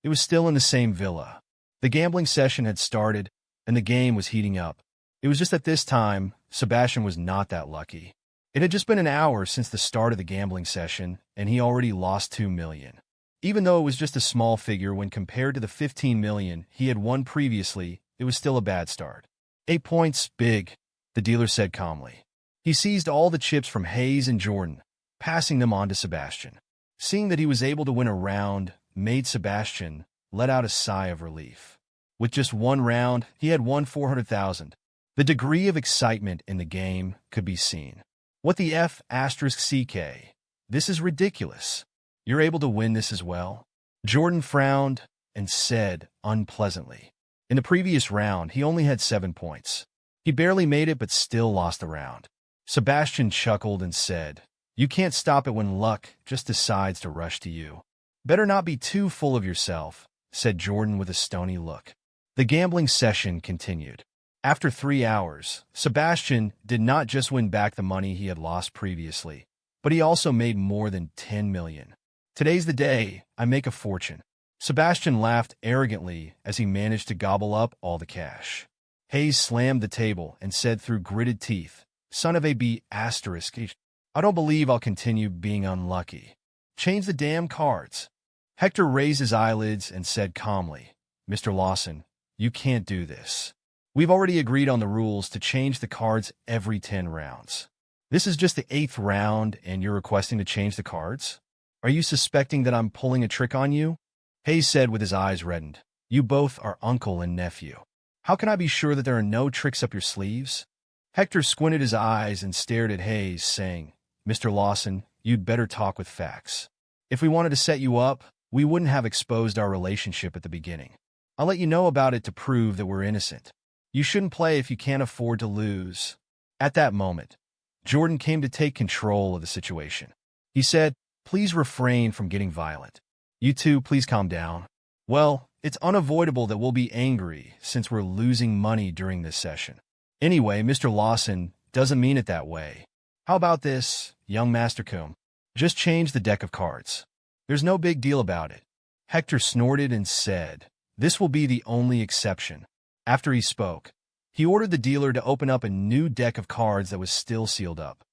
It was still in the same villa. The gambling session had started, and the game was heating up. It was just that this time, Sebastian was not that lucky. It had just been an hour since the start of the gambling session, and he already lost 2 million. Even though it was just a small figure when compared to the 15 million he had won previously, it was still a bad start. 8 points, big, the dealer said calmly. He seized all the chips from Hayes and Jordan, passing them on to Sebastian. Seeing that he was able to win a round made Sebastian let out a sigh of relief. With just one round, he had won 400,000. The degree of excitement in the game could be seen. What the F***CK? This is ridiculous. You're able to win this as well? Jordan frowned and said unpleasantly. In the previous round, he only had 7 points. He barely made it but still lost the round. Sebastian chuckled and said, "You can't stop it when luck just decides to rush to you." "Better not be too full of yourself," said Jordan with a stony look. The gambling session continued. After 3 hours, Sebastian did not just win back the money he had lost previously, but he also made more than 10 million. "Today's the day I make a fortune." Sebastian laughed arrogantly as he managed to gobble up all the cash. Hayes slammed the table and said through gritted teeth, "Son of a B***, I don't believe I'll continue being unlucky. Change the damn cards." Hector raised his eyelids and said calmly, "Mr. Lawson, you can't do this. We've already agreed on the rules to change the cards every 10 rounds. This is just the 8th round and you're requesting to change the cards? Are you suspecting that I'm pulling a trick on you?" Hayes said with his eyes reddened, "You both are uncle and nephew. How can I be sure that there are no tricks up your sleeves?" Hector squinted his eyes and stared at Hayes, saying, Mr. Lawson, you'd better talk with facts. If we wanted to set you up, we wouldn't have exposed our relationship at the beginning. I'll let you know about it to prove that we're innocent. You shouldn't play if you can't afford to lose." At that moment, Jordan came to take control of the situation. He said, "Please refrain from getting violent. You two, please calm down. Well, it's unavoidable that we'll be angry since we're losing money during this session. Anyway, Mr. Lawson doesn't mean it that way. How about this, young Master Coombe? Just change the deck of cards. There's no big deal about it." Hector snorted and said, "This will be the only exception." After he spoke, he ordered the dealer to open up a new deck of cards that was still sealed up.